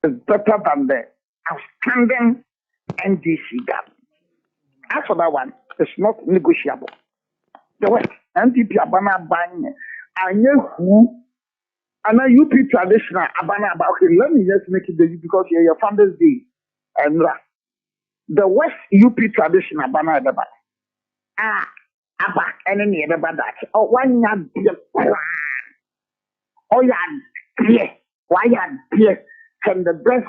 is better than the outstanding NDC government. As for that one, it's not negotiable. The West, NPP Abana Bang, and who, and now UP traditional Abana. Okay, let me just make it because you're your Founders Day. And the West UP traditional Abana Abba. Abba, enemy about that. Oh, one yard beer. Oh, yeah, why are can the best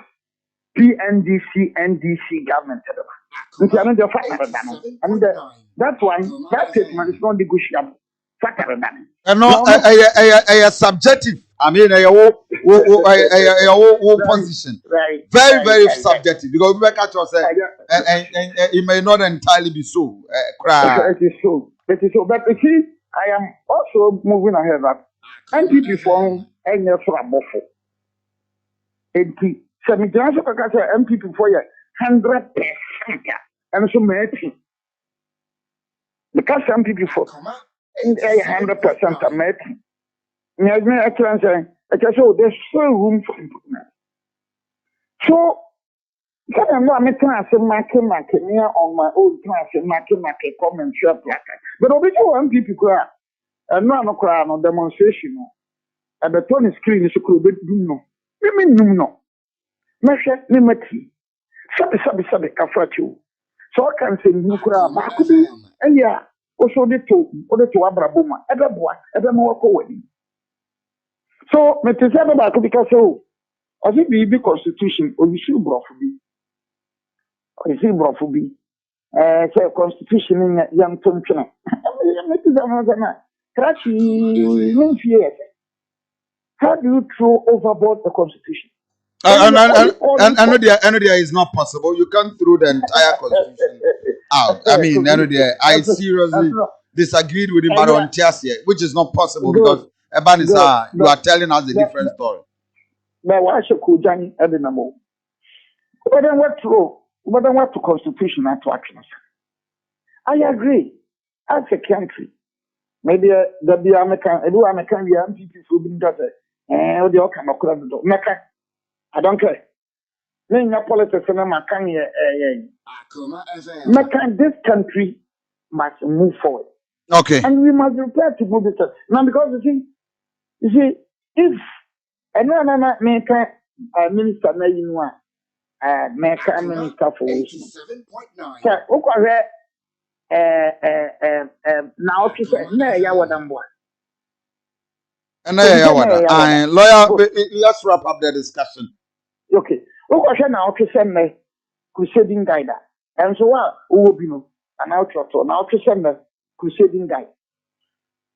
NDC government? That's one. That statement is not negotiable. And no, a subjective. I mean, a position. Very subjective because we catch us, and it may not entirely be so. It is so. It is so. But you see, I am also moving ahead that NPP form any for a buffalo. 70 MPP for 100%. And so many. Because some people for 100% are met. So there's so room for improvement. So, I'm not market on my own class and market comment share placard. But over one people cry and no cry on demonstration. And the tone screen is a cool bit no. No. Measure limity. Sabi kafatu. So I can say Nukura Bakubi, and yeah, also the two Abrabuma, Edaboa, Edamoko wedding. So, Metazaba Bakubi Casso, as it be the constitution, or you see Brofubi. Or you see Brofubi. Say constitution in young Tonchina. How do you throw overboard the constitution? And Anodia is not possible. You can't throw the entire constitution out. I mean, Anodia, I seriously disagreed with him, but on Tiasia, which is not possible because Ebanisa, you are telling us a different story. But why should Kujani Edinamo? But then what to constitution and to actions? I agree. As a country, maybe the American, MPP will be better. And the Okama Mecca. I don't care. Politics this country must move forward. Okay. And we must be prepared to move it. Now, because you see, if another minister, minister for now, she said, lawyer, let's wrap up the discussion. Okay. Now to send me crusading guide. And so what be no an outro now to send the crusading guide.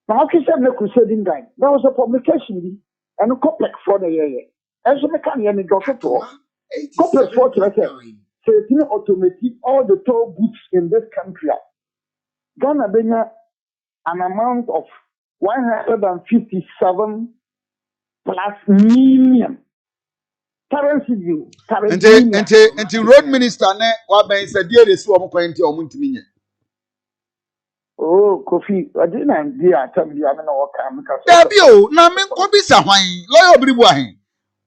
Now to send the crusading guide. There was a publication and a copy for the year. And so can you go to copy for the so it will automate all the toll booths in this country. Ghana Benya an amount of 157 plus million. Currency view. Until road minister, what Ben said, dear, is one point or Muntimin. Oh, Kofi, I didn't dear tell me I'm not coming. Tabio, Namin Kobisa, lawyer Bribuahin.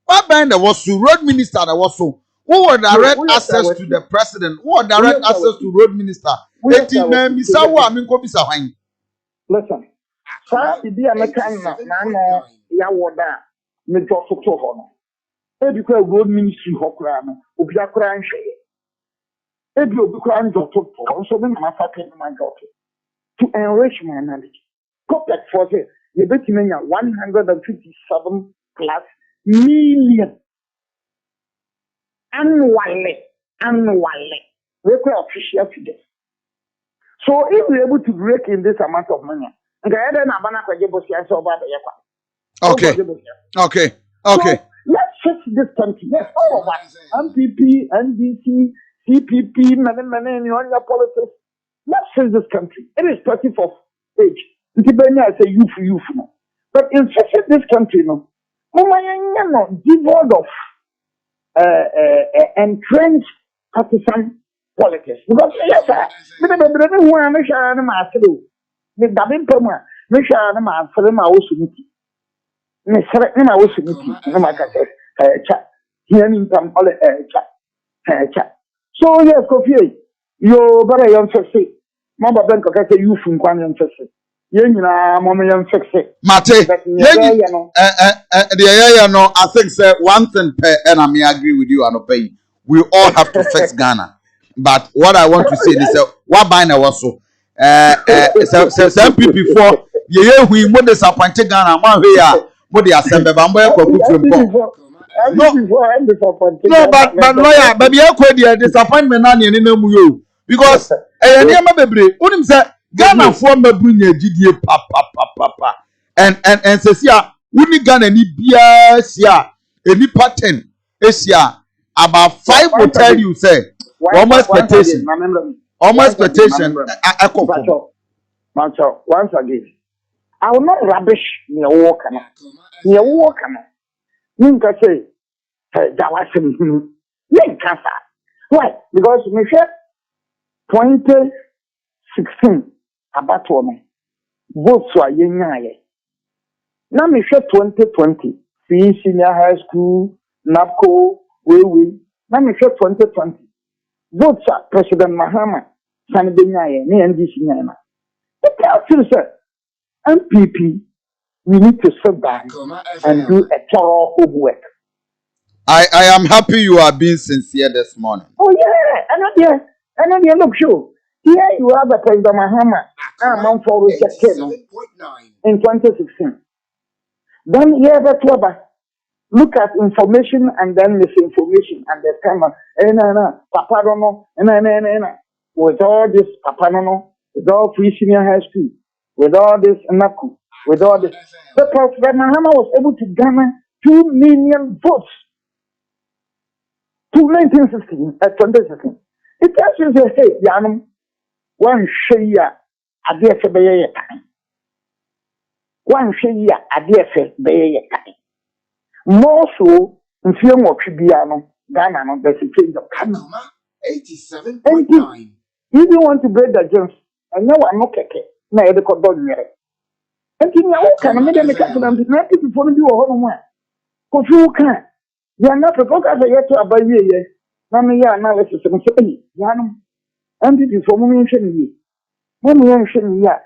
What Ben was to road minister that was so. Who would direct access to the president? Who would direct access to road minister? Listen. Sir, the American man, Yawoda, Metrofoto. Because road ministry Hokran, Ubiakran Shay. Edu Bukran Dotto, also been my daughter to enrich my knowledge. Copec for the betting 157 plus million annually. We could official figures. So if we're able to break in this amount of money, okay. So let's fix this country. Yes, all of us. MPP, NDC, CPP, many politics. Let's fix this country, irrespective of age. Ntibenya is a youth. But in fixing this country, devoid of entrenched partisan politics. Because yes, hearing some all chat. So yes, Kofi, you better young sexy. Mama Bank of you from Quanian sexy. Yenina, Mamma young sexy. Mate, the no, I think say one thing per and I may agree with you and pay. We all have to fix Ghana. But what I want to say is what buying was so some people before we more disappointed Ghana man here what they assemble no, but lawyer, but you could the disappointment on any name you because a near my baby, wouldn't say Ghana form a bring a GDA papa and says, yeah, wouldn't Ghana any BS, yeah, any pattern is yeah, about 5 will tell you, say, almost expectation, almost expectation, once again, I will not rubbish near walker, near walker. You can say, that was him. Why? Because we said 2016 about one votes were young. Now we said 2020 free senior high school, NAPCO, we. Now we said 2020 votes are President Mahama, Sandy Naya, me and this Nana. It tells you, sir, MPP, we need to sit down and do a thorough homework. I am happy you are being sincere this morning. Oh yeah, and then look show. Here you have a President Mahama, I'm for in 2016. Then you have a clubber. Look at information and then misinformation and the camera. Papa don't know, with all this Papa don't know, with all free senior high school, with all this NACU, with all this. The President Mahama was able to garner 2 million votes. To 1916 at 2016. It tells you, hey, Yanum, one share a dear for Bay. One share a dear for Bay. More so, in fear more Chibiano, Ghana, there's a change of Akoma 87.9. You don't want to break the gems, and no one look at it. Now, the cordon here. And you know, can I make a capital and not before you a whole one? Because you can't. You are not a focus yet to obey ye. Mammy analysis and say, Yanum, and it is for mentioning ye. Mention ya.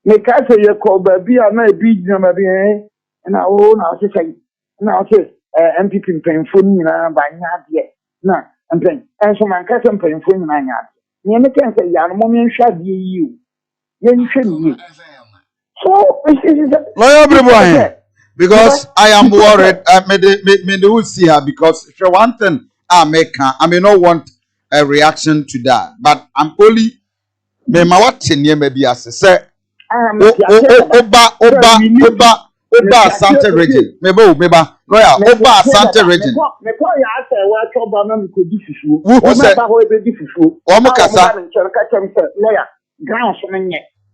Make us say your call baby, I may be number and I own our say, now say, MPP paying for me by not yet. No, and then, and so my cousin paying for me. You can say, Yanum, shall you. Yen shouldn't ye. So, Lawyer everyone. Because I am worried, me will see her because for one thing, I may not want a reaction to that, but I'm only me ma watching you maybe as I say, Oba Asante region, meba lawyer Oba Asante region. Who said?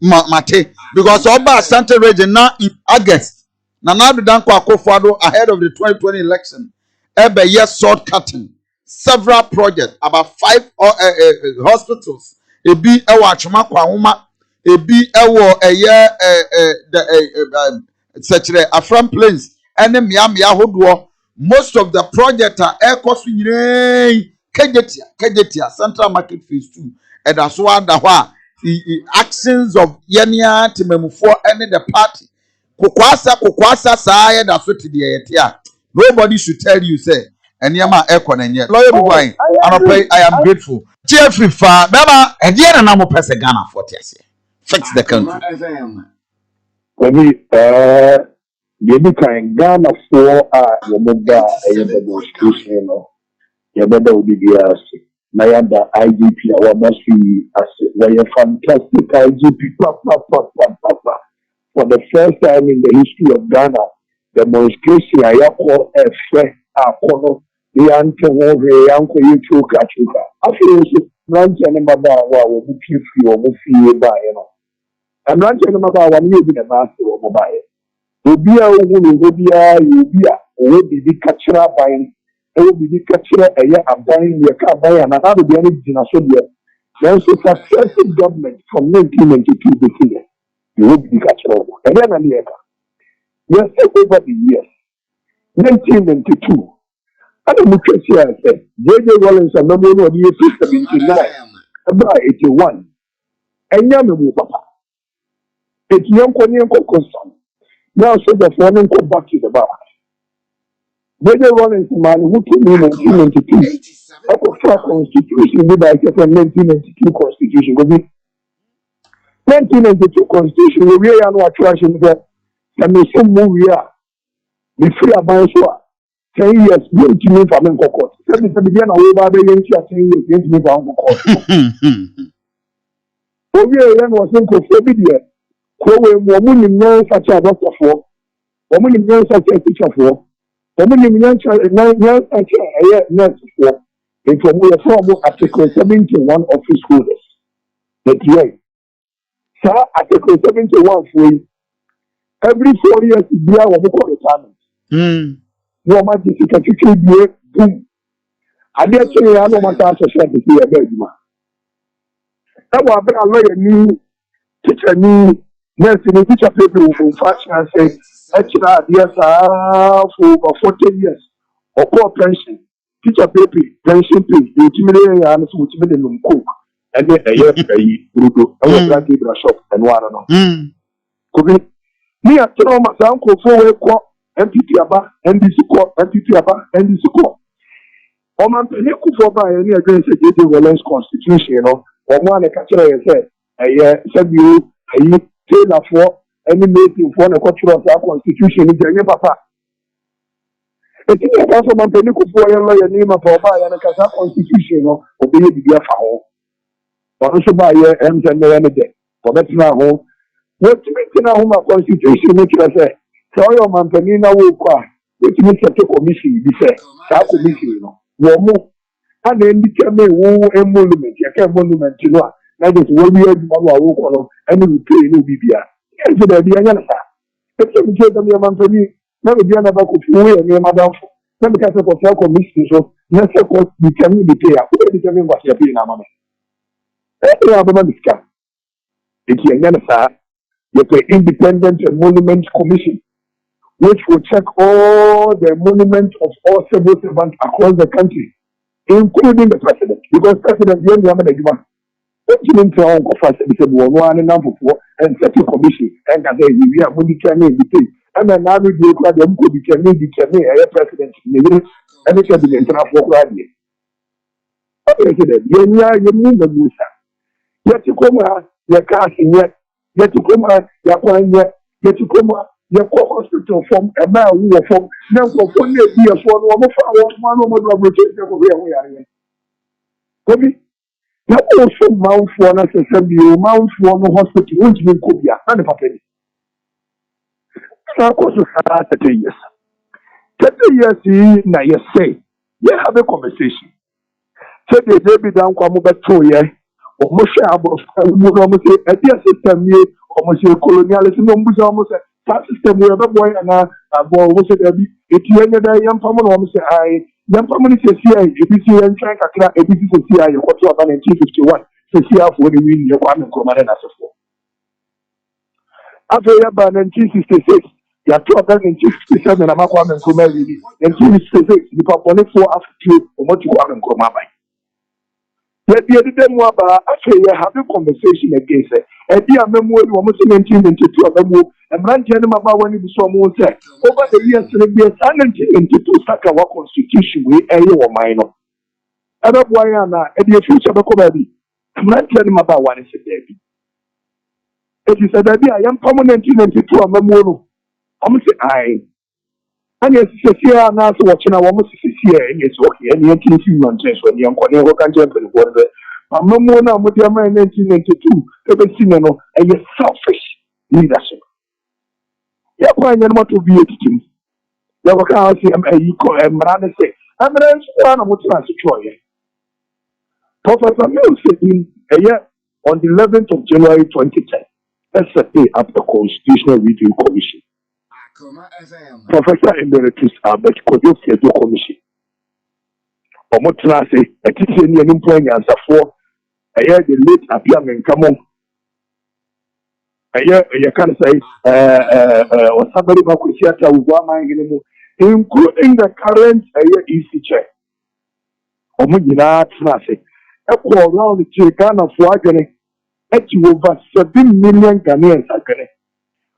Mate, because Oba Asante region now in August. Nana Aduanaba Kofi ahead of the 2020 election, ebe yes sword cutting several projects about 5 hospitals. Ebi ewo Achuma Kwahoma, ebi ewo sechere Afram Plains, ene mia hodo. Most of the projects are air cost Kejetia Central Market Phase 2. And that's why the actions of Yenia Timemufo and the party. Kukwasa saya that's what the nobody should tell you say and yama ekonenye lawyer boy I am grateful Jeffrey fa baba e dey na mo pese Ghana 40 fix the country we you can Ghana for yomoga demonstration no yebeda obi bias na yanda IGP our must be as we fantastic IGP papa. For the first time in the history of Ghana, demonstration I call a fair Akoma, the uncle you took at you. I feel branch and about what will be free or move by, you know. I'm not telling about one year in a master or mobile. Ubia will be the catcher buying, it will be the catcher a year of buying your car buy and another the energy in Australia. There's a successive government from 1992 to here. You will be catching over. And then yes, over the years, 1992, And I'm just here, J.J. Rollins and no more the 79, about 81. And Yamu Papa. It's young Konyanko Constant. Now, so the phone go back to the bar. J.J. Rollins, man, who came in 1992. Akoma Constitution, we by 1992 Constitution. 1992 Constitution, we are no attraction there. And we say movie, we free about 10 years, we don't need for men court. 7 begin away by the 10 years, we don't need for court. So we are was in Kofi. Woman in young such a doctor for, woman in young such a teacher for, woman in young such a nurse for, and from we are from Article 71 of his holders. That way, sir, Article 71 for every 4 years, we are what we call retirement. No matter if you can be boom. I dare say, I know my task is to be a baby. That was a lawyer, new teacher, new. Yes, in the teacher people will fashion and say, extra yes, for over 40 years. Or poor pension. Teacher paper, pension pay, the ultimate and ultimate cook. And then a year pay, Rudo, I was like a shop and one another. Could be me at my uncle for MPP Abba, NDC Corp, MPP Abba, NDC Corp. Or man, Peniku for by any against the J.J. Rollins Constitution, you know, or one a catcher said, a year, said you, a tailor for any meeting for the culture of our constitution in the papa. It is also my Peniku for a lawyer name of our and a Casa constitution or be the foul. Or also by your M's and the end day. For that's now home. What to make in our home constitution, which I say, tell your man Penina will cry, which makes a commission, be said, that commission, you know. More. And then became a monument, a monument, you know. That is what we are doing, and we pay no BBR. And so there be another. But some say that your man for me, never be another could and your madam. Never can say for commission, so let's say what we can be paid. Who will determine what you're paying our money? Every other man is come. It's your answer. You pay independent monument commission, which will check all the monuments of all civil servants across the country, including the president, because president is the only what you mean to our office because one and number four and set a commission and that we are money can be paid. And then now we do quite a good a president and it can be international for you. You mean the Musa. Yet you come out, your casting yet you come out, your point yet you come out, your hospital from a man who are from now for 1 year for one of the Kobe. Now also Mount for necessarily Mount for no hospital, which will could be a kind of a penny. Of course, 30 years. 30 years, now you say, you have a conversation. So they be down come back to ye, or Moshe Abos, a dear system, ye, or Monsieur Colonialism, almost that system where the boy and a boy was it a young family almost I. Young family says here, ABC and China, ABC says here, you got to about 1951, says here for the win, your one and command as a four. After about 1966, you are 1967 and I'm a one and command, 1966, you got only 4 after 2 or what you want and come by. Yet the other day, actually, I have a conversation against it. And the memory almost 1992 of the move, and ran gentleman about when you saw more said. Over the years, there will be a 1992 Saka constitution with a minor. I don't know why I'm not, and the future of the comedy. I'm not telling him about one is a baby. It is a baby, I am permanent 1992 of the moon. I'm saying, I. And yes, here now watching our almost here and it's okay. And you're teaching nonsense when you're going to jump in the water. I'm no more now with your man 1992. Ever seen and you're selfish leadership. You're quite not to be a team. You can't see a equal and Marana say, I'm one of what's not to try. Professor Mills said in a year on the 11th of January 2010, let's set up the Constitutional Review Commission. Professor Emeritus Albert Kojo Fiedo Commission. Omotra say a teacher ni an employee answer for a year the late appearment come on. A year you can say or somebody back with theater with one mind in including the current EC chair. Omugina Trase. Around the Chicana Flagane, over 7 million Ghanaians agane.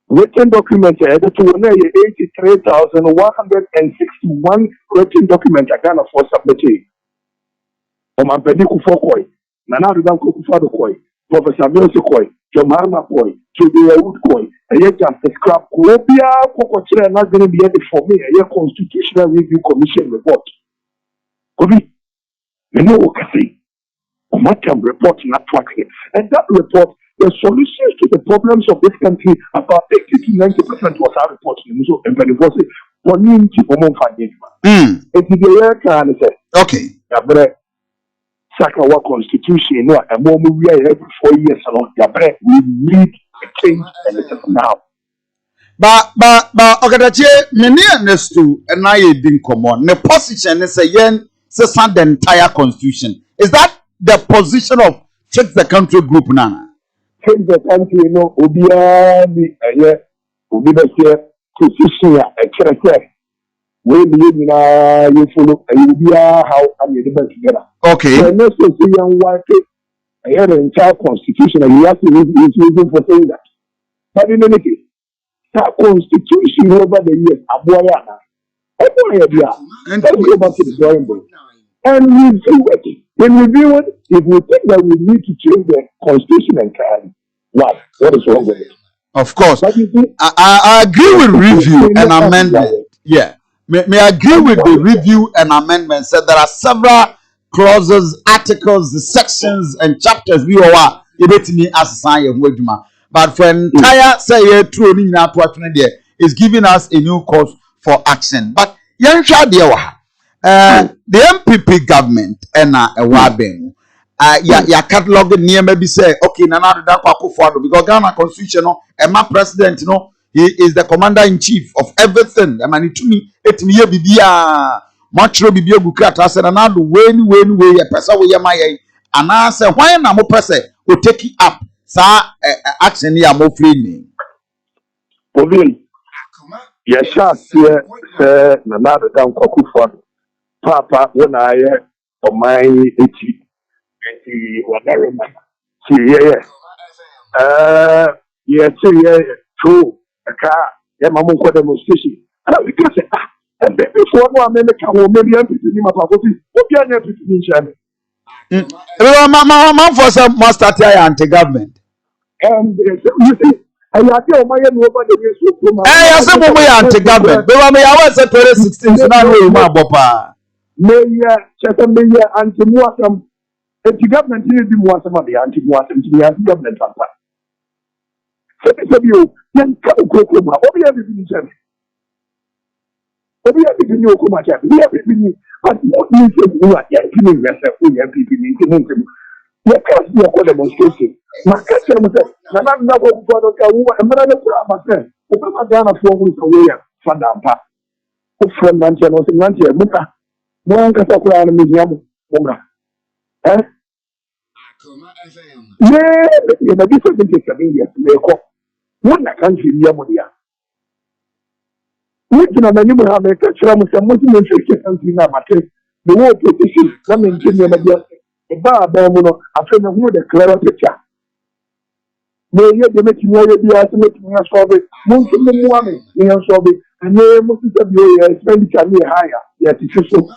Written documents are 83,161 written documents are Ghana for submitting. Omampediku Fokoi, Nana Danko Kufado Koi, Professor Mills Koi, Jomama Koi, Julia Wood Koi, a year justice scrap, Columbia, Cocotra, not going to be any for me, a year constitutional review commission report. Kobi, you know what I say? Omatam report not tracking. And that report, the solutions to the problems of this country, about 80 to 90% was our report. So, and when it was for me, it's the year can say, okay. Sakawa constitution, no, and more we are every 4 years along. We need a change, and it is now. But okay, many understood, and I didn't come on. The position is a yen, says the entire constitution. Is that the position of Change the Country group now? Change the country, no, Obia, Obia, position, a character. We you follow, and you be how I'm together. Okay. So next to say young wife, I had an entire constitution, and you have to reason for saying that. But in any case, that constitution over the years, Abuayana, and then we go back to the drawing board. And we do it. When we do it, if we think that we need to change the constitution entirely, what is wrong with it? Of course. But you see, I agree with review and amendment. Yeah. May I agree with the review and amendment. Said there are several clauses, articles, sections, and chapters we are debating as a science. But for entire say true is giving us a new course for action. But the MPP government and a wabeng. Ya catalog near maybe say okay Nana Akufo-Addo because Ghana constitution and my president he is the commander in chief of everything. I mean to me etimiye bibia matro bibia gukrata say na do way a person we my and I say why na mo person we take it up sa action ya mo free Obi ya sha say Nana Akufo-Addo papa when I on my eti whatever true a car mamu kwa demonstration because and before no America will maybe MPP ma papa obi anya MPP ni nchane man for some must start anti-government and you see I had no my over the years I say mo anti-government but me I was 2016 so now we ma bopa me ya chetambe ya anti-muasam anti-government ni di muasam abi anti-muasam ti anti-government papa you yan ka okoma obi ya bi ni chane obi ya bi ni okoma cha bi ya bi ni but what you say you are ya bi ni rese o ya bi ni ti mo ya ka si ko demonstration ma ka chere mo say na na ko ko do ka wo e mara le kura ma say o ba ma Ghana fo wo so we ya fada mpa o friend man che no se man che mo ka mo an ka sa kura na mi ya mo bra Akoma FM ye na bi so bi ke sabi ya me ko one country ya mo dia we tuna na nyimu ha me ka chira mo se mo ti me fake country na mate the whole petition na me nti me dia e ba ba mo no afa me hu the clear picture me ye de me ti mo ye dia se me ti mo so be mo nti mo mo ame ni so be anye mo ti se bi ye expenditure ni higher ya ti so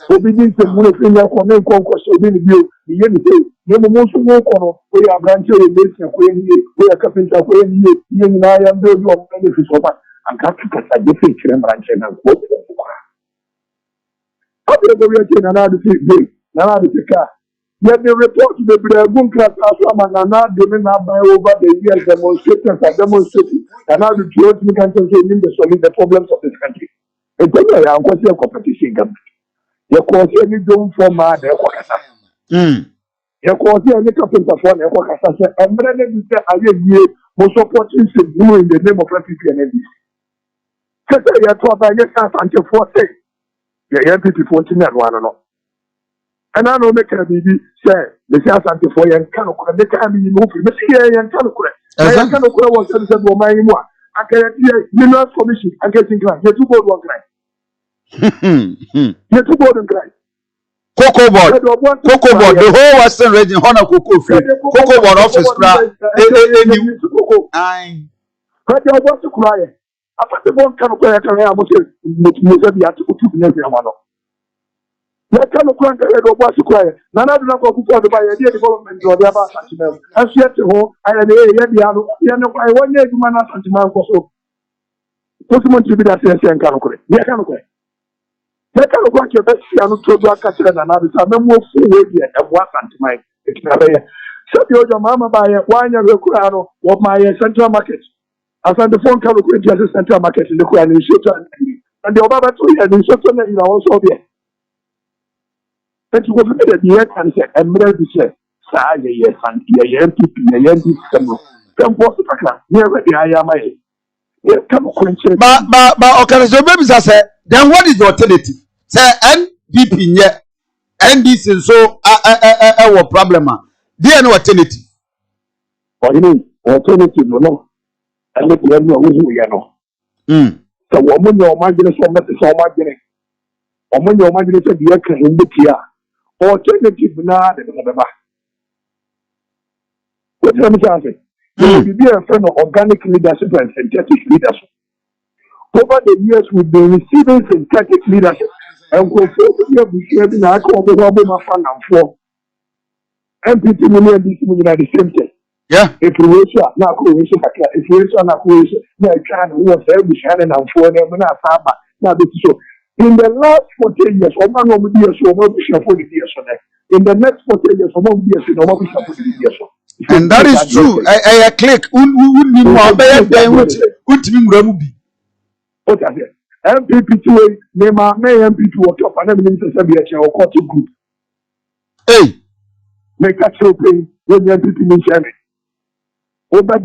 obedience mo le fenya ko me ko so bi ni bi ni ye ni se ye mo so mo ko no o ya branch o be se ko ye ni o ya carpenter ko ye ni ye ni na ya ndo o me fi so ba an ka ka sa je fi kire branch na ko ko abere go ye na na do fi be na na do ka ye the report the Bragun class asama na na do me na buy over the years demonstrators are demonstrating and now the truth we can say in the solve the problems of this country e go ya an ko se competition government ye ko se ni don for ma de ko kasa ye ko se ni carpenter for na ko kasa se emre ne bi se aye ye mo supporting se in the name of people and this se ye to ba ye ka Asante for say ye MPP for tin na no and I know make a baby say the Asante for ye kan ko de ka mi no fi me se ye kan ko e kan ko was se bo mai mo I can Minerals Commission, I get in crime. You two board one crime. You two board and crime. Cocoa board, the whole Western region, Honor Cocoa Free, Cocoa board office. Aye. But you want to cry. After the one can cry, I can have a article to the one. Let come a crank ahead of what's required. None of them go before the buyer development or the other sentiment. As yet to home, I had I 1 year to man sentiment for so. What's the to be that sense and can cry? Yeah, can cry. Let come a crank your best piano to black catcher and another time. No full way yet at one sentiment. It's not there. So your mama buy a 1 year of my central market. As on the phone can look at the central market in the Quran and the other 2 years in Switzerland in our Soviet. But you go to the year and say, and maybe say, yes, and yeah, MPP, come forth the background. Never the I am. Come on, but okay, so maybe I say, then what is the alternative? Say NPP, yeah, NDC, so our problem. There no alternative. What do you mean? Alternative, no. And let me know who we are. So, woman, your imagination, not the so much. Woman, your imagination, the air in the Kia. Alternative, not the what am I saying? You will be a friend of organic leadership and synthetic leadership. Over the years, we've been receiving synthetic leadership. And we'll focus here behaving like Obama fan and for MPT money and DC money at the same time. Yeah. If we wish now, if we wish now, now trying to work every Shannon and for them, now this is so. In the last 40 years, Oman will be a so much for the years. In the next 40 years, Oman will be a so much for the years. And that is true. I click. What is it? MPP2, name MPP to work up and everything to say or court group. Hey, make that show pay when the MPP means sharing. Oh, but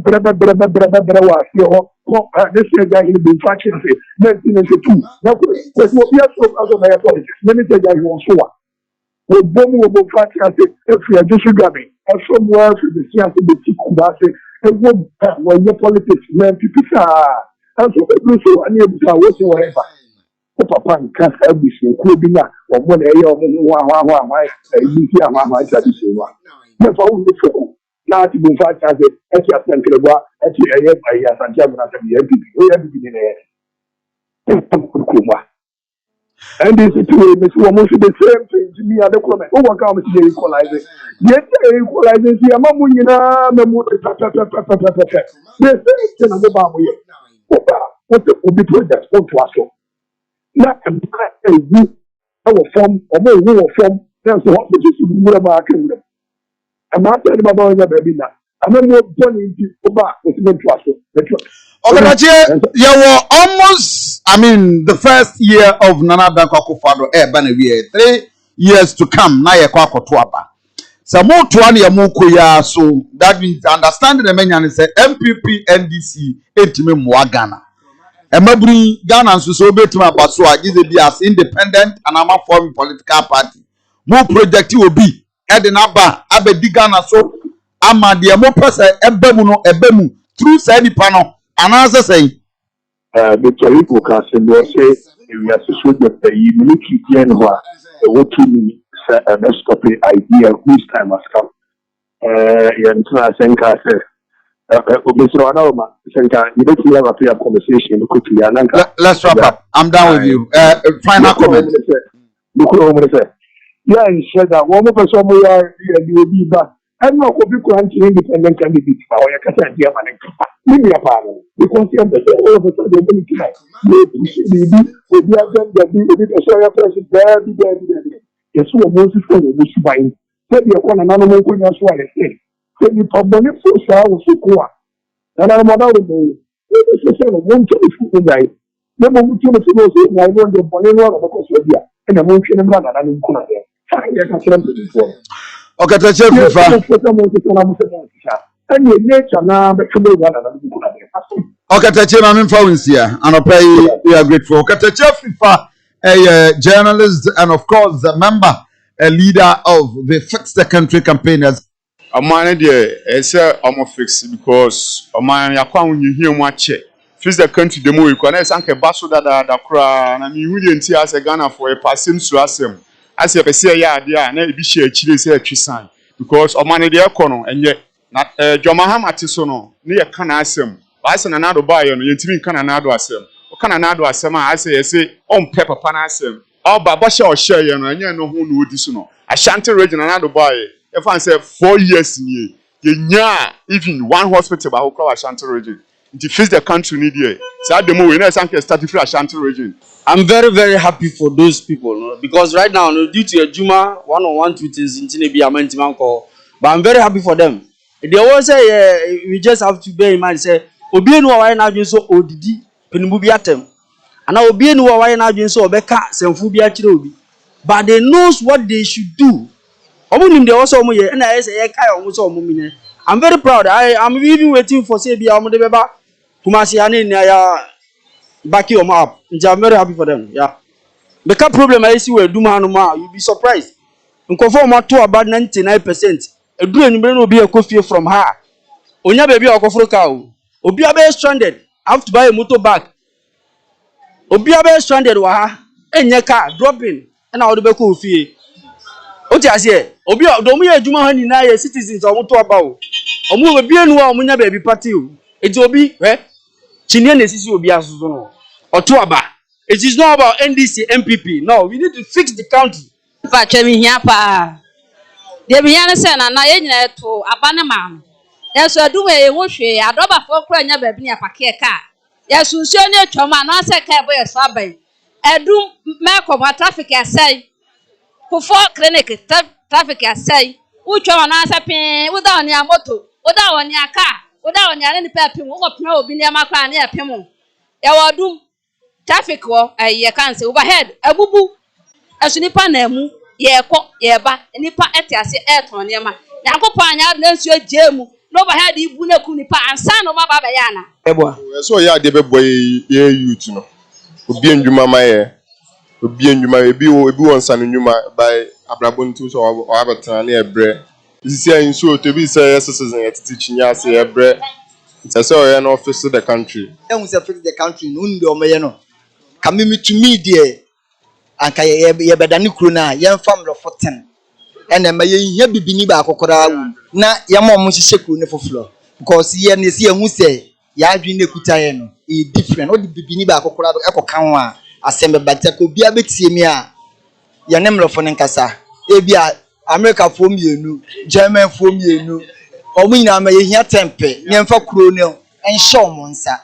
this year guy in the infraction of 1992. Now, there's no years of my politics. Let me tell you, you want we bomb over fraction if we are disregarding. And somewhere to the science of the Tikubase, and when your politics, men, people are. And so, and you are watching whatever. Papa can't help this, including that, or when a young one, my tradition. That's all the show. Now to be fact as a Sankelwa, actually, I have a German at the MPP. And this is almost the same thing to me at the comment. Oh, what comes to equalizing? Yes, equalizing the Amamuna, the same thing of the Babu. What would be project on to us? Not a form or more form. That's what the American. I'm not telling about the baby now. I'm not going into back with the okay, you were almost, I mean, the first year of Nana Dankwa Kofi Asante, 3 years to come. Now you're quite tuaba. So more to one year more kuya. So that means understanding the menu and say MPP NDC etime Mwagana. Emabri Ghana so be to my basua be as independent and I'm a form political party. More project will be Edinaba Abedi Ghana so ama de mo pese ebemu no ebemu through say ni pano anasa say the Charico Castle say we are so the unique yen what to let's copy idea whose time has come. Yantra Senka said, Mr. Anoma, Senka, you don't have a conversation quickly. Let's wrap up. I'm done with you. Final comment. Yeah, he said that one of us somewhere you will be back. I'm not going to be independent candidate for your Catholic German. Leave me a panel because you have all of a sudden the tonight. We have done the Australia president there. Yes, we are most for the Bushbine. Said you are an animal when you are swallowing. Said you probably so sour so cool. And I'm about to go. This is a one to the food guy. Never would you know I want the Bolero of Australia and a motion and rather than in Korea. Okay, that's it. And your nature now, but you know okay, that's it. I'm in phones here, and I'll pay you. We are grateful. Okay, that's it. A journalist and of course a member, a leader of the Fix the Country campaigners. A man there, I say I'm a fix because a man you can't you hear much. Fix the country the more you can sanke baso da kura na mi hu de nti as Ghana for a passing so asem as you say ya dia na e bi share chire say atwisan because o man de ekono enye na Joma Hamati so no ne ye kana asem ba ase na nado ba ye no yentimi kana nado asem o kana nado asem a ase ye say on pepper pa na asem o ba bo share o share ye no enye no hu no odi so no Ashanti region na nado ba ye e fan say 4 years ni ye nya even one hospital ba ho kwa Ashanti region. To face the country need here. So the more we know some can start to Ashanti region. I'm very, very happy for those people, no? Because right now, no, due to a Juma one-on-one tweets in Tinebi Amentiman call, but I'm very happy for them. They always say we just have to bear in mind say Obi no why now so odidi penimu bi atem. And Obi no why now so obeka semfu bi akire obi. But they knows what they should do. Omunim they also omo ye na say e kai omo so omo mine. I'm very proud. I'm even waiting for say bi omo de beba Kumasi ani na ya back your up. I'm very happy for them. Yeah. The problem I see where Dumanuma, you'll be surprised. In conform to about 99%. A do and will be a coffee from her. Onya baby or coffee cow. Obiabe stranded. I have to buy a motor bag. Obiabe stranded wa and your car dropping and I'll be coffee. Otia say, Obia Domia Juma honey na citizens or motor about. Or move a beer no munya baby party. It will be eh? Chinese is will be as or Tuaba. It is not about NDC MPP. No, we need to fix the country. Fachemi hiapa. De biya na se na na ye nyina to abana ma. Yeso aduma ye wo hwe adoba fo kura nya ba bi ni apake ka. Yeso nsuo ni atwama na se ka ebo yeso aban. Edum me ko ma traffic asai. Fufo clinic traffic asai. Utwama na se pin, uda oni moto, uda oni aka, uda oni ani pepim, wo ko pina obi ni amakwa na epim. Ya wodum traffic wo ye kan se overhead abubu asu nipa na emu ye ko ye ba nipa etiase eton ne ma yakopɔ anya na nsu agemu no overhead ibu na ku nipa ansa no ma ba ya na ebo so ya de bebo ye youth no obi ndwuma ma ye obi ndwuma ebi won sa no ndwuma by abrabontu so o abetana na ebre isi ayin so to bi say citizen etiti chinya say ebre say o ye no office the country ehun say fix the country no ndi o meye no kamimi to me there anka ye bedani kuro na ye mfam lo 14 ene ma ye hia bibini ba akokora wu na ye ma omo hihye kuro ne foforo because ye ne se ehun say ya adwin ne kuta ye no e different o di bibini ba akokora ekoka ho a asembe bagta ko bia betie mi a ye ne mlofo ne nkasa e bia America fo mienu German fo mienu omo nyina ma ye hia tempe ne mfa kuro ne enhye omo nsa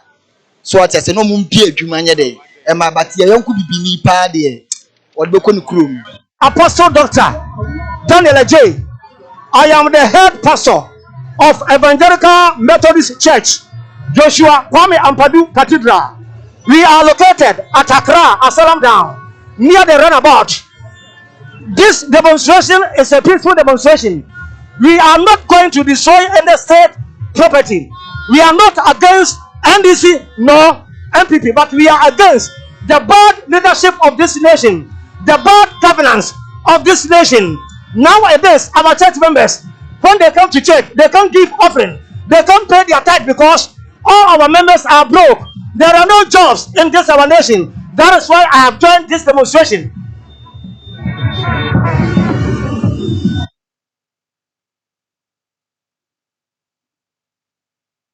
so what say no mum bi adwuma nye de e ma batie yanku bibini pa de o de ko ni krom. Apostle Dr. Daniel J. I am the head pastor of Evangelical Methodist Church, Joshua Kwame Ampadu Cathedral. We are located at Accra, Asalam Down, near the runabout. This demonstration is a peaceful demonstration. We are not going to destroy any state property. We are not against NDC nor MPP, but we are against the bad leadership of this nation, the bad governance of this nation. Nowadays, our church members, when they come to church, they can't give offering, they can't pay their tithe because all our members are broke. There are no jobs in this our nation. That is why I have joined this demonstration.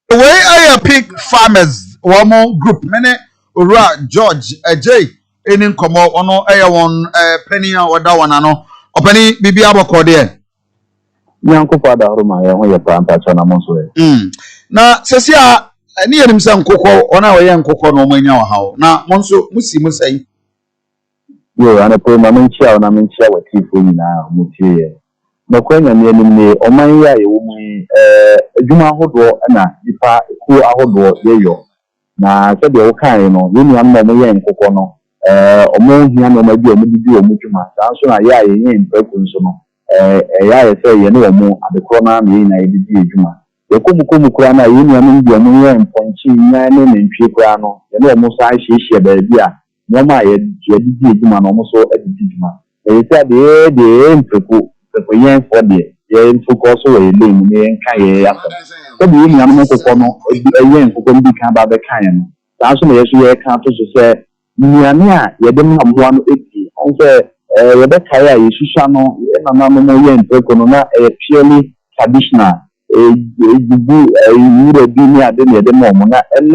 The way I pick farmers, one more group, many Ura George, Jay, any nkomo ono one penny or that one ano, or penny bibi abakode. Nyanko father Roma, ya hoye pampa chana monswe. Na sesia ni yenimsa nkoko ona we nkoko no manya wa hawo. Na monso musi musai. Yo anapo na menchia wa tifu nyina mutie. Na kwenya ni oman ya ye wo mu adwuma ahodo na nipa ku ahodo yeyo. Na se de wo kan no ye nua no mo ye nkoko no omo hia no ma bi omo bi omo dwuma sa so na ya ye yin peku nso no ya ye se ye ne omo adekro na me na ye bi dwuma ye komu kura na ye nua no bi omo ye mponchi nya ne ntwe kura no ye ne omo sa hye ba bi a no ma ye bi dwuma no omo so adi dwuma ye se de mpeku yen for de ye focus o ye le mu ne nka ye asa so bi nua no kokko no yen kokko bi kan ba be kan no That's when you can't say, Niania, you didn't have 180. On say, Rebecca, you should know, and I'm a purely traditional. You would be near the moment, and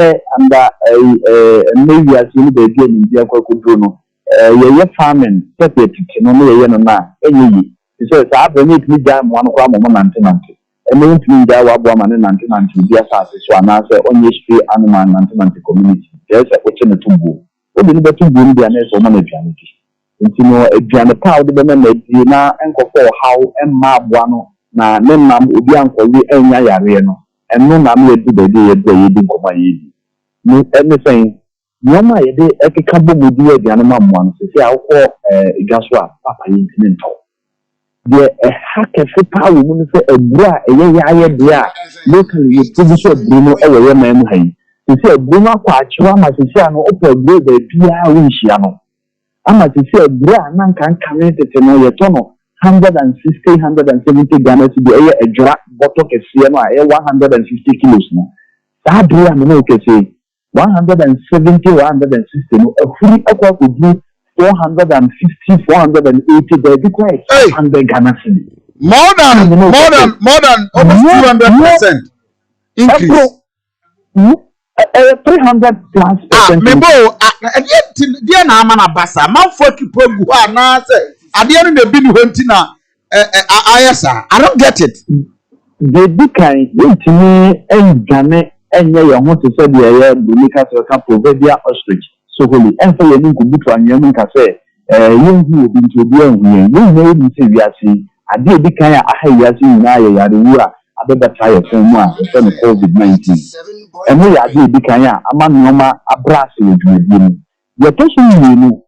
maybe as you be again in the Bruno. You're farming, separate, any. He says, I need me down 1 moment, and then to that woman in 1990, yes, so I answer on your street animal 1990 community. There's a question to go. What did the two bring their nest or manageability? A Jana Power, the women made dinner and for how and ma buano, na Nemam would be uncle and Yariano, and no mamma do the day a day in Comayidi. No anything. No, my day, a couple would do the animal once, say, I'll call Gaswa, Papa Intinental. The hacker for power woman say a bra, a ya, locally, you produce a Bruno over your man. You say, Bruno Quachua, as you say, an open blue, the Pia Winchiano. I'm as you say, a bra, none can come in to know your tunnel 160, 170 Ghana to be a drop bottle of Siena, 150 kilos. That bra, no, can say 170, 160, a free aqua would be 450, 480, they declare and they Ghana city. More than almost 200% increase. 300 plus percent. Mebo, and yet, dear Namana Bassa, Mount Forky Progu, now say, at the end of the bin Wentina, I don't get it. They decline to me and Ghana, and you want to say the Bunika to a couple of ostrich. So holy, and for your name to be from your name, say, you will be to be on you know, you say, we are seeing, I did the kind of I see now, I better try a film one, COVID-19. And we are the Kaya, among Noma, a brass with you. You're talking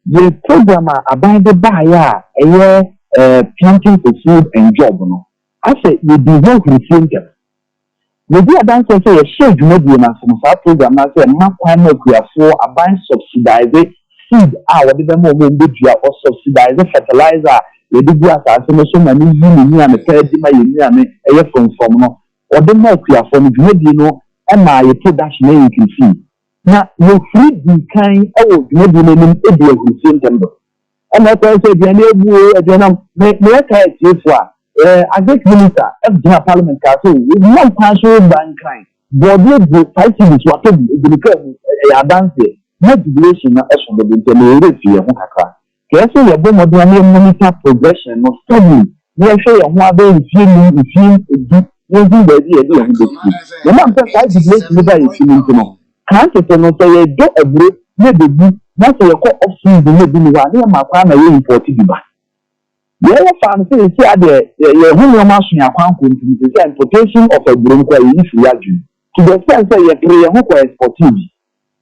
the programmer abided by a year planting for food and job. I say, you do work with thinker. The dear dancer say a shade medium as some program as a map for a buying subsidized seed out of the moment or subsidized fertilizer. The big as so many and a third a from no or the milk you are from the and my production you can see. Now you free the kind of maybe a who same temper. And I say the I think minister FDR Parliament Council with no partial bank crime. But the fighting is what a dance no duration as from the Hokaka. Yes, we are going to monitor progression of study. We are sure you have a feeling using the idea of the school. The man says, I did not know if you know. Can't you know, say, do a break, maybe, not a call of season, maybe one, my partner, you imported the back. The other fancy is here, the woman machine account continues the importation of a bronco if you are due. To the sense that you play a hook exportive.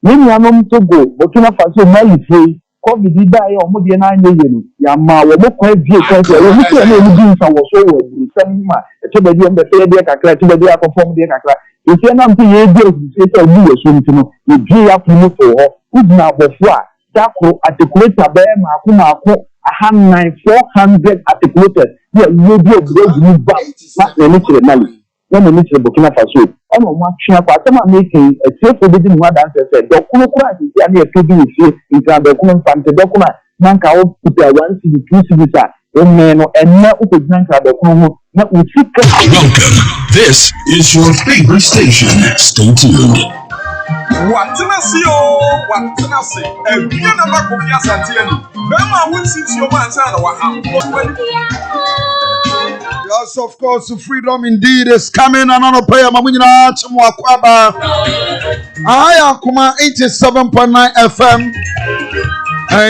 Many are known to go, but you have to marry free. COVID die or more than 9 million. Yama, we look quite beautiful. We see a little bit of our soul. Some to the end of the day, I to the day I perform the Akra. If you're not the age, you say, you assume to know, you pay up to look for her. Good now, before that, articulate a bear, Makuma, 400 articulated. Yeah, you do a great new back, not the little money. When the little Burkina Faso, I'm not sure what I'm making a safe forbidden one answer said, Dokuno Christ is a feeding with you in the document from the document. Nanka will put a 1 city, 2 cities, and now with Nanka Dokuno, not with secret. Welcome. This is your favorite station. Stay tuned. Aduanaba Kofi Asante. Yes, of course, freedom indeed is coming. Another prayer, Mamunina Chumwakwaba. I Akoma 87.9 FM.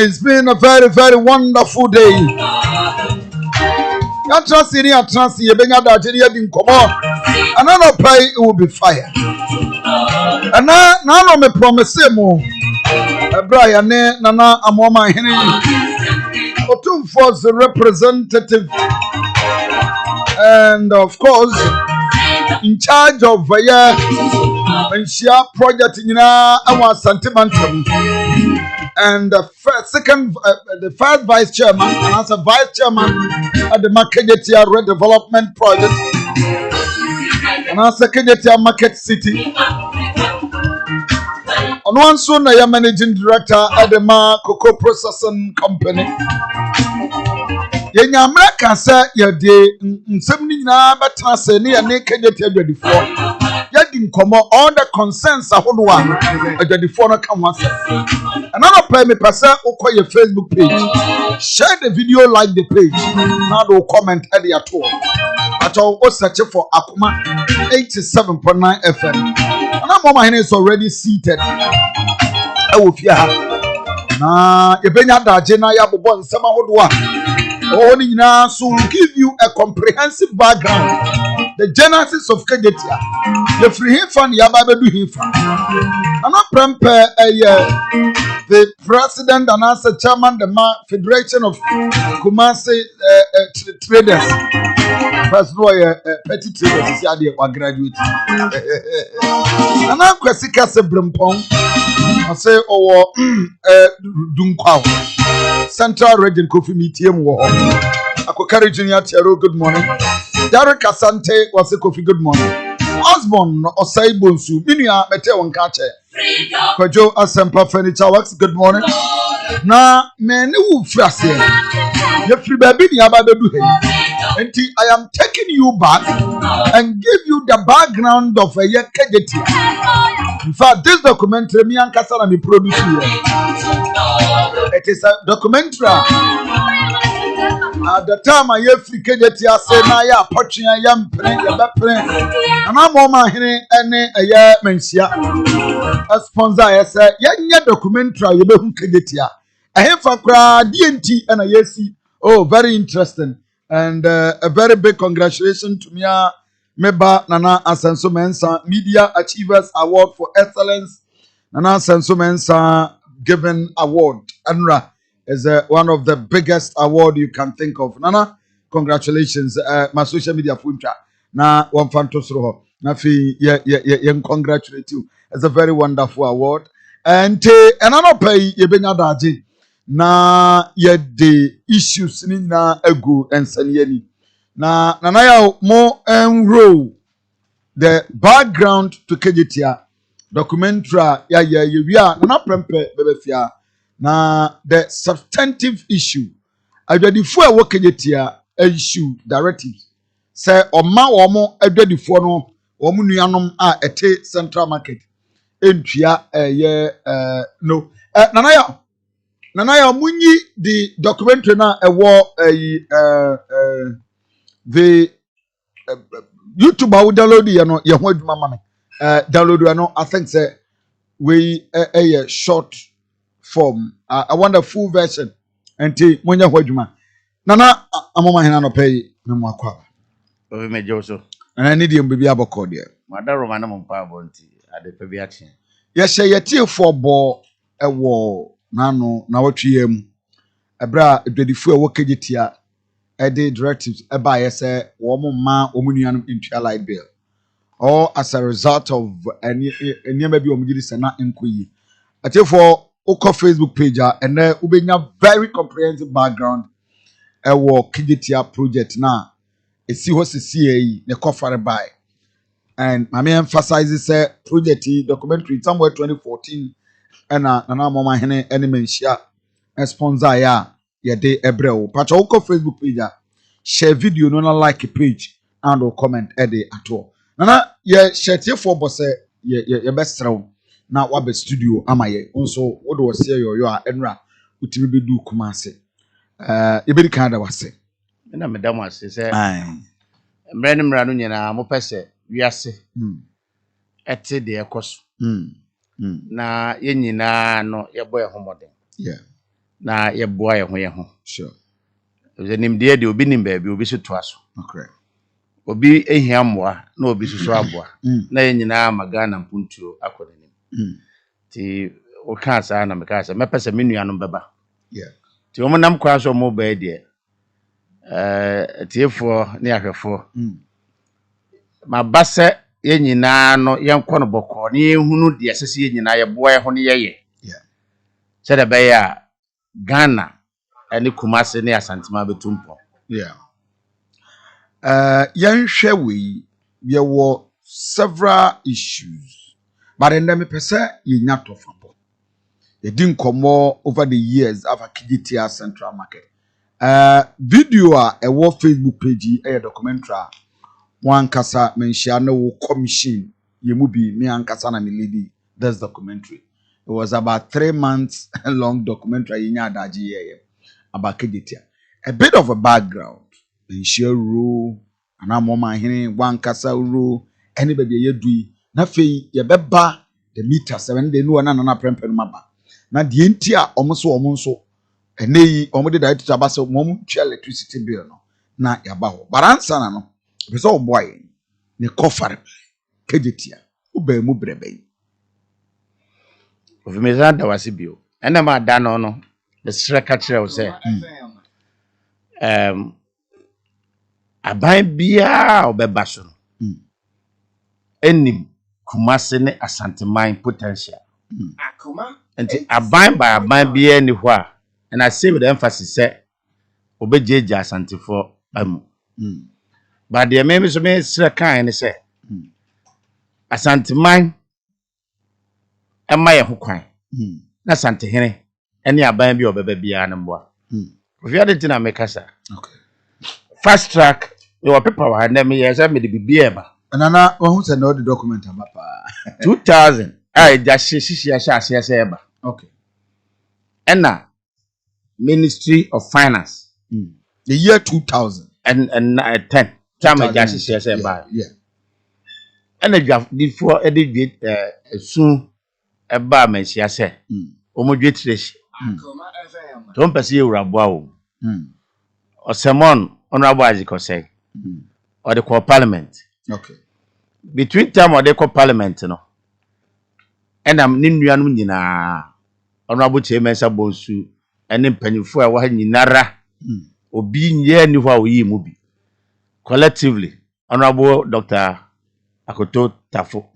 It's been a very, very wonderful day. You trust in your trust, you bring out that you have come on. Another prayer, it will be fire. And now I'm a promise. Brian, Nana, Amoma Henry, Otum Force representative, and of course, in charge of Shia project in our sentimental, and the first vice chairman, and as a vice chairman at the Makejetia Redevelopment Project, and as a Kejetia Market City. Ono anso na ya managing director at the Cocoa Processing Company. Yenya America say ye de nsem ni nyina betena se ne ye ne kagete adwadifo. Ye di nkomo all the concerns ahodo a adwadifo no ka ho ase. Another pay me person ukọ your Facebook page. Share the video, like the page. Now do comment at the at all. At all, search for Akoma 87.9 FM. And I'm mama is already seated. I will fear her. Nah, you bring out that Jenna Yabon, some of what only now so will give you a comprehensive background. The genesis of Kagetia. The free him fan Yababe do him fan. I'm not prepare the president and as a chairman the Federation of Kumasi Traders. First lawyer, petty traders is the graduate. And I'm Kwesika Sebrimpong. I say, oh, Dunkwao. Central Region Kofi Meeting War. Akokari Junior Tiaro, good morning. Derek Asante was a Kofi, good morning. Osborne or Saibunsu, Minia, Mete on Kache. Kojo Asempa Furniture Works, good morning. Na many who frase. You free baby Yabado do him. And I am taking you back and give you the background of a year Kageti. In fact, this documentary me and Kasana me produce here. It is a documentary. At the time I hear free Kageti, I say na ya poaching a young plane, and I'm on my henny and a year mensia. A sponsor, I say, yeah, documentary you be Kageti. I have a crowd DNT and a yesi. Oh, very interesting. And a very big congratulations to me, Meba Nana Asenso Mensa Media Achievers Award for Excellence. Nana Asenso Mensa given award. ANRA is one of the biggest award you can think of. Nana, congratulations. My social media funtra. Na one fantosro. Na fi congratulate you. It's a very wonderful award. And another pay yebenya daji. Na ye de issues ni na egu ensanieni na ya mo enroll the background to Kejitia documentary ya we are na prempe bebefia na the substantive issue adwadifo a wo Kejitia issue directives say oma omo adwadifo no omo nuanom a ete central market entua no Nana ya munyi the documentary na the YouTube I will download you know your home mama download you know I think say we a short form I want a full version until munya hojuma Nana amoma hina no pay me mo akwa o me joso and I need you baby aboko there madaro mana mo pa bonti ade pe bi action yes ye for bo ewo nano na watwe am ebra edwedifo a wokegitia ede directives eba yese wo mo ma wo nuanum intua light bill or as a result of any maybe wo mugidi sana enkoyi atefo uko Facebook page and ubenya very comprehensive background ewo kegitia project na esi ho sisi ne kofare by and I mean emphasizes say project documentary somewhere 2014 and na mama hene enemy share sponsor ya de ebreo pacha uko Facebook page share video no na like page and comment ede at all na ye share for boss ye best round na wa be studio amaye also wo do se yo a enra utimi be du kumase e be kan da wase na medam ase se mra no nyina mo pese wiase ete de ekoso na ye nyina no ye boy homoden yeah na ye boa ye ho sure ze nimde de obi nim ba bi obi so to aso okay obi ehia mmoa na obi susu aboa na ye nyina magana mpuntuo akodanim ti o ka sa na me ka sa me pese me nuanom beba yeah ti o mo nam kwa so mo ba de tiefo ne ahwefo ma base ye nyina no ye nko no boko ne ehunu de asese ye nyina ye boa ye ho ne ye yeah se de be ya Ghana ani Kumasi ne Asantima betumpo yeah yanhwe we there were several issues but in them pese ye nya to fa bo They didn't come more over the years of a KGTR Central Market. Video a war Facebook page a documentary one kasa mention commission yemubi me and kasa na me lady. That's documentary. It was about 3 months long documentary in Yadaji about KGTR. A bit of a background. Mention rule and I'm on hearing one kasa rule anybody you do na fe ye beba the meter 7 they know na prempen maba. Na die ntia omo eneyi omo de direct to abase mom twa electricity bill no na yaba ho baransa na no be so boy ne kofare kejetia uba mu brebe ofimeza da wasibio ena ma da no the shreka kire wo say aban bia obeba so enim Kumasi ne Asante mine potential Akoma nti aban bia ni ho a and I say with emphasis say obejeje Asante for amu but the me so me shreka en say Asante mine ema ye ho kwan na Asante hene ene aban bi obeba bia na mboa if you didn't na make asa okay fast track your paper wa na me yes me de bibia ba nana who say no the document amapa 2000 I just she eba okay ena Ministry of Finance the year 2000 and 10 time just she eba yeah ena dwa before edit soon eba mensia say omodwe treshi don't pese ewurabo awo Osemon honorable Ajiko say or the call parliament okay between time or the call parliament no and am ninuanum nyina honorable chairman sabonsu ene mpanyifo a wa nyinara obi nye ni ho a oyi mu bi collectively honorable Dr. Akoto Tafo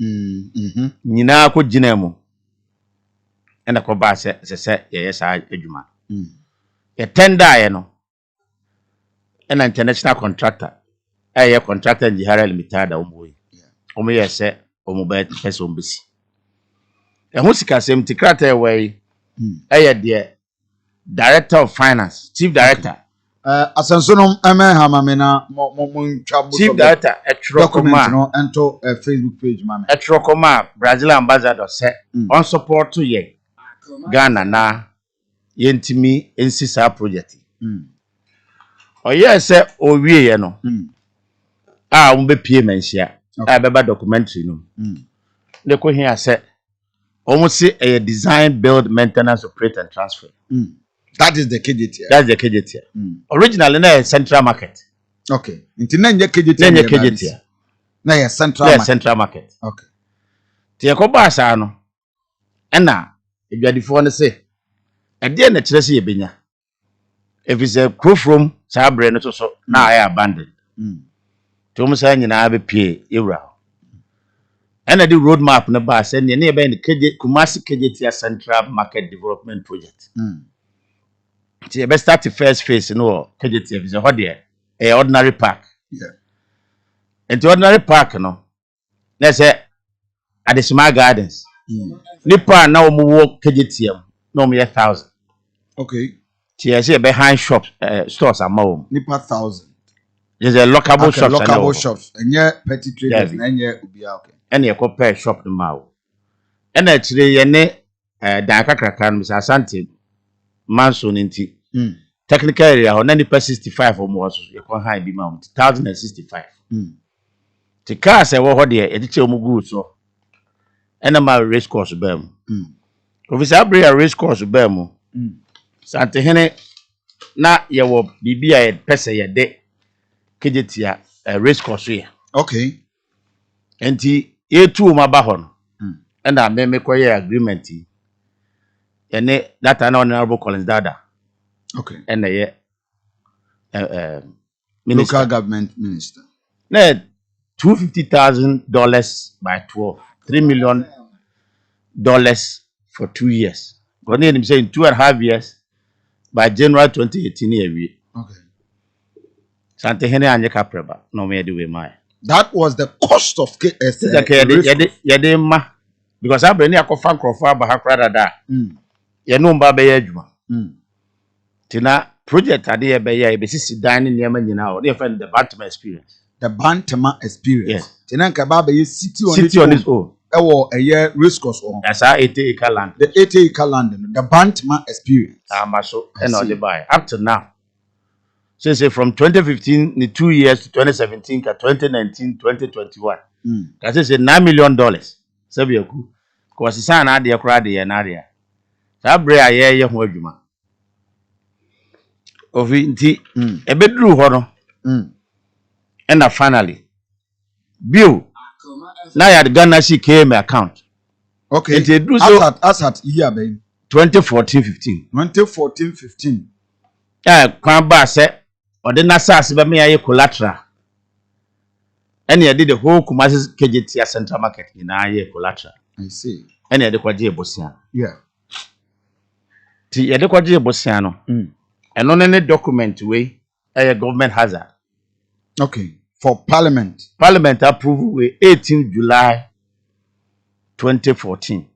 nyina ko gina mu ena ko ba se ye sa adwuma ye tender ye no ena international contractor ye contractor Njihara Limited a omo ye se omo ba person besi ho sika sem tikrata we de director of finance chief director asansonom hamamena mo chief director document no ento Facebook page mama Etrokoma Brazil ambassador say on support to ye Ghana na yentimi nsisa project yes o wie ye no a mo be pie manhia a beba documentary no de ko hia say almost say a design, build, maintenance, operate, and transfer. That is the KGTR. That's the KGTR. Originally, na central market. Okay. Until then, KGTR. KGTR. Na central market. Central market. Okay. Tiya ko ba sa no. Ena, edwadifo ne say, ade na kire say ebenya. If it's a crew from Sabre no so na I abandoned. To mo say nyina be pie ewura. And the roadmap na ba say ne be the Kumasi KGTR Central Market Development Project. So you start the first phase no KGTR is a ordinary park. Yeah. And the ordinary park no. Let's say at the small gardens. Nipa na omo wo KGTR no me 1,000. Okay. So say behind shops stores amount. Nipa 1,000. There's a lockable shops. Lockable shops. And yeah petty traders and yeah ubia okay. And you compare shop no maw. And actually ye ne dan kakraka no Mr. Asante mansion nti. Technical area ho na nipa 65 or more so you can high be ma 1065. The cars e wo ho de e diche omu good so. And ma race course ba mu. Officer Abria race course ba mu. Sante hene na ye wo bibia ye pese ye de KGTR race course here. Okay. Enti etu maba ho no and I me koye agreement ene that an honorable Collins Dada okay and ye local government minister na $250,000 by 12 $3 million for 2 years God him say in 2.5 years by January 2018 year okay Sante hene anye kapreba no me de we mai. That was the cost of ma because I bring your fan crop aba hakra da. ye no mba be adwuma tina project ade ye be ye be sisi dan ne niam nyina o dey friend the Bantama experience. The Bantama experience. Yes. Tina nka ba be City on its own. Ewo eye race course on. That's our 80-acre land. The 80-acre land, the Bantama experience. So and all the buy up to now. So say from 2015 the 2 years to 2017 to 2019 2021. That's say $9 million. Sabi aku. Cause isa na ade kra de na ade. Sa bre aye ho adwuma. Ofi nti ebeduru ho no. And finally bill now you had Ghana she came account. Okay. And they do so as at year ben 2014-15. 2014-15. Yeah, kwan ba say or the nasas be me aye collateral. And you did the whole Kumasi KJT Central Market in aye collateral. I see. And you had the kwaje bosia. Yeah. Ti you the kwaje bosia no. And on any document way a government hazard. Okay. For Parliament. Parliament approval with 18 July 2014.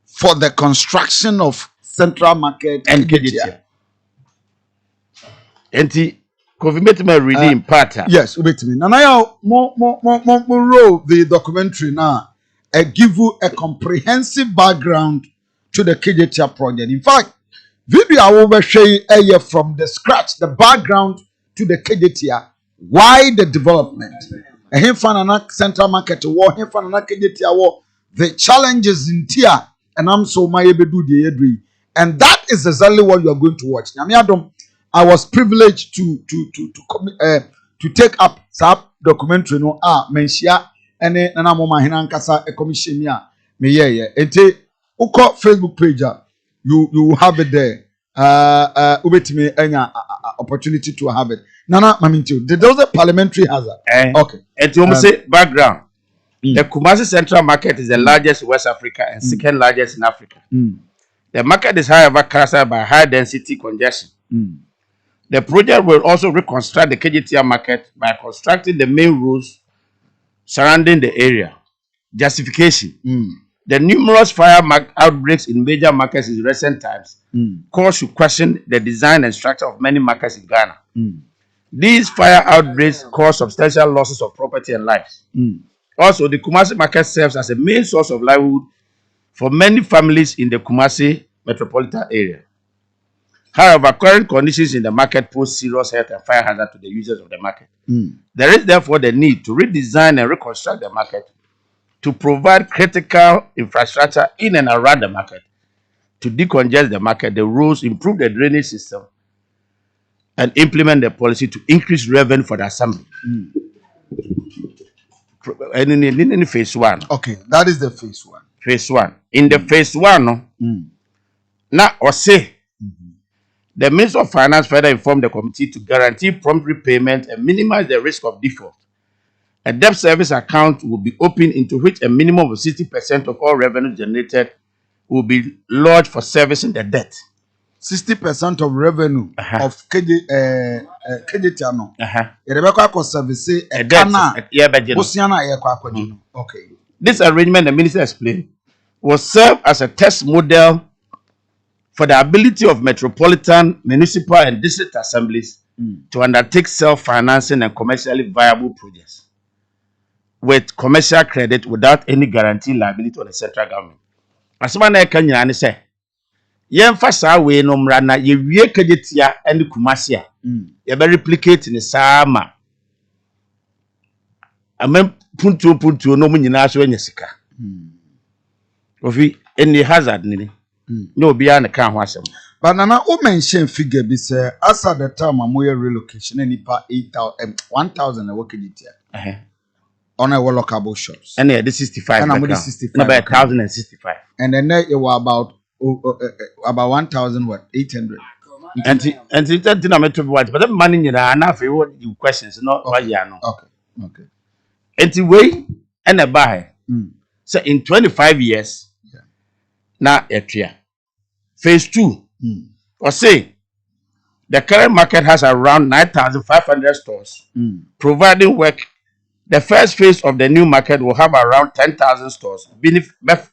For the construction of Central Market and KJT. Enti Kofi really in part. Yes, wait a minute. Now more roll the documentary now. Give you a comprehensive background to the KJT project. In fact, video I will show you from the scratch, the background to the KJT. Why the development? Central Market war, KJT war, the challenges in tier, and I'm so my do the edry. And that is exactly what you are going to watch. I was privileged to take up that documentary no menshia ene na mama hina nkasa e commission me ye ente uko Facebook page you have it there ubetime enya opportunity to have it nana maminti there was a parliamentary hazard okay and to say background the Kumasi Central Market is the largest in West Africa and second largest in Africa. The market is however characterized by high density congestion. The project will also reconstruct the KJT market by constructing the main roads surrounding the area. Justification. The numerous fire outbreaks in major markets in recent times cause you question the design and structure of many markets in Ghana. These fire outbreaks cause substantial losses of property and lives. Also, the Kumasi market serves as a main source of livelihood for many families in the Kumasi metropolitan area. However, current conditions in the market pose serious health and fire hazard to the users of the market. There is therefore the need to redesign and reconstruct the market to provide critical infrastructure in and around the market, to decongest the market, the roads, improve the drainage system, and implement the policy to increase revenue for the assembly. And in phase one. Okay, that is the phase one. Phase one. In the phase one, now or say, the Minister of Finance further informed the committee to guarantee prompt repayment and minimize the risk of default. A debt service account will be opened into which a minimum of 60% of all revenue generated will be lodged for servicing the debt. 60% of revenue of KJT no. Yerebekwa service a Ghana. Okay. This arrangement, the minister explained, will serve as a test model for the ability of metropolitan, municipal, and district assemblies to undertake self-financing and commercially viable projects with commercial credit without any guarantee liability on the central government. As man I can say, yemfasa we no mra na ye wie kajetia and Kumasi a ye be replicate in sama amem puntu no mu nyina so anya sika ofi any hazard ni no bia na kan ho asem. But nana o mention figure be say as at the time amoye relocation any pa 1,000 a work kajetia on our local shops and the 65 and I'm 65 about 1,065 and then it was about 1,800. And it's not meant to be what, but the money in enough what you questions not why you know. Okay. And the way and a buy. So in 25 years, now a phase 2 or say the current market has around 9,500 stores providing work. The first phase of the new market will have around 10,000 stores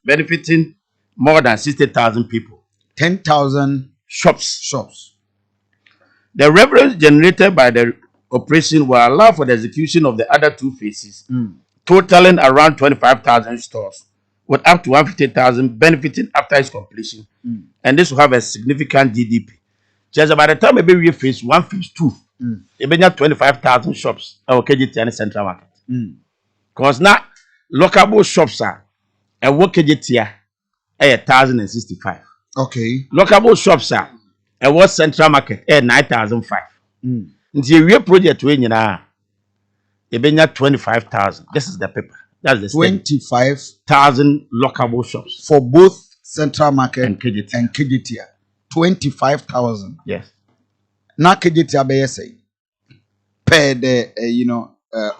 benefiting more than 60,000 people. 10,000 shops. The revenues generated by the operation will allow for the execution of the other two phases, totaling around 25,000 stores, with up to 150,000 benefiting after its completion. And this will have a significant GDP. Just by the time maybe we phase 1, phase 2, you have 25,000 shops at KGT and Central Market. Because now, local shops are at KGT at 1,065. Okay. Local shops are at what Central Market at 9,005. Until we project when you know, you have 25,000. This is the paper. That's the 25,000 local shops for both Central Market and KGT. 25,000. Yes. Now KGT say per the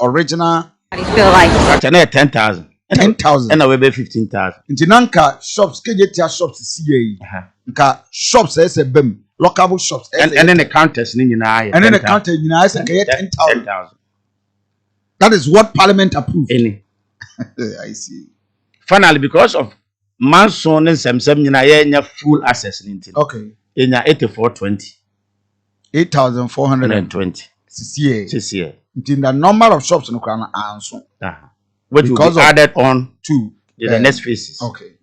original. I feel like that's 10,000. 10,000. And away 15,000. Nti nanka shops KGT shops see nka shops as a bem local shops and then the counters ni nyina and then the counter nyina as 10,000. That is what Parliament approved. Any. I see. Finally, because of Manson and Samsam nyina full access ninti. Okay. Enya 8420. 8,420. This year. Nti the number of shops no kwana anso. Which will be added on to the next phases. Okay.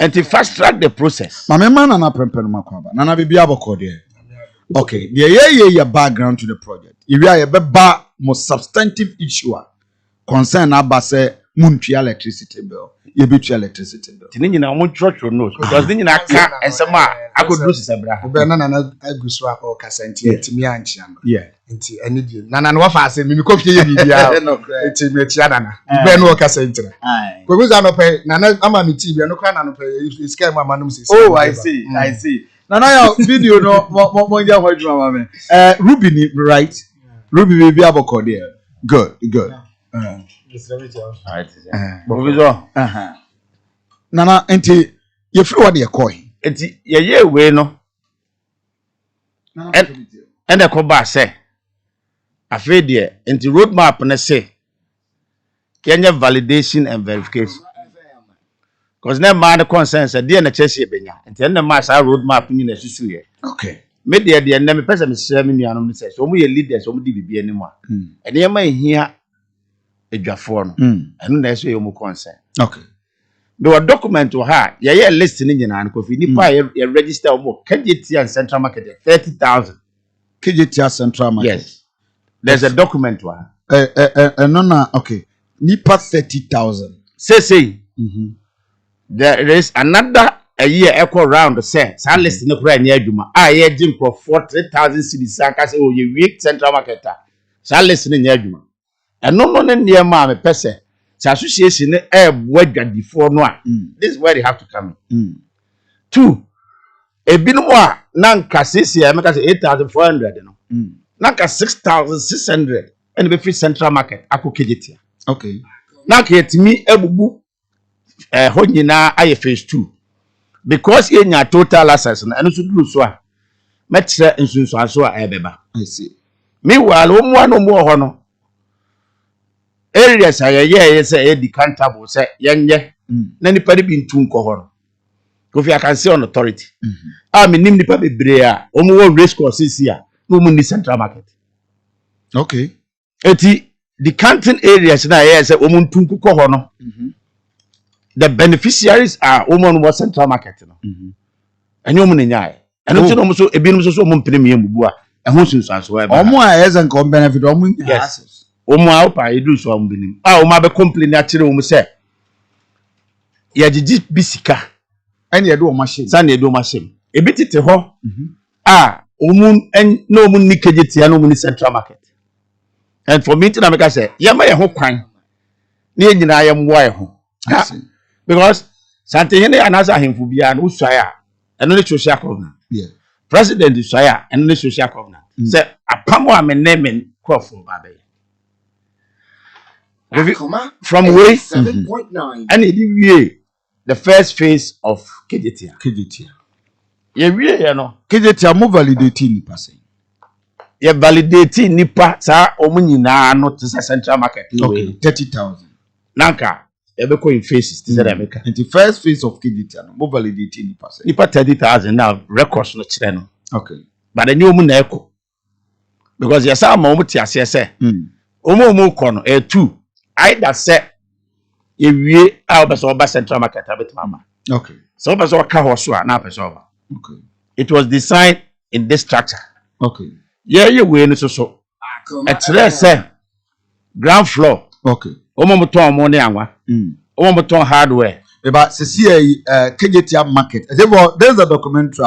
And to fast track the process. Mama nana prempem makwaba. Nana bibi aboko there. Okay. The background to the project. If you are a most substantive issue concern about say muntua electricity bill. You be electricity bill. Tini nyina mo church knows because ni nyina ka ensem a akodru sisabra. Obe nana agusu akọ kasenti etimi anchia no. Yeah. Nti eni die. Nana no wafa ase mi ko fie ye bibia. Etimi etia nana. Be no kasenti. Ko buza no pe nana ama mi ti bia no kwa nana pe iska ma manum sisi. Oh, I see. Nana ya video no mo nja hwadru ma me. Ruby ni right. Ruby bibi aboko there. Good. Nana enti you feel what they call enti ye we no and the koba say afi de enti roadmap na say Kenya validation and verification because na man the concern say dey na chese benya enti na ma sa roadmap ni na susu ye. Okay. Me dey na me pese me share me nuanom ni say so mo ye leaders so mo di bibia ni mo a ene ma hia edwafo no enu na eso ye mo concern. Okay. There were document to her. Yeah, list in Indian Kofi. Nipa you register more KGT and Central Market 30,000. KGT Central Market. Yes. There's a document to her. No. Okay. Nipa 30,000. Say. There is another a year echo round say. Sa list no kura near Juma. Ye jim for 40,000 cities. Saka say oh you weak Central Market. Sa list near Juma. And no near ma me pese. Association before no. This is where they have to come in. 2. A binwa nanka sisi I make 8,400 no. Nanka 6,600 and be free Central Market akokejeti. Okay. Nanka yetimi ebubu ho nyina aye phase 2 because enya total access na eno so duru so a metre nsunsu aso a ebeba. I see. Meanwhile omo no mo ho no areas aye say decantable say yenye na nipa de bi ntu nkohoro Kofi I can say on authority me nim nipa bebre a omo wo race course here no mo ni Central Market. Okay. Eti decanting areas na aye say omo ntu nkohoro no the beneficiaries are omo no Central Market no enyo omo nyae eno ti no mo so ebi so omo mpene mbubu a ehun sunsu aso e ba omo a yes nko benefit omo yes. Omo aupa edu so ambinim omo be complain akire omo se ya jiji bisika ene ye do o machine sa na edu o machine ebi tete ho omo na omo ni KGT na omo ni Central Market and for me to na make say ye ma ye ho kwan na ye nyina ye mwo ye ho because sante hene anasa hemfu bia na usua ya eno ni social covenant president usua ya eno ni social covenant say apamo amenemen crofo babe from way 7.9 and it the first phase of KGT. You know, KGT mo validate nipa say. You validate nipa sa omo nyina no to Central Market. Okay, 30,000. Nanka Ebeko in phases. This is America. In the first phase of KGT, no, validate any percent. Nipa 30,000 now records no chile. Okay. But the new moon echo. Because yes, I'm moment to say. Omo kono 2. Either say if we are over central market a bit mama. Okay. So person ka hoso na person over. Okay. It was designed in this structure. Okay. Yeah, you we so. It's say ground floor. Okay. Omo muton mo ne anwa. Omo muton hardware. But see KGT market. There's a documentary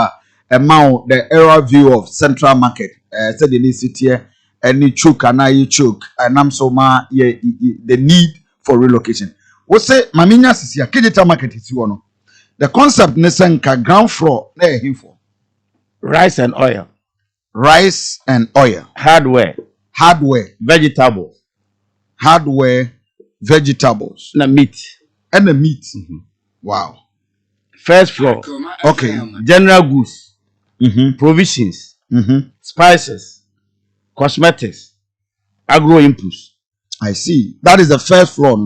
about the era view of central market. Said the city any choke and I choke and I'm so the need for relocation. What say Maminya Sisia KGT market is one. The concept nesenka ground floor there for rice and oil. Rice and oil. Hardware. Vegetables. Vegetables. And meat. And the meat. Wow. First floor. Okay. General goods. Provisions. Spices. Cosmetics. Agro inputs. I see. That is the first floor.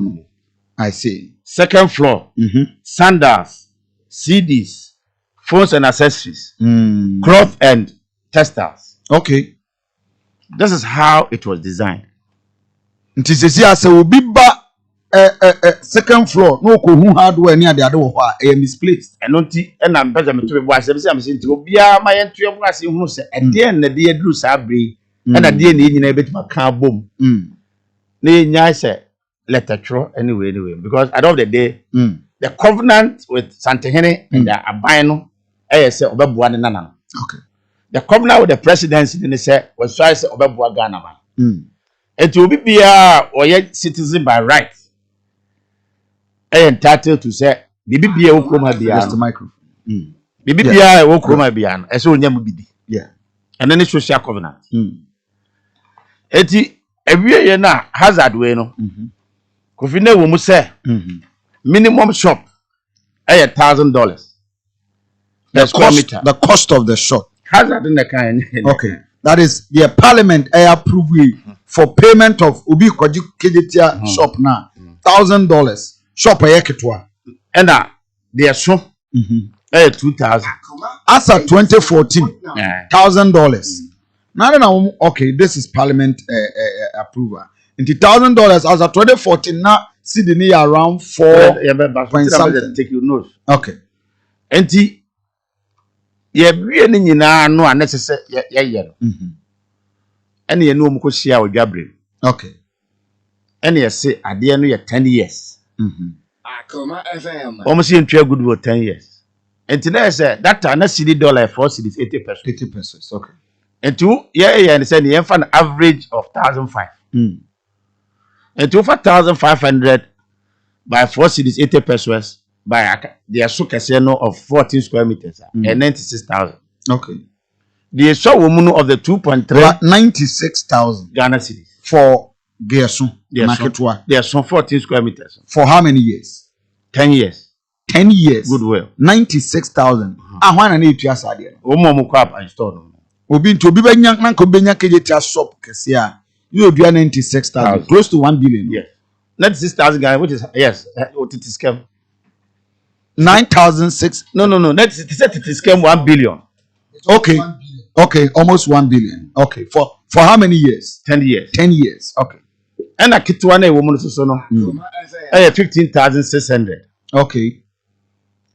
I see. Second floor. Sandals. CDs. Phones and accessories. Cloth and textiles. Okay. This is how it was designed. It is second floor. No ko hardware near the other misplaced. And I'm better to be I'm saying to be my entry of was in who said, and then the dear Drew Sabri, and a dear need in a bit my car boom. Nay, say, let a throw anyway, because at the end of the day, the covenant with Santa Hene and the Abino, I said, about one and another. Okay. The covenant with the presidency in the set was twice about Ghana. It will be or yet citizen by right. I entitled to say, BBA Okoma Bian. The microphone. BBA Okoma Bian, as so Yamubidi. Yeah. And then it's social covenant. Eti, every year now, hazard way no. Kofine will say, minimum shop, $1,000. The cost of the shop. Hazard in the kind. Okay. That is the parliament approve for payment of Ubi Kwaji Kejitia shop now. $1,000. Shop a yeketwa. And they are so 2,000. As at 2014, $1,000. Now, okay, this is parliament approval. Into $1,000 as at 2014 now, see the near around 4 point something. Take your notes. Okay. And really no unnecessary and you know Mukosia or Gabriel. Okay. And you say at the end of 10 years. Akoma FM. Almost in good for 10 years. And today I said that time CD dollar for cities 80 pesos. 80 pesos. Okay. And two, and said the infant average of 1,500. And two for 1,500 by 4 cities 80 pesos. By the Asukaseno of 14 square meters and 96,000. Okay. The show woman of the 2.3 96,000 Ghana cedis for Gerson. They are some 14 square meters. For how many years? 10 years. 10 years. Goodwill. 96,000. I want to need to ask again. I store. Obi to be benya KGT shop kesia. You do 96,000. Close to 1 billion. Yes. 96,000 Ghana, which is yes. What it is scam. 9,006. No. That's it is scam 1 billion. Okay. Okay, almost 1 billion. Okay. For how many years? 10 years. 10 years. Okay. And a kit one woman so no. 15,600. Okay.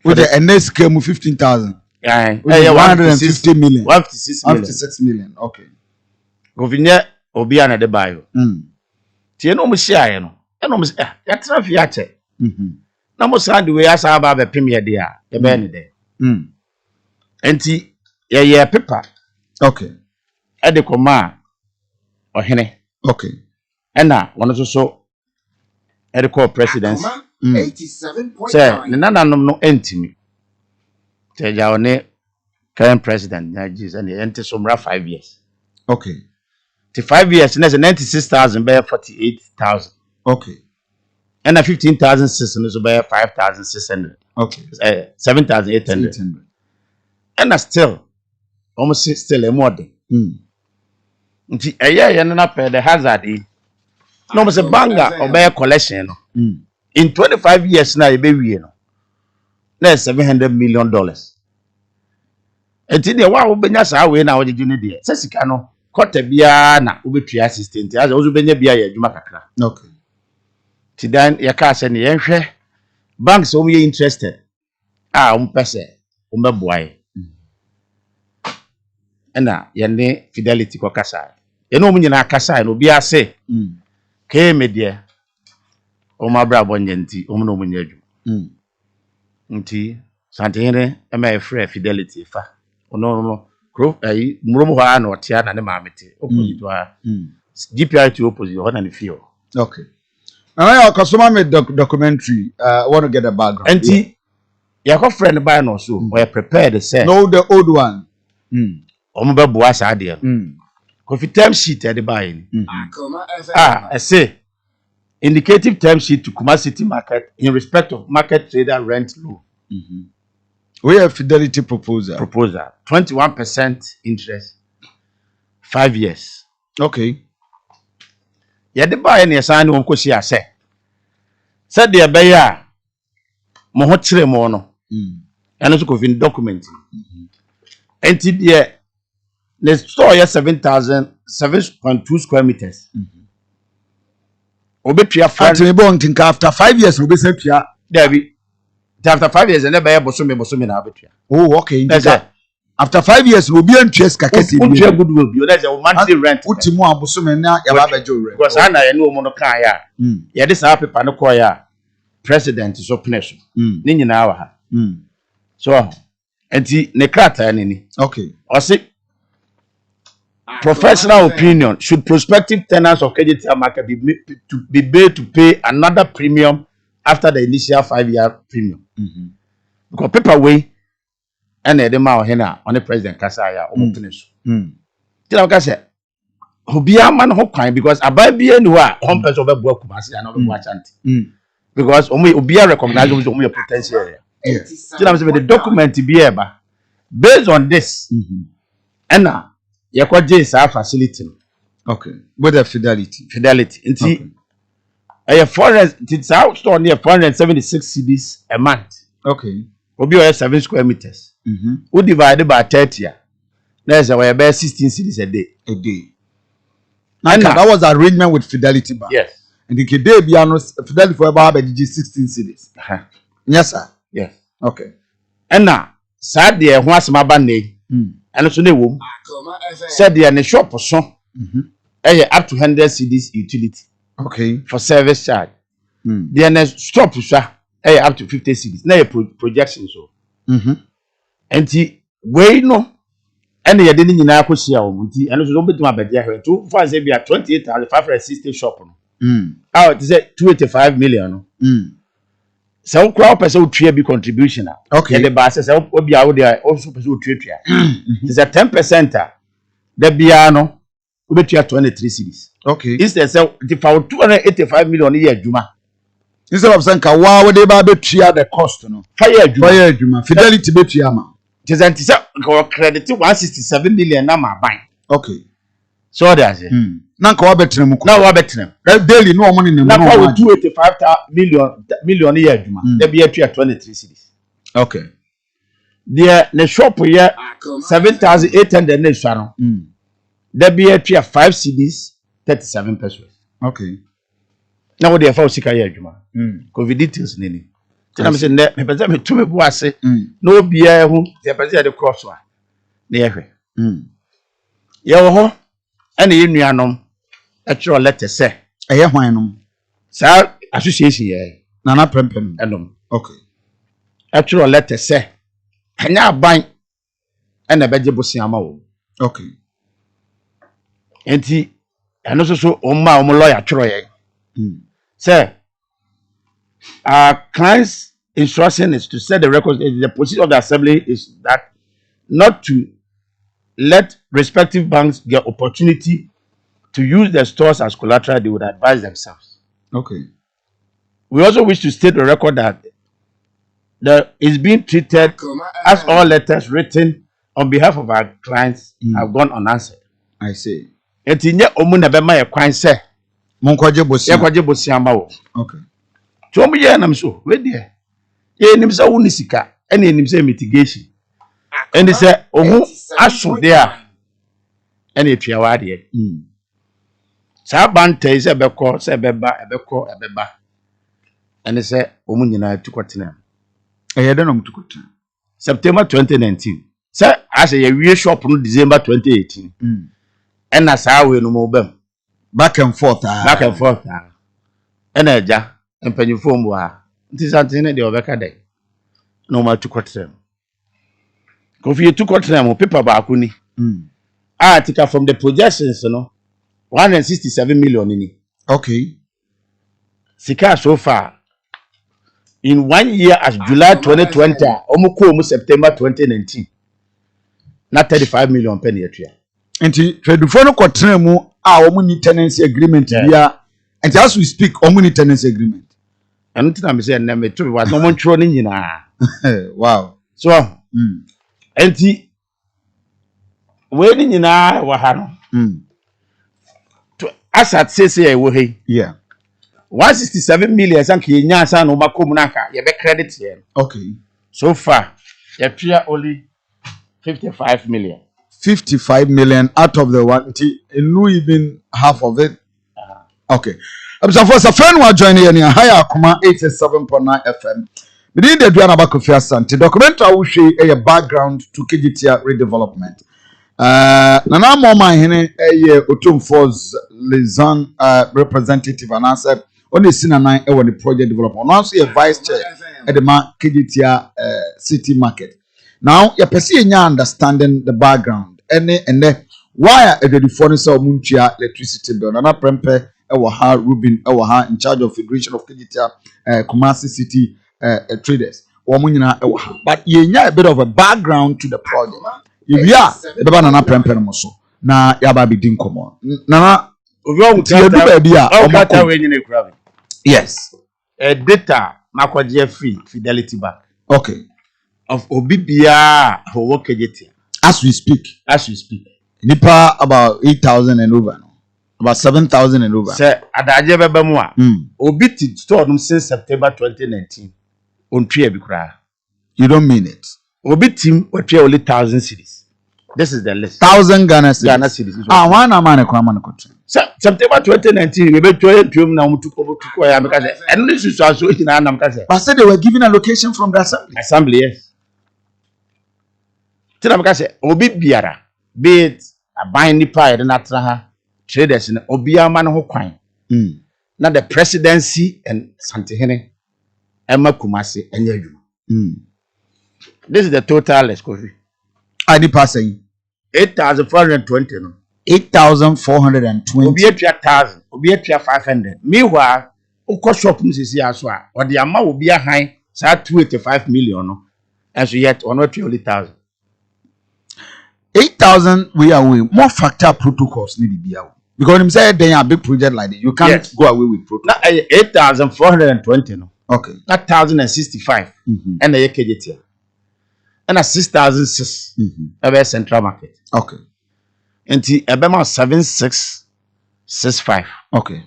With the NS came with 15,000. Yeah. 150 million. 156 million. Okay. Govinya Obiana de Bayo. Tieno Musia, no. And almost that's not fiat. No more sad way as about the premier dear, the benny day. And paper. Okay. At the command or Henny. Okay. And now, one of so at the core presidency. 87.9. Say, no intimate. Tell your name, current president, and he entered some 5 years. Okay. To 5 years, and there's a 96,000 by 48,000. Okay. And a 15,600 is by 5,600. Okay. 7,800. And a still almost still a more day. A year and up the hazard. No, was a banger or by a collection. In 25 years now, you be that's $700 million. And today, why would be us away now? Did you need it? Sessicano, Cotta Biana, Ubi assistant, as also been a beer, Jumaca. Okay. Today, your cash and the entry. Banks only interested. Pese, boy. And now, your Fidelity Cocasa. You know, when you're not Casa, no be a say. Came, me dear. My brother, Yenti, no Munyeju. Nti Santene, am I free Fidelity? Fa. No. Crow, Murumo, no, Tiana, and Mamity. Opposite to her. GPI to opposite, one and feel. Okay. Now, I customer made documentary. I want to get a background. And your friend by no so we're prepared to say. No, the old one. Omba Boas idea. Coffee term sheet at the buying. I say indicative term sheet to Kuma City Market in respect of market trader rent law. We have Fidelity proposal. 21% interest, 5 years. Okay. Yeah, the buy any sign on Kosia say. Said the Abaya Mohotre Mono. And also could document. And the store is 7.2 square meters. Obetria after 5 years, we say there be after 5 years and never Bosumi na Obetria. Oh, okay. After 5 years, we'll be in Chess Kakesi. Goodwill be that's a monthly rent. Utimo Bosumi na Yabajo. Because I know Monokaya. Yeah, this happy Panokoya president is open. Nini na awa. So, and the Nekrata nini. Okay. Or see. Professional opinion: should prospective tenants of KJT market be made to pay another premium after the initial 5-year premium? Because paper way and the amount here on the president Kasaya or finish. Tell us, Hobia man hokine because I buy beer no home person over work and over merchant. Because only Obia recognizes only a potential area. Tell us the document to be able based on this. And now. You could just our facility. Okay. With the Fidelity. Inti a forest it's out store near 476 CDs a month. Okay. Will be 7 square meters. We divided by 30. There's about 16 CDs a day. And that was arrangement with Fidelity Bank. Yes. And the day beyond Fidelity for about 16 CDs. Yes, sir. Yes. Okay. And now, sad dear, once my band and also the womb said they are in a shop or so. Up to 100 CDs utility. Okay. For service charge. They are stop up to 50 CDs. Now a projection so. And we know and they didn't in our share and also don't be to my bed. 2 for say be at 28,560 shop. Out is 285 million. So crowd person be contribution. Okay. And the bosses will be out there also pursue trade. It's a 10%. The piano will be 23 cities. Okay. Instead, so if I 285 million a year, Juma. Instead of saying, wow, they be tria the cost, no. Fire Juma. Fidelity be triama. Just anticipate credit 167 million number buying. Okay. So that's it. Now, go better. Now, better. Daily, no money in the now, 285 million a year, Juma. There be a 23 cities. Okay. The shop here 7,800 nation. There be a 5 CDs, 37 pesos. Okay. Now they are for sika year, Juma. COVID details, Nini. Tell me, say, me person me to me boy say, no beer who the person at the cross one. There. Yo and the union actual letter say, I hear why sir, association here. Nana Prempem. Okay. Actual letter say, and now bind and a vegetable siamo. Okay. And he and also so my lawyer Troy. Sir, our client's instruction is to set the record. The position of the assembly is that not to let respective banks get opportunity to use their stores as collateral. They would advise themselves. Okay. We also wish to state the record that there is being treated as all letters written on behalf of our clients have gone unanswered. I see. Etinye omu na bema ye kwan se Monkwaje bosi. Ye kwaje bosi ama wo. Okay. So me ye nam so we there. Ye nim say woni sika ene nim say mitigation. And they say ohu aso there. Ene etua wa de. Sa bante say beko say ebeba. And they say omu nyina tukotena. Eye de no mtukotena. September 2019. Say as a year shop no December 2018. And na sa we no mo bam. Back and forth. And eja empanyifo mbo ha. Nti santene de obeka dey. No ma tukotena. Kofi tukotena mo paper ba akuni. Article from the projections no 167 million ni. Okay. Sika so far in 1 year as July 2020 omuko September 2019 na 35 million penny etua. Nti tredufo no kwotena mu a omu ni tenancy agreement bia. And as we speak omu ni tenancy agreement. And nti na me say na me to was no montro ni nyina. Wow. So enti we ni nyina wa ha no. To asat say e wo he. Yeah. 167 million sank ye nya san no makom naka ye be credit here. Okay. So far ye pia only 55 million. 55 million out of the one. No even half of it. Okay. So for a friend who are joining in higher Akoma 87.9 FM. Within the Aduanaba Kofi Asante documentary will show a background to KGTR redevelopment. Nana Moma hene Otum Force liaison representative and answered on the senior nine the project development. Also a vice chair at the KGTR city market. Now you perceive understanding the background and why are the foreign munchia electricity bill Nana Prempe Ewaha Rubin Ewaha in charge of Federation of KGTR Kumasi City traders. But you need a bit of a background to the project. If you are the banana prempe moso na yaba bi din komo na yes Data makwaje free fidelity back. Okay. Of obibia for work KGTR as we speak nipa about 8,000 and over no about 7,000 and over say adaje beba mu a obi ti store no since September 2019 on tria bi kura. You don't mean it. Obi team we tria only 1,000 cities. This is the list. 1,000 Ghana cedis. One amount September 2019 we be tuom na mutuko ya mekaze and this is so na mekaze. But said they were given a location from the assembly. Yes. Tina mekaze obi biara be it aban nipa e na tra traders na obi ama no ho kwan. Na the presidency and Santehene Emma Kumasi enye adwuma. This is the total list, Kofi. I need passing 8,420 no. 8,420. Obi etua 1,000, obi etua 500. Meanwhile, uko shop nsisi aso a, odi ama obi ahan sa 285 million no. And so yet on not only 1,000. 8,000 we are away. More factor protocols need to be out. Because him say they are a big project like this. You can't go away with protocol. Na 8,420 no. Okay. Na 1,065. And the KGTR. And a 6,006 about central market. Okay. And the about 7,665. Okay.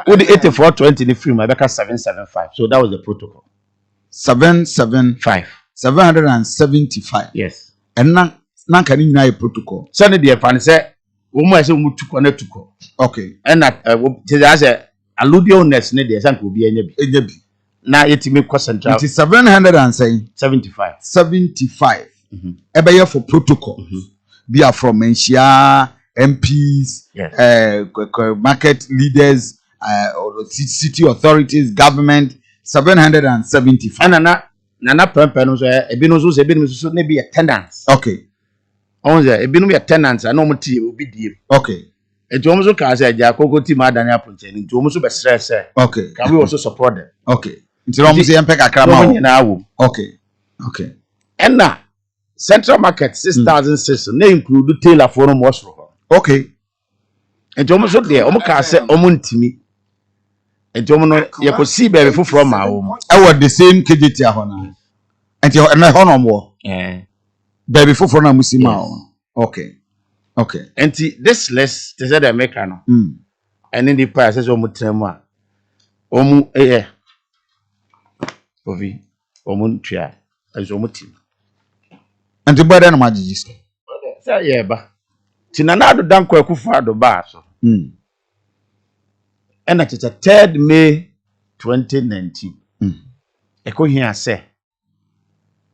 With the 8420 the film, I back 775. So that was the protocol. 775. 775. Yes. And now can you know a protocol? Sunday the fan say, "Woman say we took on it to go." Okay. And that just a alludioness ne the sank will be any. Na yetimi kwa central. It is 775. 75. Ebe for protocol. Be are from Menshia, MPs, market leaders, or city authorities, government. 775. Nana prempe no so ebino so ne be a tenants. Okay. On there ebino be a tenants and no muti obi die. Okay. Ejo so ka say ja koko ti ma dani apunche ni to so be stress. Okay. Can we also support them? Okay. Nti no say empeka krama. Okay. Okay. And now central market 6,006 na include tailor for no more. Okay. Ejo so there omo ka say omo ntimi. Ejo no ye ko see baby fufuro ma wo. I was the same KGT ahona. And you na hono mo. Baby fufuro na musima. Okay. Okay. And this list they said America no. And in the price says omo tremu a. Omu Ovi, Omuntia, as Omutim. And the brother no magis. Say yeah, ba. Tinanado Danko Kufado Baso. And it's a 3rd May 2019. Eko here say,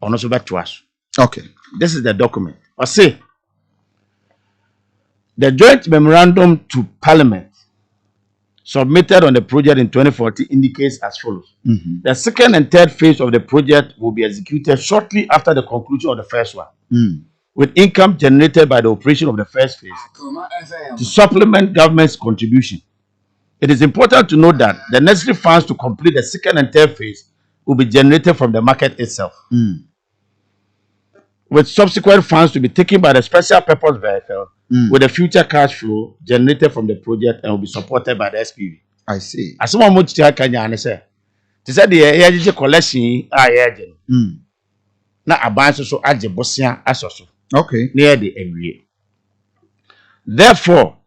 Onoso back to us. Okay. This is the document. I say, the joint memorandum to Parliament submitted on the project in 2014 indicates as follows. The 2nd and 3rd phase of the project will be executed shortly after the conclusion of the first one, with income generated by the operation of the first phase to supplement government's contribution. It is important to note that the necessary funds to complete the 2nd and 3rd phase will be generated from the market itself, with subsequent funds to be taken by the special purpose vehicle with the future cash flow generated from the project and will be supported by the SPV. I see. As someone much to Kanya say, to say the energy collection agent. Na abanso so age bosia asoso. Okay. Near the area. Therefore,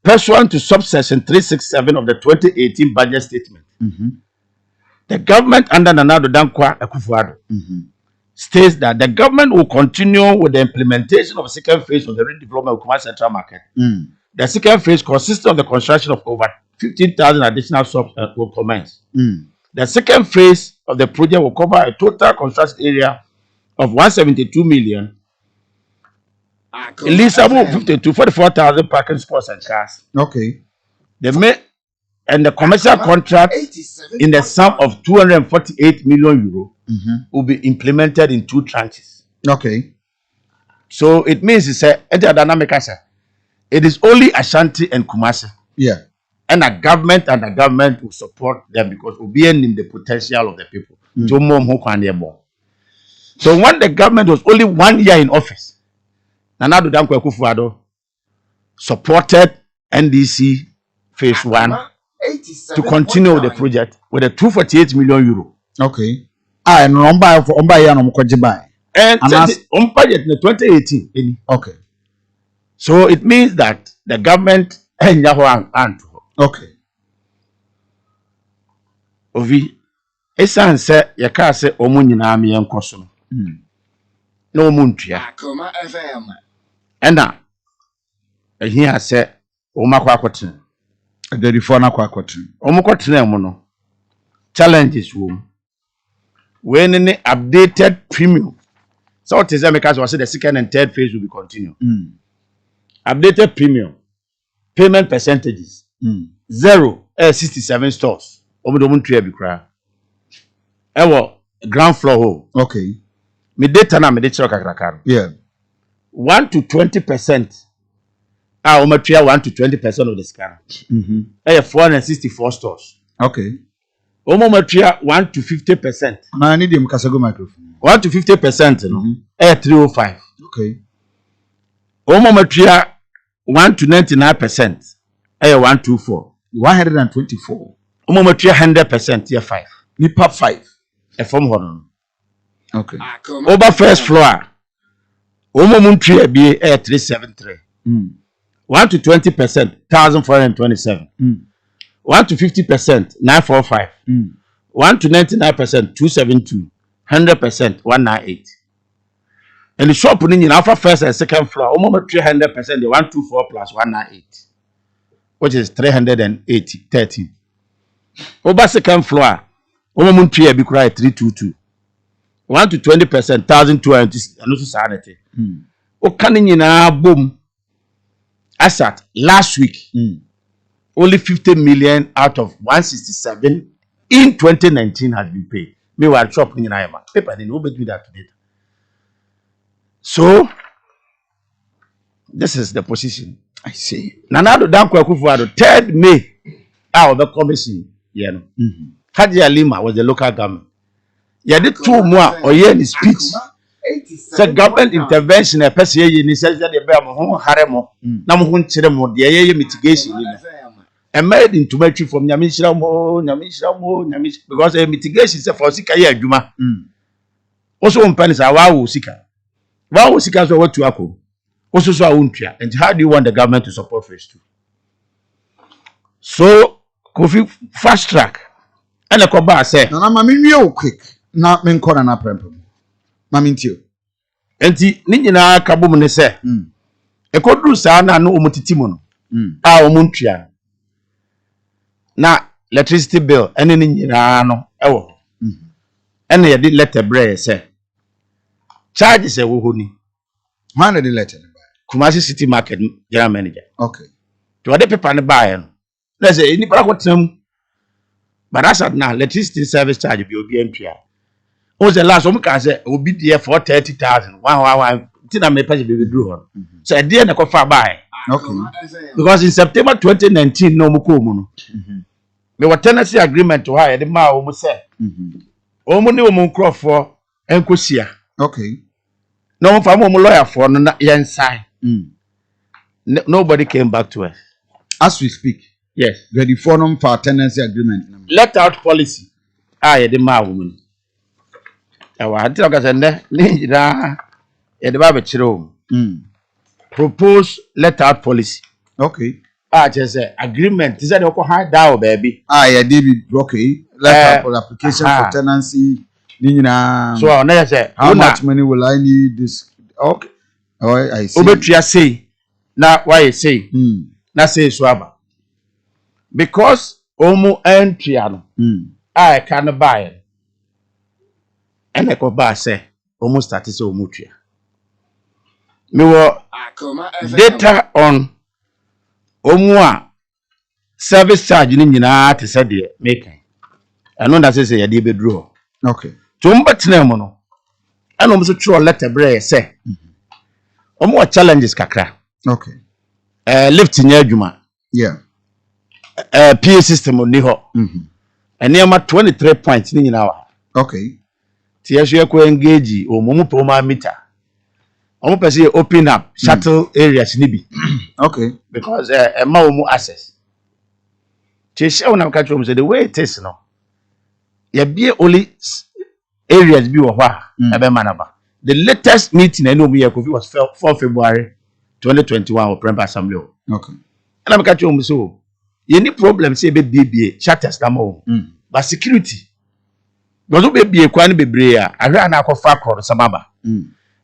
pursuant to subsection 367 of the 2018 budget statement, the government under Nana Addo Dankwa Akufo-Addo states that the government will continue with the implementation of the 2nd phase of the redevelopment of Akoma Central Market. The 2nd phase consists of the construction of over 15,000 additional shops will commence. The 2nd phase of the project will cover a total construction area of 172 million, leasable 44,000 parking spots and cars. Okay. The commercial contract in the sum of 248 million euro will be implemented in 2 tranches. Okay. So it means it's a dynamic answer. It is only Ashanti and Kumasi. Yeah. And the government will support them because we'll be in the potential of the people. So when the government was only 1 year in office, Nana Addo Dankwa Akufo-Addo supported NDC phase 1 to continue with the project with a 248 million euro. Okay. And number ya no mkojibai. And on budget in 2018. Okay. So it means that the government okay. Ovi esan se ye ka se omu nyina me yenkoso no. Na omu ntua. Akoma FM. Ena ehia se omakwa akoten. Adarifo na akoten. Omukoten mu no. Challenges wo. When any updated premium. So what is that make us say the 2nd and 3rd phase will be continued. Updated premium. Payment percentages. 0 67 stores. Omodomun tria bi kra. Ewo ground floor hole. Okay. Me data na me de chiro kakrakaro. Yeah. 1 to 20%. Omatria 1 to 20% of the scan. 464 stores. Okay. Omomatria 1 to 50%. Na need them kasago microphone. 1 to 50%, no. 305. Okay. Omomatria 1 to 99%. 124. 124. Omomatria 100%. 5. Nipa 5. From hono. Okay. Over first floor. Omomuntria be 373. 1 to 20%, 1,427. 1 to 50%, 945. 1 to 99%, 272. 100%, 198. And the shop in alpha first and second floor, almost 300%, the 124 plus 198, which is 380, 13. Over second floor, almost 322. 1 to 20%, 1,200, and also sanity. Okanina boom. Asset last week, only 50 million out of 167 in 2019 has been paid. Meanwhile, shop in Naima. Paper didn't nobody do that today. So, this is the position. I see. Nana Addo Dankwa Akufo-Addo 3rd May out of the commission. Yeah. Haji Lima was the local government. Yeah, the 2 more or year in speech. So government intervention a person ye ni say that the bear mo haremo na mo nchire mo de ye mitigation ni and made into match from nyamishira mo because a mitigation say for sika ye adwuma also on penny say wa sika so what to akọ also so awuntwa. And how do you want the government to support phase 2? So Kofi fast track And a coba say, na ma me nwie quick na me nkɔ na prempem ma me ntio enti ni nyina ka bom ne se e koduru saa na no omutiti mu no a omuntua na electricity bill ene ni nyina no ewo ene ye di letter bre se charges e wo honi man the letter Kumasi City Market general manager okay to ade paper ne buy no na say ni para ko tram but as at now electricity service charge bi obi antwa o say last o can say obi there for 30,000 1 tina me pay be dru hon so e dey na ko fa buy okay because in September 2019 no mo ko mu no me what tenancy agreement to hire the ma o mo say o mo ni o mo crofo enkosia okay no mo fa mo lawyer for no yen sign nobody came back to us as we speak. Yes. Ready for them for tenancy agreement. Let out policy. The ma woman. I want to say the Bible chiro. Propose let out policy. Okay. Just say agreement. Is that you high down, baby? Yeah, David. Okay. Let out application for tenancy. So now say how much money will I need this? Okay. Oh, I see. Obetria say. Now why you say? Na say swaba. Because omu entriano I can buy it. And I could buy say omu started so much. Me were data on omu service charge in na to say the making. I know that say a debe draw. Okay. To umbatinemo and almost true letter bre say omu challenges kakra. Okay. Lift in juma. Yeah. PA system on Niho. And near my 23 points in our. Okay. Tiashu ko engage o mumu poma meter. Omo pese open up shuttle areas nibi. Okay. Because a ma access. Tiashu na catch say the way it is no. Ya be only areas bi wo hwa e be manaba. The latest meeting I know we was 4 February 2021 of Premier Assembly. Okay. And I'm catch so any problem say be BBA shutters na mo but security because be BBA kwa ni bebre a ahwe na akofa akro samaba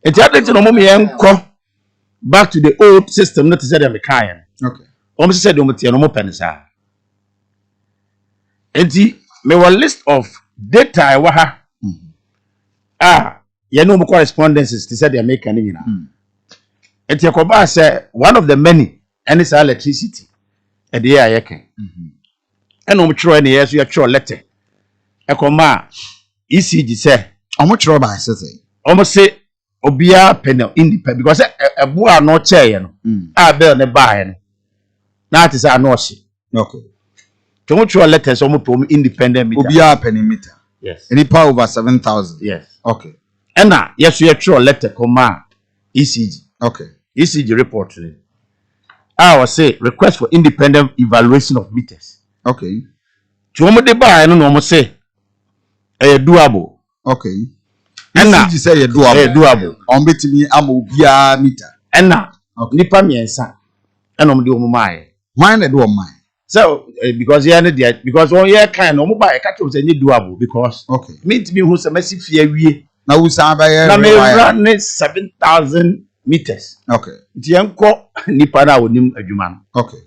enti adenti no mo me enko back to the old system not say them kan okay o mo say dem tie no mo pensa enti me one list of data I wa ha ye no mo correspondences to say them kan nyina enti akoba say one of the many and it's electricity at the air yake. And I'm sure any years you are sure letter. Akoma ECG say, how much rubber I say? Almost say Obia panel independent because a boy no chair no. Bear ne buy. That is our notion. Okay. To much sure letters almost independent meter. Obia penny meter. Yes. Any power over 7,000. Yes. Okay. And now yes you are sure letter comma ECG. Okay. ECG report today. I will say request for independent evaluation of meters. Okay. Chuomo de buy no no say doable. Okay. And now you say doable. Doable. On betimi am obia meter. And now nipa miensa. And on the omai. Why na do omai? So because here na because one year kind no buy catch say doable because okay. Meet me who say mercy fear wie. Na wo san ba ye. Na me run 7,000 meters. Okay. Tianko nipa na onim adwuma no. Okay.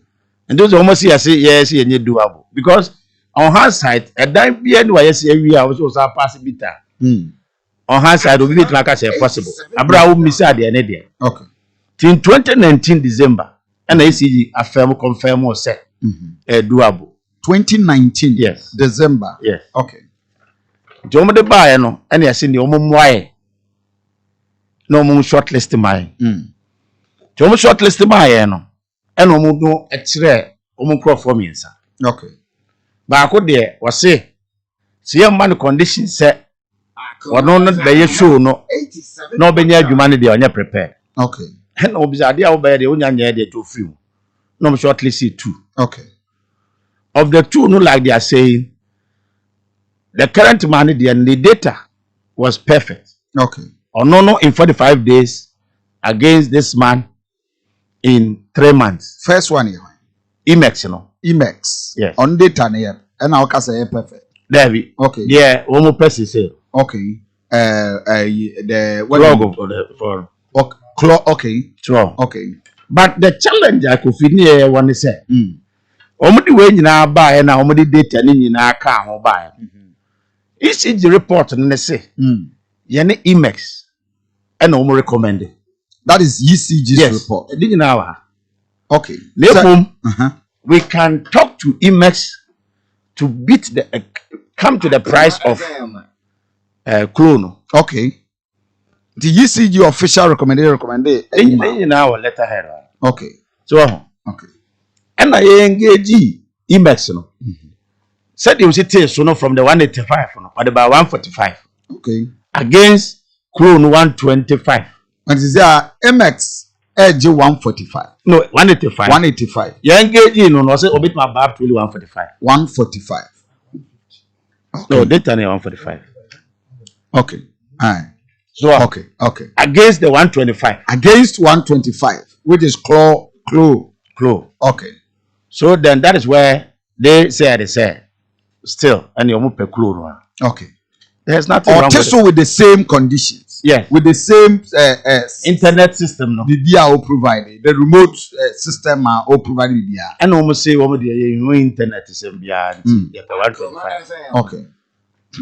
And those almost say yes yenye doable because on her side a dime bia no yes we are also pass meter. On her side we be like say possible. Abra wo misa de ne de. Okay. In 2019 December and ECG affirm confirm or say doable. 2019 yes December. Yes. Okay. Jomo de buy no and you see the omumwae. No mo shortlist my. Jomo shortlist my no. And omo no ekire omo crop for me nsa. Okay. Ba ko de was say see man condition say ono no be show no no be nya adwuma ne de onye prepare. Okay. And obizade a wo be de onya nya de to free. No shortlist 2. Okay. Of the 2 no like they are saying the current money the data was perfect. Okay. Or no in 45 days against this man in 3 months. First one here. Emex, you know. Emex. Yes. On data here. And our case perfect. David. Okay. Yeah, one more person say. Okay. The Log for okay. Sure. Okay. But the challenge I could feel here one is say. Omudi we nyina buy na omudi data ni nyina ka ho buy. ECG report ne say. Ye ne Imex and omo recommend. That is ECG's report. Okay. We can talk to Imex to beat the come to the price of clone. Okay. The ECG official recommended in our letterhead. Okay. So okay. And I engage Imex no. Said you say so no from the 185 no, but about 145. Okay. Against clone 125. And is there MX edge 145? No, 185. 185. You engage no say obit my bab to 145. 145. Okay. No, data 145. Okay. Alright. So okay. Against the 125. Against 125, which is claw. Okay. So then that is where they say still and you move per claw. Okay. There's nothing wrong with the same conditions. Yes. With the same internet system no. The DRO provided. The remote system are all provided with DR. And almost say the internet system beyond 125. Okay.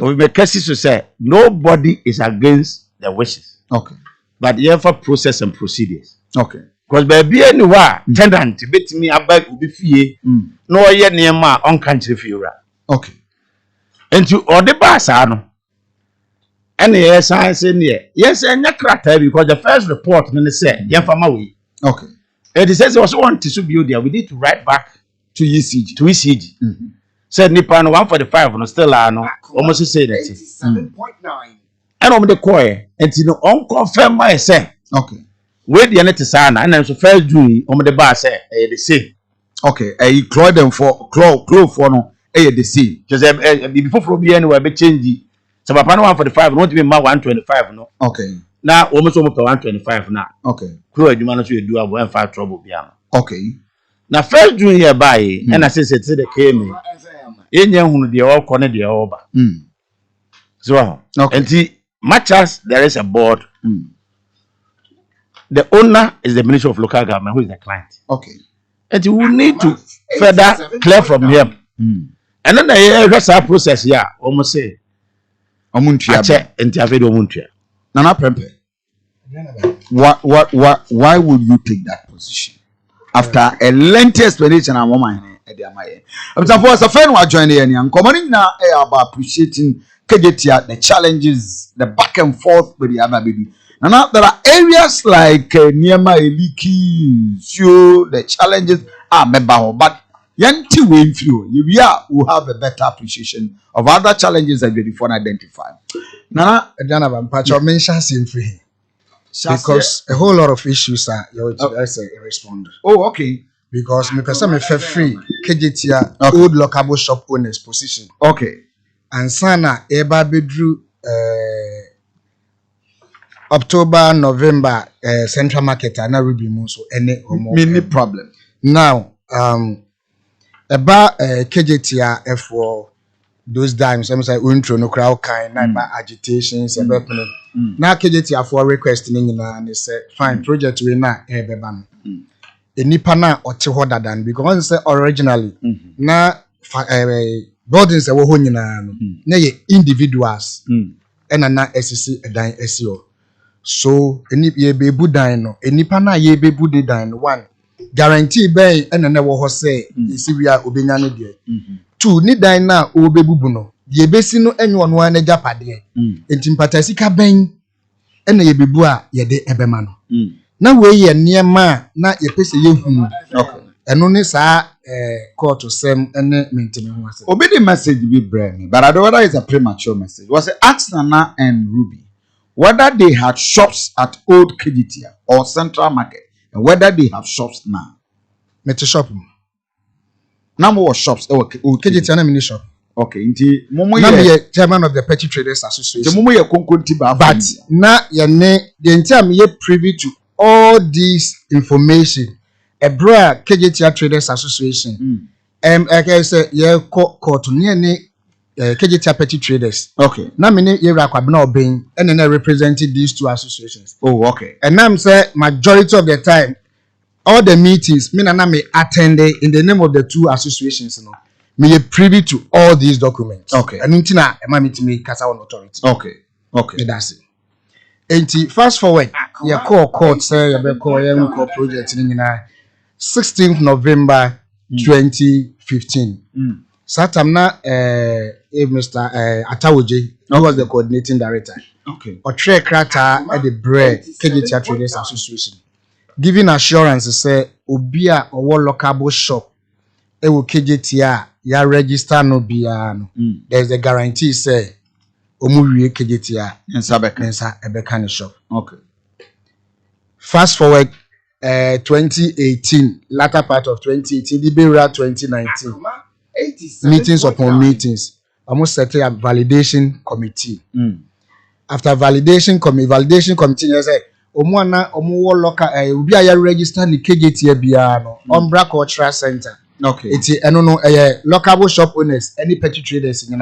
We make cases to say nobody is against the wishes. Okay. But you have a process and procedures. Okay. Because baby anywhere tenant bit me about ubi fee no ye near ma on country fura. Okay. And to all the bars are no. And yes, I say near. Yes, and yakrata because the first report then said Yafama we. Okay. And it says also want to build there. We need to write back to ECG. To ECG. Said Nippon 145 no still no almost say that. 87.9. And on the coy and you know unconfirm my say. Okay. Wait the net sana and then so first June on the bar say the same. Okay. I claw them for claw for no the same. Just before from be anywhere be change. So papa no 145 no to be ma 125 no. Okay. Now almost 125 now. Okay. Claw adwuma no so you do abo and fight trouble bia. Okay. Now first June here by and I say the came enya hunu de all corner de oba. So okay. And much as there is a board, the owner is the Ministry of Local Government, who is the client. Okay. And you will need to further clear from him. And then the rest process here, almost say, Omuntia entiafedo omuntia. Nana Prempe. Why would you take that position? After a lengthy explanation and woman for a friend who joined and coming now about appreciating the challenges, the back and forth with the other baby. Now there are areas like Niama Eliki, the challenges are member, but Yanti way through you will have a better appreciation of other challenges that you before identify. Nana Aduanaba Mpacho mention same free. Because a whole lot of issues are respond. Oh, okay. Because me person me for free KJT old lockable shop owners position. Okay. And sana eba bedru October, November Central Market and Ruby Moon so any mini problem. Now eba KJT for those times I'm say intro no crowd kind na agitations now KJT for requesting and they say fine project we na beba no. Enipa na ote ho dadan because say originally na buildings e wo ho nyina no na ye individuals ena na SC edan SEO so enipa ye bebu dan no enipa na ye bebu de dan no one guarantee ben ena na wo ho say isi wi a obenya no de two ni dan na obebubu no ye besi no enwo no na japade enti mpata sika ben ena ye bebu a ye de ebema no na we ye niema na ye pese ye hu okay eno ni sa court sem ene maintain ho ase obi the message be brand but I don't know whether it's a premature message was ask Nana and Ruby whether they had shops at old KGT or Central Market and whether they have shops now meti shop now more shops old KGT na mini shop okay nti momo ye chairman of the Petty Traders Association momo ye konkonti ba but na ye ne the entire me privy to all this information a KJT Traders Association like I say ye court ne KJT Petty Traders. Okay. Na me ne Yera Kwabena Obeng and then I represented these two associations. Oh, okay. And now I'm say majority of the time, all the meetings, me and me attended in the name of the two associations, you know. Me privy to all these documents. Okay. And untina ema meeting me kasa on authority. Okay. Okay. Me that's it. And fast forward, your call court say you be call your project in 16th November 2015. Satamna Mr. Atawoje, who was the coordinating director. Okay. Or Trey Krata at the Bread KJT Traders Association. Giving assurance say Obia or local shop e will KJT ya register no biano. There's a guarantee say Omurie KJT Mensa Ebekani shop. Okay. Fast forward 2018, latter part of 2018, the Bera 2019. Meetings upon meetings. Almost set a validation committee. After validation committee, I say, Omwana Omuwo local Ubia ya register ni KJT biano. Umbra Cultural Center. Okay. It's a local shop owners, any petty traders in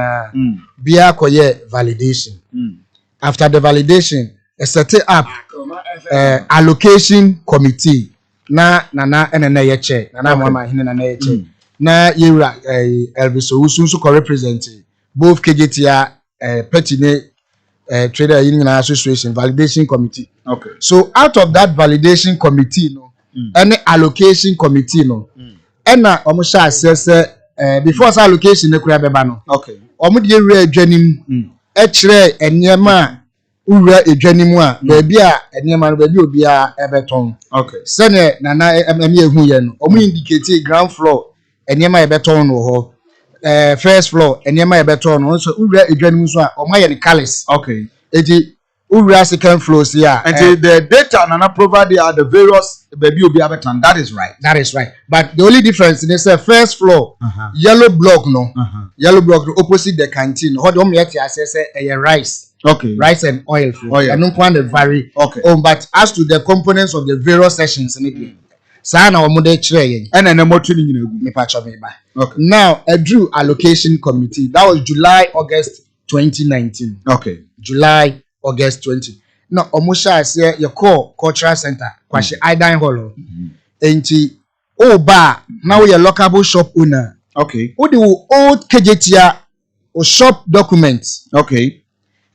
Bia koye validation. After the validation, a set up allocation committee. Na yeche. Na mama hine na yeche. Na yera Elvis Owusu ko represent both KJT petty trader union association validation committee. Okay. So out of that validation committee, no, any allocation committee, no, and omusha assess before allocation ne kura beba no. Okay. Omu de re adwanim e kire enyema ura adwanim a baabi a enyema no baabi obi a ebeton. Okay. Sene nana eme ehu ye no. Omu indicate ground floor enyema ebeton no ho. First floor enyema ebeton no so ura adwanim so a omu ye ne callous. Okay. Eti ura second floors here. And the data Nana provided are the various baby will be abetan. That is right. That is right. But the only difference is the first floor, yellow block no, yellow block opposite the canteen. What do you say? Rice. Okay. Rice and oil floor. Oil. I don't want to vary. Okay. But as to the components of the various sections, Sana or model tray. And then more training. Okay. Now a Drew allocation committee. That was July, August 2019. Okay. July, August 20. Now, Omusha say your core cultural center, Kwashi Idan Hollow. Enti bar now your local shop owner. Okay. Who the old KJT or shop documents. Okay.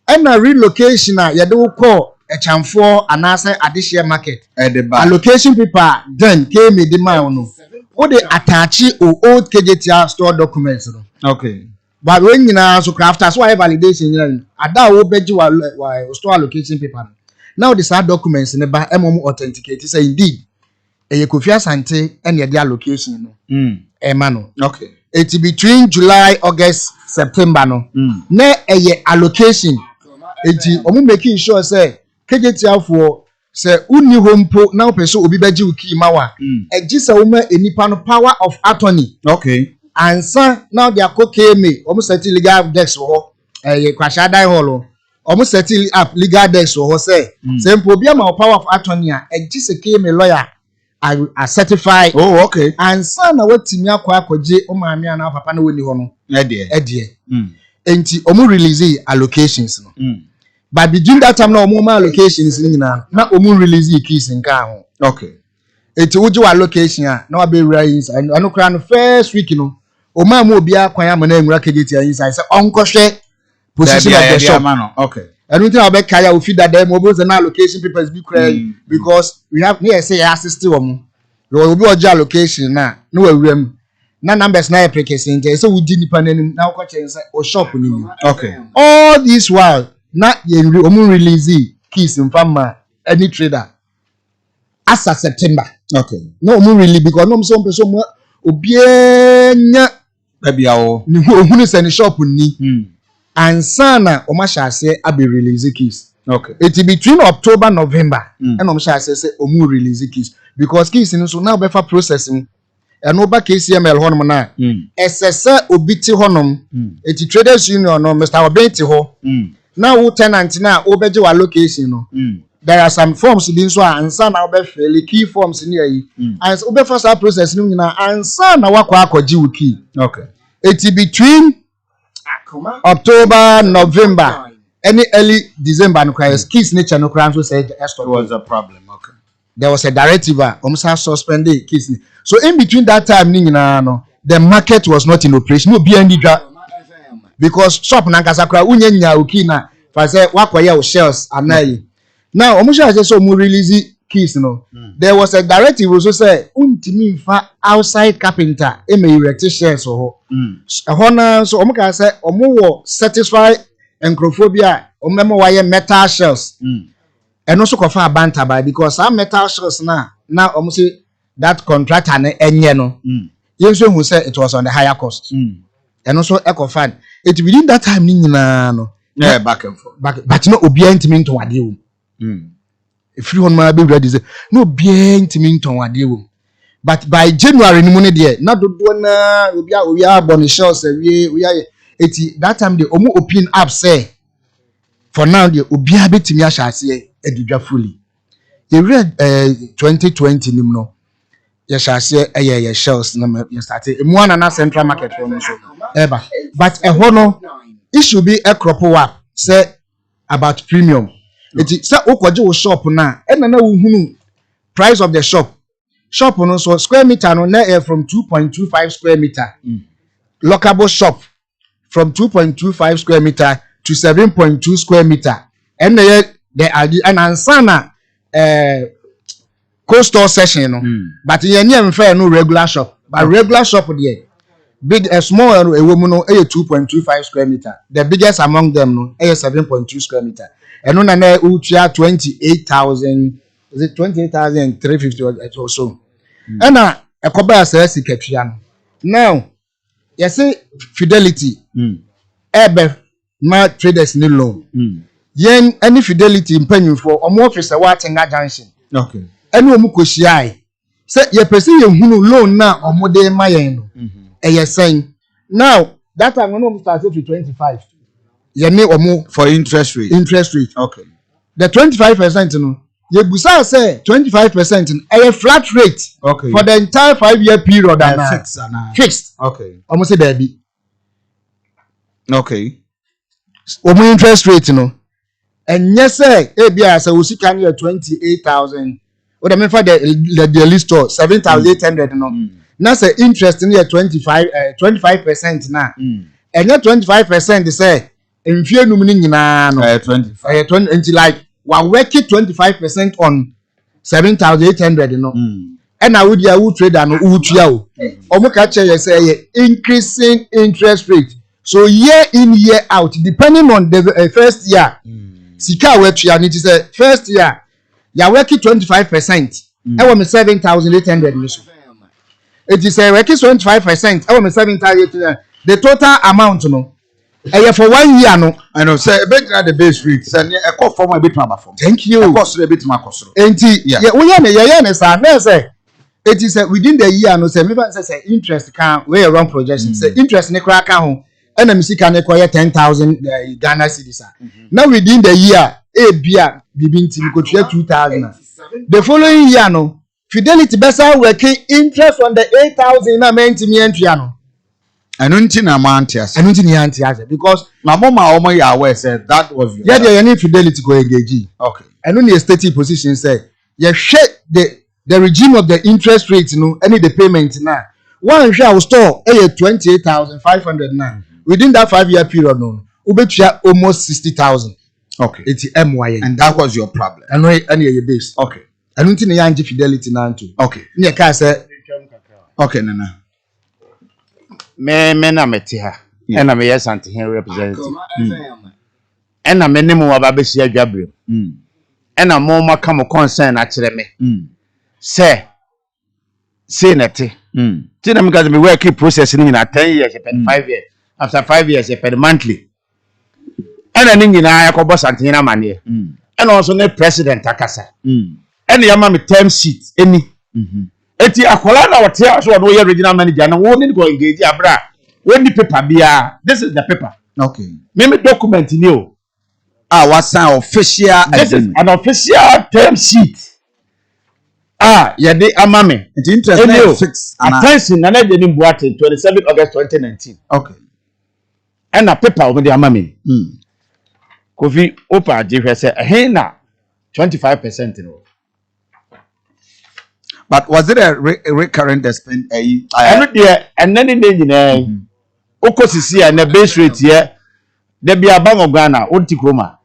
And a relocation you do call a chamfor and answer additional market. Allocation paper then came in the man. Who they attach old KJT store documents. Okay. But when you know so craft as why validation ada wo beji wa store allocation paper now the sad documents in the ba authenticate say indeed Kofi Asante and the allocation no no okay it's between July August September no na allocation enti omo making sure say KJT for say uni hompo now person obi beji uki mawa say woman enipa no power of attorney. Okay. And son, now they are cooking me. Almost settle legal decks or Kwasha die hollow. Almost settle up legal decks or say, same problem or power of attorney. And just came a lawyer. I certify. Oh, okay. And son, I went to me kwa koje o mami ana papa no woni hono. Edie. Enti omu release allocations no. But between that time na omu allocations ni na omu release keys nka ho. Okay. Enti uju allocation na be rise and no kra no first week no. Oma mo bia kwan amana enwura KJT inside say onkohwe position of the shop. Okay. And we think about kaya we feed that them mobile and allocation papers be clear because we have near say assist them. We will be allocation na no we na numbers na application so we did nipa na ko chen say o shop ni. Okay. All this while na ye omu release keys in farmer any trader as of September. Okay. No omu release because no some person obienya Babiao. Who is any shop ni and sana Omasha say abi release keys. Okay. It's between October, November, and Omasha say omu release keys because keys in so now befa processing and over KCML honum na. SSA obiti honum. It's traders union no Mr. Obenti ho. Now who tenant na obeje wa location no. There are some forms being so and son now be fairly key forms in here. And so first process na and son na wakwa akwaji key. Okay. It's between October, November, any early December, no cry. Keys nature no cry. So said It was a problem. Okay. there was a directive. Almost suspended keys. So in between that time, the market was not in operation. No BND because shop nankasakra unyenya ukina. For say wakwaya shells anayi. Now, Omusha says so. Mu release keys. There was a directive also say untimi fa outside carpenter. Eme erect shells so. Honor so omuka say omu satisfy encrophobia. Omemo wire metal shells. And also kofa banta by because some metal shells now almost say that contractor enye no. Yenso who said it was on the higher cost. And also ecofan. It within that time no. Yeah, back and forth. But no obia intimi to wade. If you want my be ready say no obia intimi to wade. But by January ni money there na dodo na obia born shells we are that time the omu open up say for now the obia betimi ahase edudwa fully. You read 2020 nim no ya shase ye shells na you started mu na central market for so ever but a hono it should be a crop up say about premium it say okoje wo shop na e na wo hunu price of the shop no so square meter no na from 2.25 square meter lockable shop from 2.25 square meter to 7.2 square meter and there are an ansana coastal session but you never fair no regular shop but regular shop there big a small a woman no 2.25 square meter the biggest among them no 7.2 square meter and no na utia 28,000 is it 28,350 or so and a koba says siketria now you say fidelity ebe ma traders ni loan yen any fidelity impanyim for omo office watenga junction Okay. Enu omu kwesiai say ye person ye hunu loan na omo de ma yen no eye sen now that time when we started to 25 ye ne omo For interest rate. Okay. the 25% no ye busa say 25% eye flat rate Okay. for the entire 5-year period and fixed Okay. omo say there be Okay. omo interest rate no and yes say e bia say osika near 28,000 what I mean for the list of 7,800 no now say interest near 25% na and that 25% say in few numini nyina no 25. 20 until like we work 25% on 7,800 no and I would ya trader no utua o omo ka che say increasing interest rate so year in year out depending on the first year sika wetua need to say first year ya work 25% e wo me 7,800 no so it is work 25% e wo me 7,800 the total amount no for 1 year no I know say big the base rate say e call form a bit ma form. thank you E cost a bit ma cost. enti we ye ne sa na say it is within the year no say me say interest can we run projection say interest ne kra ka ho and me sika ne koye 10,000 Ghana cedis now within the year bia bibinti mi ko 2,000 the following year no fidelity besa working interest on the 8,000 na menti mi entry no Enu nti na ma antias. enu nti ni antias because Na mama omo ya aware said that was your. yeah there any fidelity go engage Okay. enu ni state position say you share the regime of the interest rate no any the payment na one share will store 28,500 na within that 5-year period no ubetua almost 60,000. Okay. It's MYN. And that was your problem. And your base. Okay. I don't think the fidelity now too. Okay. Near car say Okay, Nana. Me na meti ha. And I'm yes anti here representative. And I'm any more about Bessia Gabriel. And I'm more come concern actually me. Say neti. Tina because me working processing in 10 years, 5 years. After 5 years, per monthly. And an Indian I call boss Antina Mania. And also the president Takasa. And the Yamami term sheet any. Eti akola na wote aso no ye regional manager na wo need go engage abra. When the paper bia, this is the paper. Okay. Me document ni o. What sign official? This is an official term sheet. Yede amame. It's interesting. Attention na na de ni buate 27 August 2019. Okay. ɛna paper wɔn de ama mi kofi open agye hwɛ sɛ ɛhen na 25% no. But was it a recurrent expense? ɛno deɛ ɛnɛ ne ne nyinaa okɔ sisi a na base rate yɛ debi Bank of Ghana o ti kuroma.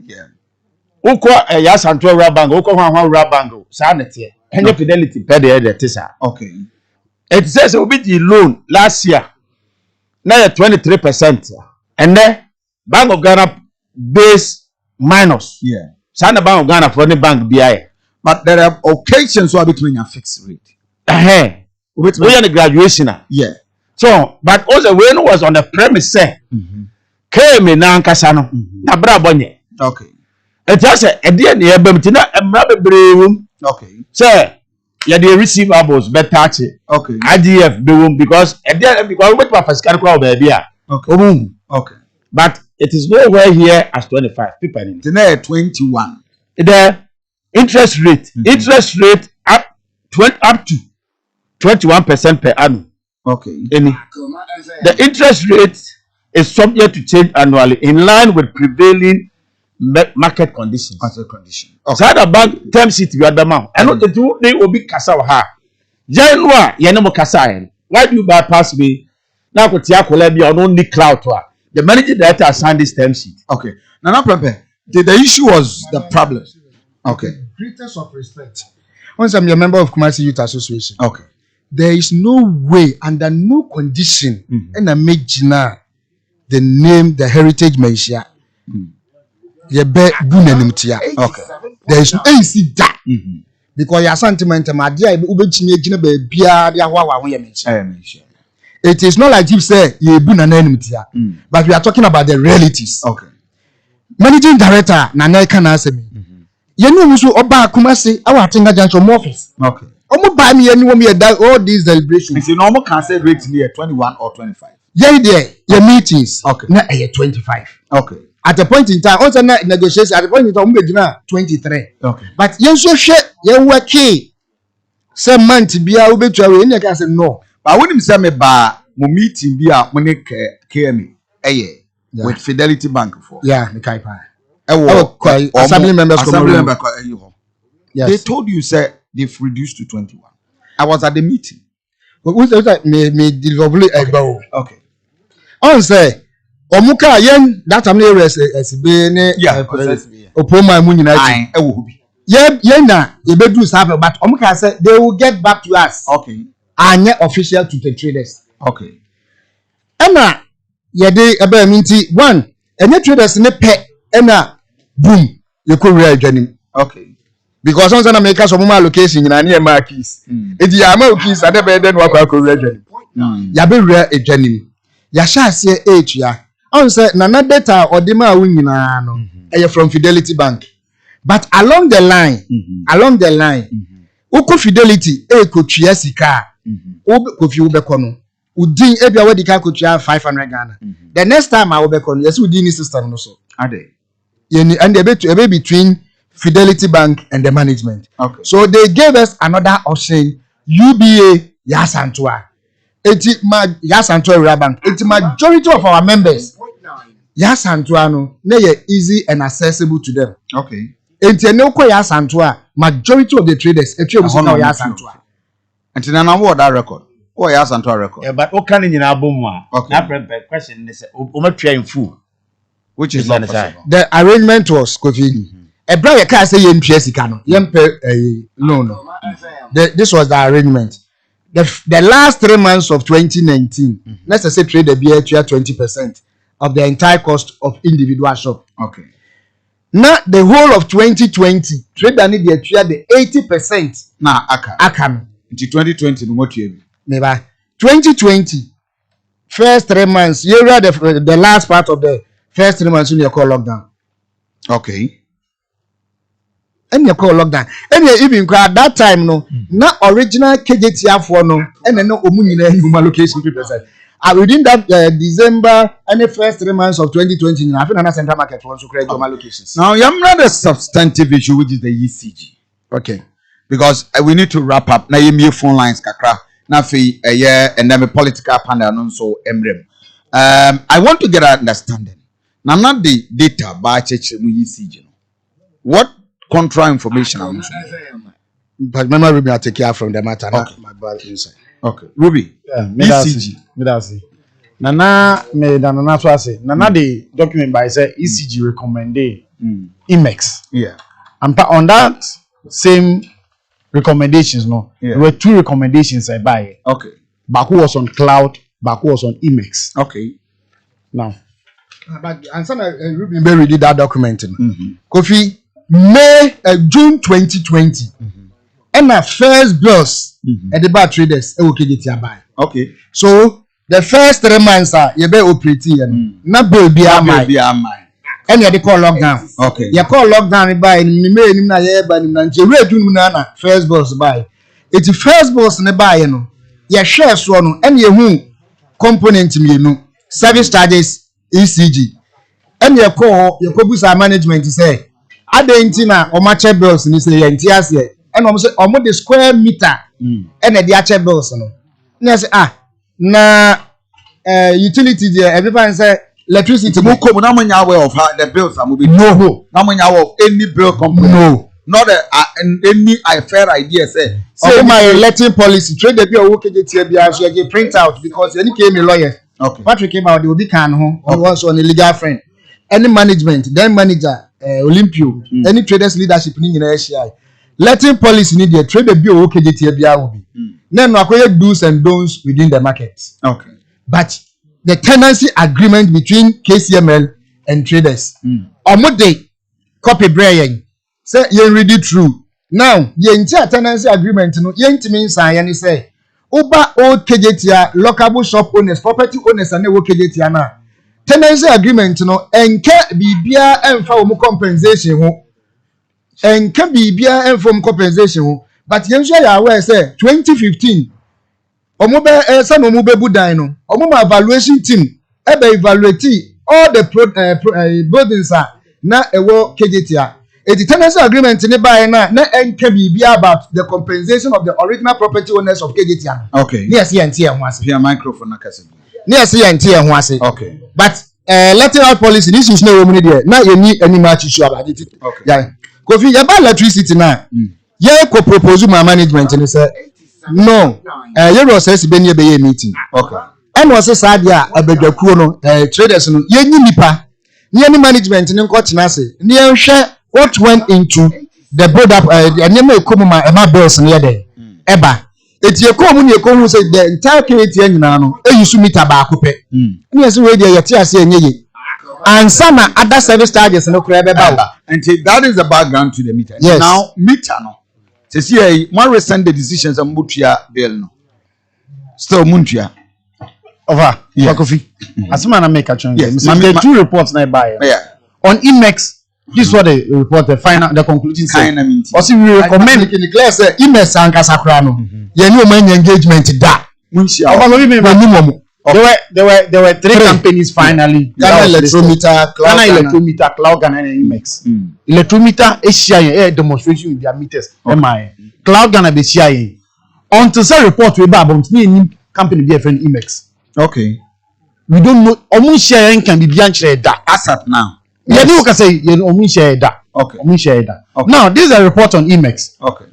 Ukọ Yasanto Rural Bank, ukọ Hwanhwa Rural Bank, saa na tie. Enye Fidelity pay the tisa. Okay. It says obi di loan last year. Na 23%. And then Bank of Ghana base minus. Yeah. Saa na Bank of Ghana for the bank BI. But there are occasions where between a fixed rate. We the graduation. Yeah. So, but also when was on the premise say came na nkasa no na bra bonye. Okay. It just a dear near Bemtina and Rabbi Brew. Okay. Sir, yeah, the receivables better. Okay. IDF Brew because a dear because what was Canada baby. Okay. Okay. But it is nowhere here as 25 people in it. 21. The interest rate up to 21% per annum. Okay. The interest rate is subject to change annually in line with prevailing market conditions. Market condition. Okay. So the bank term sheet we are the man. I know the two they will be kasa wa ha. January ye no mo kasa yen. Why do you bypass me? Now ko tia ko lebi on only cloud to. The managing director signed this term sheet. Okay. Now the issue was the problem. Okay. Greatest of respect. Once I'm a member of Kumasi Youth Association. Okay. There is no way under no condition and I make Gina the name the heritage Maisha. Okay. There is no AC that because your sentiment my dear it is not like you say you but we are talking about the realities. Okay. Managing director Nana can answer me. You know so oba Kumasi our thing junction office. Okay. Buy me anyone me all these celebrations. You normal cancel rate near 21 or 25. Yeah, there your meetings. Okay. Na 25. Okay. At a point in time, also negotiations at a point in time, we 23. Okay. But you so share you work some month to be able to any can say no. But when him say me ba mo meeting be a money KME with Fidelity Bank for. Yeah, the Kaipa. Assembly members. Yes. They told you say they've reduced to 21. I was at the meeting. Who's that me develop okay. On say Omuka yen that am SB ne Opoma mu nyina chi bi yen na ye bedu sabe but Omuka say they will get back to us. Okay. Anye official to the traders. Okay. Ena ye dey ebe minti one enye traders ne pe ena boom ye ko wura adwanim. Okay. Because once na make some more allocation nyina ne ma keys. Edi ya ma keys ade be den wa kwa ko wura adwanim. Ya be wura adwanim. Ya sha ase age ya. On say nana data or the ma nyina no from Fidelity Bank. But along the line uko Fidelity kotua sika kofi ubeko no udin ebia we dika kotua 500 Ghana. The next time I ubeko no yes udin system no so ade and they between Fidelity Bank and the management. Okay. So they gave us another option UBA Yasantoa. Eti ma Yasantoa Rural Bank. Eti majority of our members Yasantoa no easy and accessible to them. Okay. Enti ene ko Yasantoa majority of the traders etwe busi na Yasantoa. Enti na what that record? Oh Yasantoa record. Yeah, but o kan nyina abom a. Okay. Na question is o matwa in full. Which is not possible. The arrangement was Kofi. A brother can say yen sika no. Yen no. This was the arrangement. The last 3 months of 2019, let's say trade the beer 20% of the entire cost of individual shop. Okay. Now the whole of 2020, trade the need the 80%. Now aka. Until 2020 no what you Maybe 2020 first 3 months, you read the last part of the first 3 months when you call lockdown. Okay. And you call lockdown. And you even at that time no, not original KJTR for no, and then no omunina human location people said. Within that December and the first 3 months of 2020, I think another central market wants to create human locations. Now you have another substantive issue which is the ECG. Okay. Because we need to wrap up. Now you phone lines kakra. Now for a year and then a political panel and so emrem. I want to get an understanding. Now, not the data by ECG. What contra information? But remember, Ruby, I take care from the matter. Okay. My brother inside. Okay. Ruby. ECG. Nana so I say. Nana the document by say ECG recommended IMEX. Yeah. And on that same recommendations, there were 2 recommendations I buy. Okay. Baku was on cloud, Baku was on IMEX. Okay. Now. But and some Ruby Berry did that document. Kofi, May June 2020. And my first bills at the bar traders buy. Okay. So the first 3 months are you be operating not bill be my. And you call lockdown. Okay. You call lockdown by first boss buy. It's the first boss ne buy you share so no and you component service charges ECG. And you call management say adentina o match bills ni say entias here. And almost the square meter and the actual bills no. Na say na utility there everybody say electricity mo ko na manya aware of how the bills are moving. No. Na manya aware of any bill company. No. Not any fair idea say my electing policy trade the bill work get print out because any came a lawyer. Okay. Patrick came out the Obi can also on a legal friend. Any management, then manager Olympio, any traders leadership in ACI. Letting policy need the trade the bill will be. Then no acquire do's and don'ts within the market. Okay. But the tenancy agreement between KCML and traders. Omode copy Brian. Say you read it through. Now, the entire tenancy agreement no yentimi nsan ye say Uba old KJT lockable shop owners, property owners and work KJT na. Tenancy agreement no enke bibia emfa wo compensation ho. Enke bibia emfa wo compensation ho. But you sure you are aware say 2015 omo be some omo be budan no. Omo ma evaluation team e be evaluate all the buildings na ewo KJT. The tenancy agreement in the buy na enke bibia about the compensation of the original property owners of KJT. Okay. Yes, ho ase. Via microphone na kase. Yes, ho ase. Okay. But letting out policy this is no woman there. Now you need any match issue about it. Okay. Yeah. Kofi you buy electricity now. Yeah, ko propose my management and say no. You go say be near be meeting. Okay. And was say dia abedwakuo no traders no ye nyi nipa. Any management ni nko tena se. Ni ehwe what went into the build up the Akoma ema bills near there eba eti Akoma ni Akoma say the entire KT nyina no eyusu meter ba akopɛ ni ese we dey yete ase enyeye ansa na other service charges no kura beba o and that is the background to the meter. Yes. Now meter no say see one recent the decisions am butua bill no still muntua over Kofi asema na make a change. Yes, the 2 reports na buy. Yeah. On IMEX. This is what they report the final, the conclusion. Also, we recommend in the class IMEX and Casacriano. You know, my engagement that. There were 3 companies finally. Ghana Electrometer, Cloud Ghana, and IMEX. Electrometer is sharing a demonstration with their meters. Cloud Ghana be sharing. Until some report we about any company be a friend IMEX. Okay. We don't know. Almost sharing can be beyond that. As at now. Yes. You can say you share that. Okay. Okay. Now this is a report on IMEX. Okay.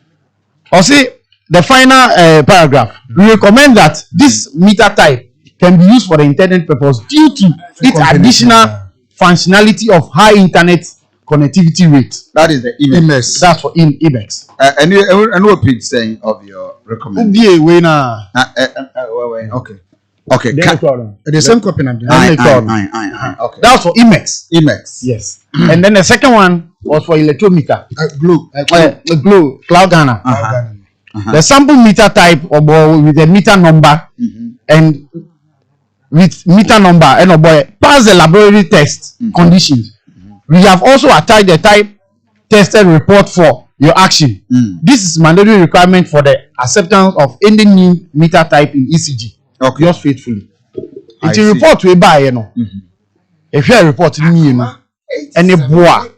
Or see the final paragraph. We recommend that this meter type can be used for the intended purpose due to its additional functionality of high internet connectivity rate. That is the IMEX. That's for IMEX. And what page saying of your recommendation? Okay. Okay. The same copy of okay. That was for IMEX. IMEX. Yes. And then the second one was for electrometer. Glow. Cloud Ghana. The sample meter type with the meter number and with meter number and pass the laboratory test conditions. We have also attached the type tested report for your action. This is mandatory requirement for the acceptance of any new meter type in ECG. Okay. Yours faithfully. It's a report we buy, If you are reporting me, any boa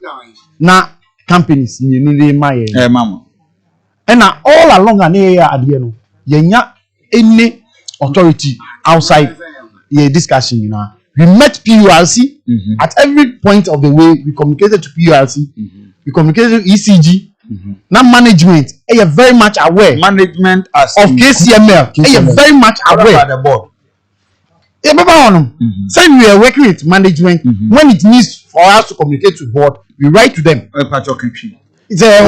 na companies they my mama. And now all along an area at the yenya any authority outside discussion, you know. We met PURC at every point of the way. We communicated to PURC. We communicated to ECG. Now management, are very much aware. Management as of KCML, are very much aware of the board. Say we are working with management. When it needs for us to communicate to board, we write to them. It's a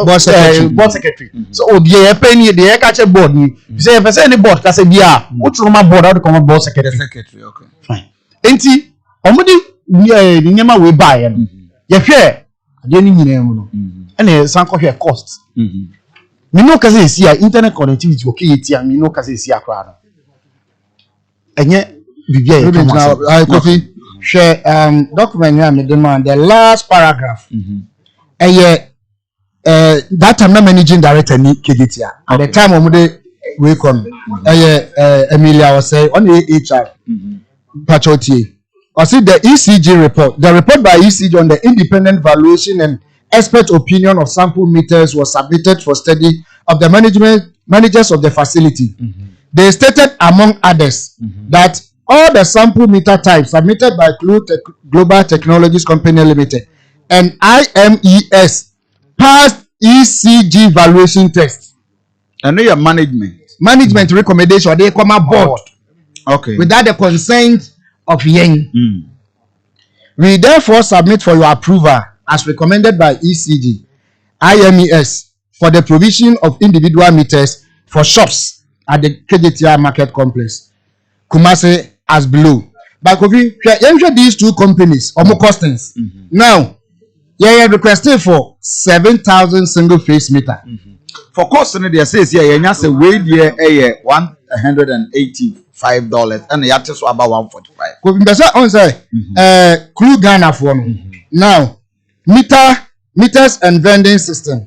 board secretary. So the penny the catch a board. You say if I say any board, that's a yeah. What's on my board? How to come board secretary? Okay. Fine. Enti omudi the nyama we buy and you share the any and sanko share cost. Me no case is here internet connectivity okay here me no case is here crowd. Enye bibia I copy share document here me demand the last paragraph. That time na managing director ni KDT at the time omude we come Emilia was say on the HR Pachotie. I see the ECG report. The report by ECG on the independent valuation and expert opinion of sample meters was submitted for study of the managers of the facility. They stated, among others, that all the sample meter types submitted by Global Technologies Company Limited and IMES passed ECG valuation test. I know your management recommendation. They come aboard. Okay. Without the consent of Yen. We therefore submit for your approval as recommended by ECG, IMES for the provision of individual meters for shops at the KJTI market complex. Kumase as below. But these two companies or more costings. Now, you requested for 7,000 single phase meter. For cost, they says here, you say wait here $185 and the artist were about 145. Could be on say crew Ghana for now meters and vending system.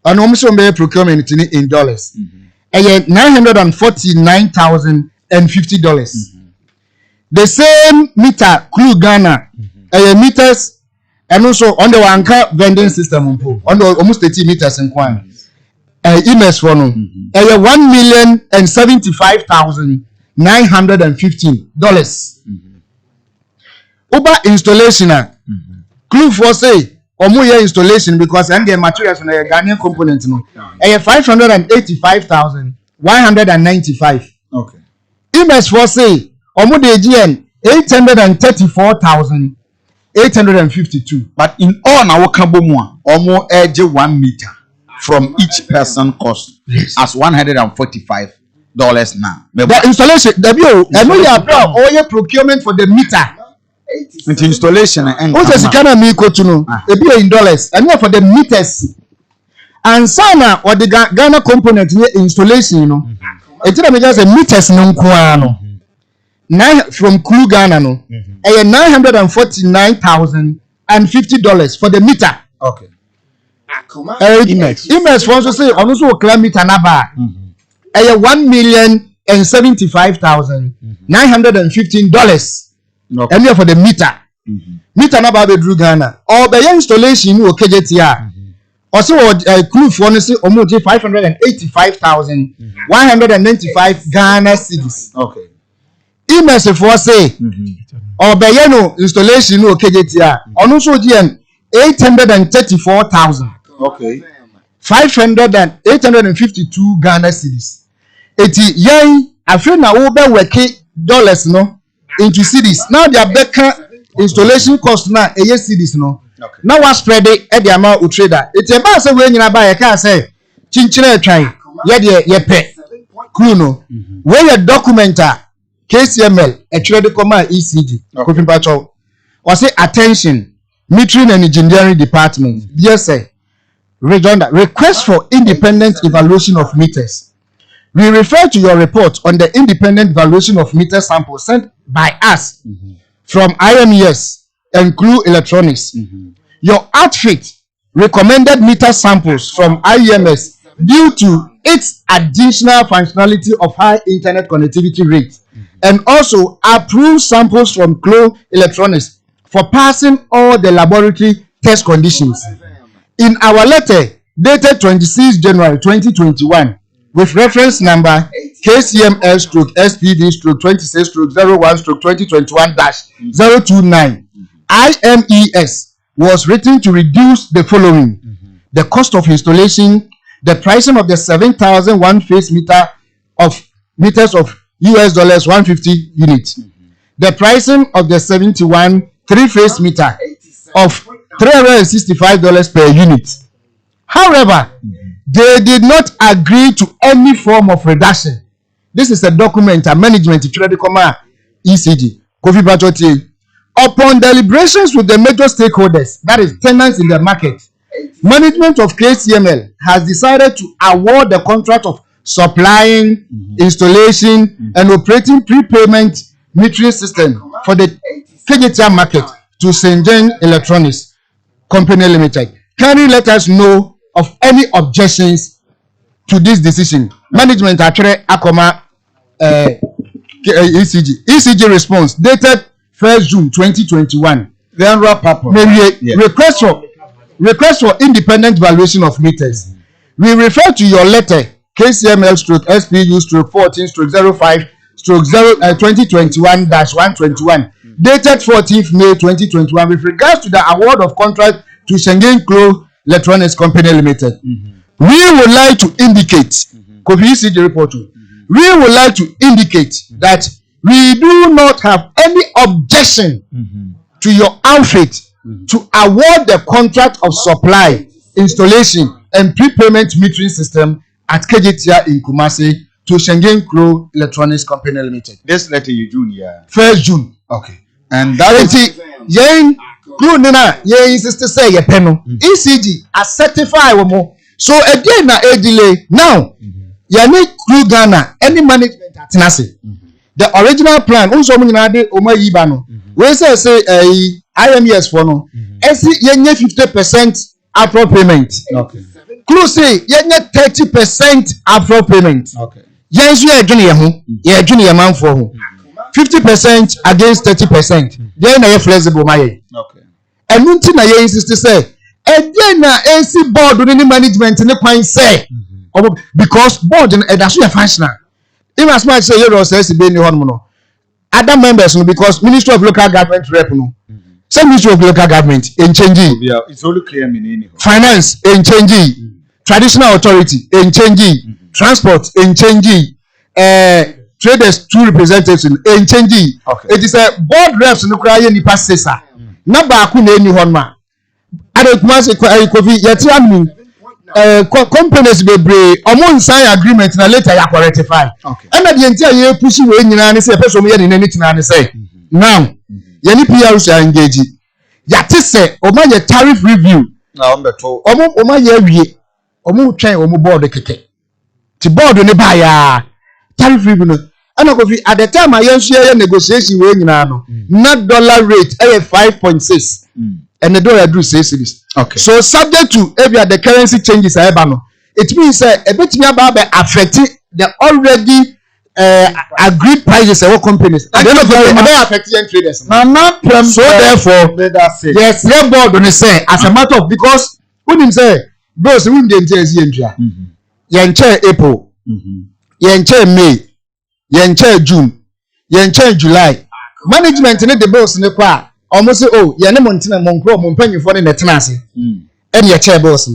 And almost procurement in dollars. $949,050. The same meter crew Ghana meters and also on the Wanka vending system on the almost 80 meters in Kwan. Emails for no $1,075,915. Uber installation clue for say omuye installation because and the materials on a Ghanaian component no 585,195. Okay. Emails for say omude GN 834,852. But in all now kabomwa omo edge 1 meter from each person cost as $145 now. The installation, the bill, and we are proud all your procurement for the meter. It's installation and what's the kind of me to know? A bill in dollars, and for the meters. And Sana or the Ghana component installation, you know. It's just a meters no kuano. From Crew Ghana no. $949,050 for the meter. Okay. Emails for also say also claim meter number. $1,075,915. And for the meter. Meter number be Drew Ghana. Or the installation or KJTR. Also crew for honestly almost 585,195 Ghana cedis. Okay. Emails for say or the installation or KJTR. Also GN 834,000. Okay. 852 Ghana cedis. Eti yen afre na wo be working dollars no into cedis. Now their back installation cost na eye cedis no. Okay. Now what spread it e the amount u trader. Eti e ba say we nyina ba ye ka say chinchire atwan ye de ye pe crew no. We your documenter KCML e trade command ECG. Kofi Pacho. We say attention metering and engineering department. Yes sir. Request for independent evaluation of meters. We refer to your report on the independent evaluation of meter samples sent by us from IMES and Clue Electronics. Your outfit recommended meter samples from IMS due to its additional functionality of high internet connectivity rate and also approved samples from Clue Electronics for passing all the laboratory test conditions. In our letter dated 26 January 2021, with reference number KCML stroke SPD stroke 26 stroke 01 stroke 2021 029 IMES was written to reduce the following: the cost of installation, the pricing of the 7,001 face meters of US dollars 150 units, the pricing of the 71 three-phase meter of $365 per unit. However, they did not agree to any form of reduction. This is a document, a management ECG. Kofi Batotie. Upon deliberations with the major stakeholders, that is tenants in the market, management of KCML has decided to award the contract of supplying, installation, and operating prepayment metering system for the KGTR market to Shenzhen Electronics Company Limited. Kindly let us know of any objections to this decision. Management actually Akoma ECG response dated 1st June 2021. Then wrap up. Request for independent valuation of meters. We refer to your letter KCML stroke SPU stroke 14 stroke 05 stroke 2021-121 dated 14th May 2021 with regards to the award of contract to Shenzhen Electronics Company Limited. We would like to indicate, Kofi ECG report. We would like to indicate that we do not have any objection to your outfit to award the contract of supply, installation, and prepayment metering system at KGTR in Kumasi to Shenzhen Electronics Company Limited. This letter you June, yeah. 1st June. Okay. And that is yen crew nina yen insist to say peno. ECG a certify mo. So again na a delay. Now, yani crew Ghana any management at Nasi. The original plan also mean na de Oma Yibano. We say IMES for no. Esi yenye 50% upfront payment. okay. Crew say yenye 30% upfront payment. Okay. Yen so ye adwene ye ho, ye adwene ye manfo ho. 50% against 30%. Then na ye flexible my. Okay. And unti na ye insist say again na AC board ni management ni kwan say because board and that's your functional. Even as much say you say be ni hon no. Other members no because Ministry of Local Government rep no. Some Ministry of Local Government in changing. Yeah, it's only clear meaning. Finance in changing. Traditional authority in changing. Transport in changing. Traders two representatives in changing. Okay. It is a board reps no cry ni pasesa. Na ba ku na ni hon ma. Ade kuma se Kofi yeti admin companies bebre omo sign agreement na later ya rectify. Okay. And the entire ye push we nyina ni say person ye ni tina ni say. Now, ye ni PRC engage. Yati say o ma ye tariff review. Na ombeto. O ma ye wie. Omo twen omo board keke. Ti board ni ba ya tariff review no. And Kofi at the time I ye negotiation we nyina no. Na dollar rate 5.6. And the dollar do say series. Okay. So subject to the currency changes it means a bit about affecting the already agreed prices of companies. And then affecting traders. So therefore, yes, the board on say as a matter of because when him say those who didn't say April, May, June, July. Management in the bills in the car. Almost say, oh, you're not monting for the netanasi. And your chair boss.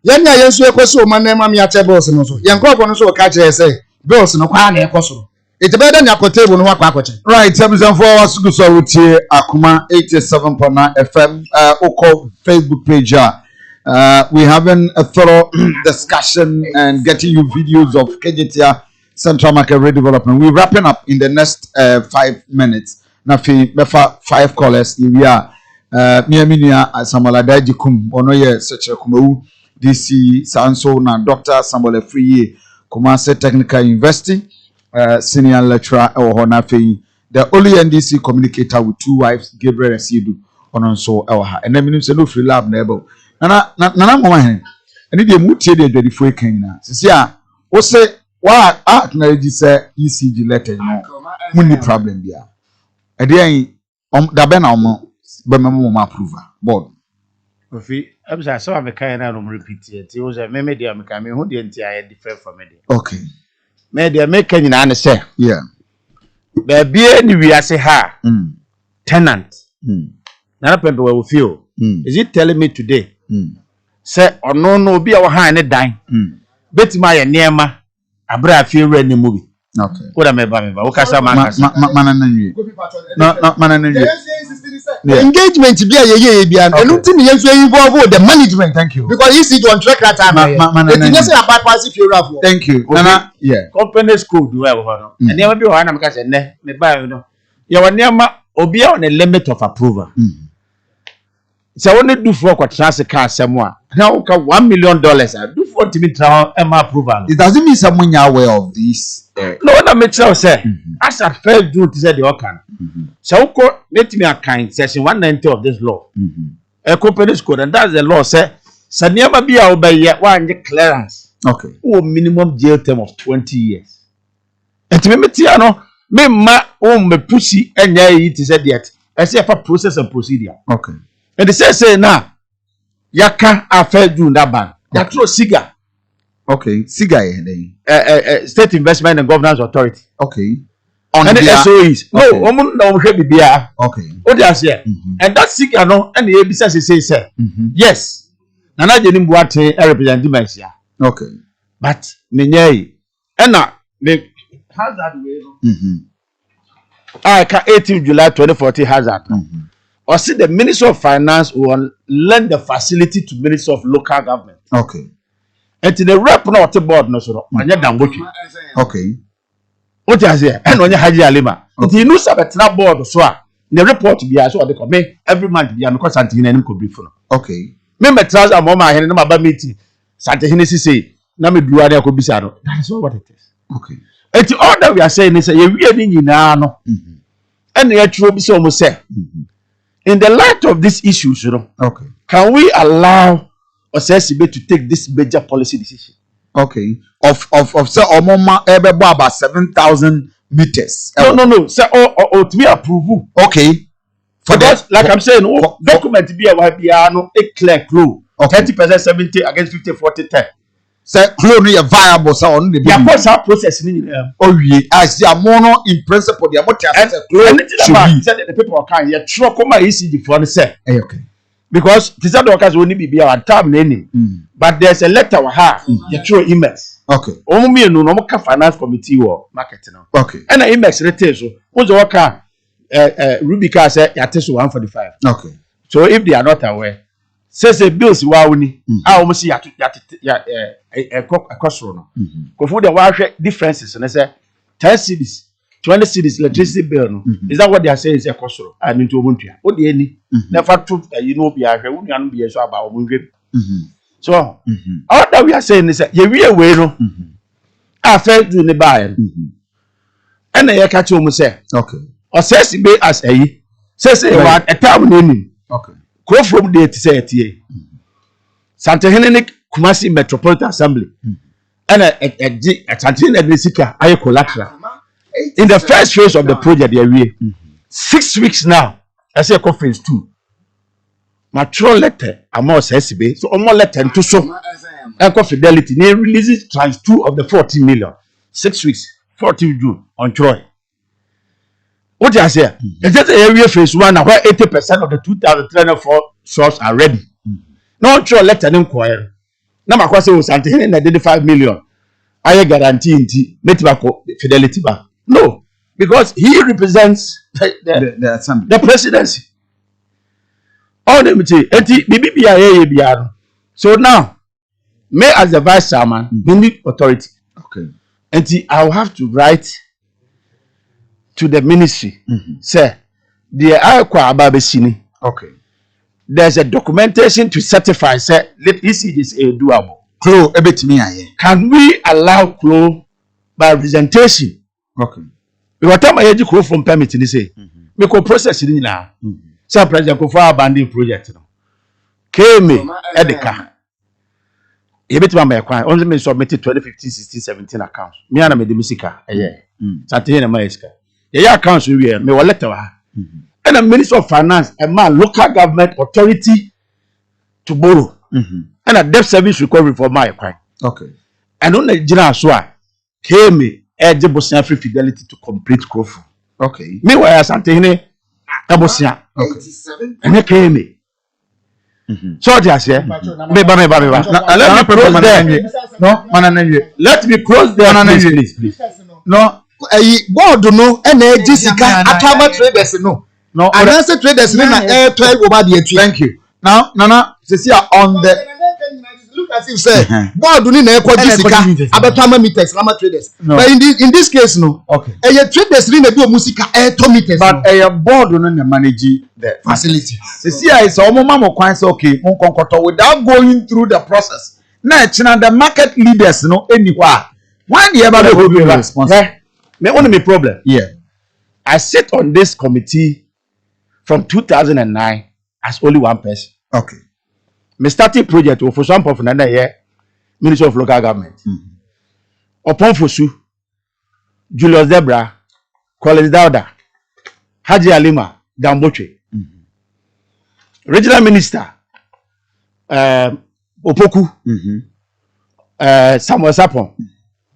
Yanya Yasu Koso, my name, I'm your chair boss. And also, young Coco, so catch say, bills no quan air coso. It's better than your table, no quack. Right, 774 Sugusaruti, Akoma 87.9 FM, Oko Facebook page. We're having a thorough discussion and getting you videos of KGTR Central Market Redevelopment. We're wrapping up in the next 5 minutes. Nafi befa 5 callers we are miaminia Samuel Adajikum ono ye seche kumewu DC Sanso na Dr. Samuel Free Kumase Technical University senior lecturer ewo nafi the only NDC communicator with 2 wives Gabriel Asidu ono so ewo ha and then say no free lab na ebo nana mama hen eni de mutie de adwadifo ekan na sisi a wo se wa na ji say ECG letter no muni problem bia. Again, the Ben Omo, but my approval board. Kofi, I'm sorry, so I'm a kind of repeat it. It was a media becoming who the entire different from it. Okay. Media making an answer. Yeah. There be any we say ha tenant. Nana people will feel. Is it telling me today? Say or no be our hand and dine. Bet my nearma. Abra feel ready movie. Okay. What am I buying? Okasa Engagement be a and nothing else where you go with the management. Thank you. Because you see on track that time. It's a bypass if you have. Thank you. Nana, yeah. Companies could do well. And never be one because me buy no. You are near obi on a limit of approval. So only do for what transfer car somewhere. Now $1 million. Do for to me trial approval. It doesn't mean someone are aware of this. No, that makes sense. As at first June, to say the organ. So, let me a kind section 190 of this law. A company's code, and that's the law. Say, so never be out by yet one clearance. Okay. Or minimum jail term of 20 years. And to me, Tiano, me ma me pussy and it is yet. I say for process and procedure. Okay. And they say now, Yaka a fair June that ban. That throw cigar. Okay, cigar State Investment and Governance Authority. Okay. On the SOEs. No, no, okay. Oh, that's here. And that cigar no, and the business say, yes. Nana Jenim Buate, I represent Dimensia. Okay. But, Minyay, and now, how's that way? I can 18 July 2014 has that. Or see the Minister of Finance will lend the facility to Minister of Local Government. Okay. And to the rep not the board no so anya damboki. Okay. What is here? And on your Haji Alima. Until you know sabet board so the report be as what they come every month be because Santini and could brief. Okay. Me metras am mama here na ba meeting. Santini say na me duade ko bisa no. That is what it is. Okay. And all that we are saying is say we ni nyina no. And the true be so mo say. In the light of these issues, you know. Okay. Can we allow OCSB to take this major policy decision? Okay. Of say omoma about 7,000 meters. No. Say to be approve. Okay. Because like I'm saying, document be a no a clear clue. 30%, 70 against 50, 40, 10. Say clue no viable so on the process ni. Oh yeah. As the mono in principle the amount said the people can you try come ECG for the say. Okay. Because this other workers will be our time name. But there's a letter we have. You throw emails. Okay. Me no finance committee or marketing. Okay. And the emails retail so. Who's the worker? Rubika said you test 145. Okay. So if they are not aware, says the bills wawuni. I almost see a cost run. Go for the differences and I say 10 cities. 20 cities electricity bill no. Is that what they are saying is a cost? And into Ubuntu. What the any? Never true. You know, be a wouldn't be so about Ubuntu. So all that we are saying is that you we away no. I felt to the buyer. And I catch you say. Okay. Or says be as a says a time name. Okay. Go from there to say it. Santa Helena Kumasi Metropolitan Assembly. And a Santina Nesika I collateral. In the first phase of the project, they are 6 weeks now. I say conference 2. Mature letter, among SSB, so more letter to so and fidelity. They releases tranche 2 of the 14 million. 6 weeks, 14 June on Troy. What I say? It's just area phase 1 where 80% of the 2,304 shops are ready. No Troy letter inquiry. Now my question was identified 5 million. I guarantee Metibako fidelity back. No, because he represents the presidency. All them say, so now, me as the vice chairman, we need authority. Okay. And I will have to write to the ministry, say, the Akwa Ababesini. Okay. There's a documentation to certify, say, let this is a doable. Clue, a bit me. Can we allow clue by representation? Okay. Because time I go from permit ni say, me ko process ni na. Say president ko for abandon project no. Came edeka. E bit ma me kwan. Only me submitted 2015, 16, 17 accounts. Me ana me de musika. Sante na ma esika. Ye accounts we me letter wa. And the Minister of Finance and my local government authority to borrow. And a debt service recovery for my crime. Okay. And on the general so came me Bosia free fidelity to complete Crawford. Okay. Meanwhile, Asante Bosia. Okay. And he came me. So just here. Let me close there, please. No, board no, and Jessica Akoma traders no. No, and answer traders no na air 12 over the tree. Thank you. Now, Nana, see on the look as if say board no na Jessica Abatama meters lama traders. But in this case no. Okay. Traders no na do musica air 2 meters. But board no na manage the facility. See is omoma mo kwan say okay, mon konkoto without going through the process. Na the market leaders no anywhere. When the ever hold you responsible? Me only me problem. Yeah. I sit on this committee from 2009 as only one person. Okay. Me starting project for some of another year, Ministry of Local Government. Upon Fosu, Julius Debra, Collins Dauda, Haji Alima, Damboche. Regional Minister, Opoku, Samuel Sapon,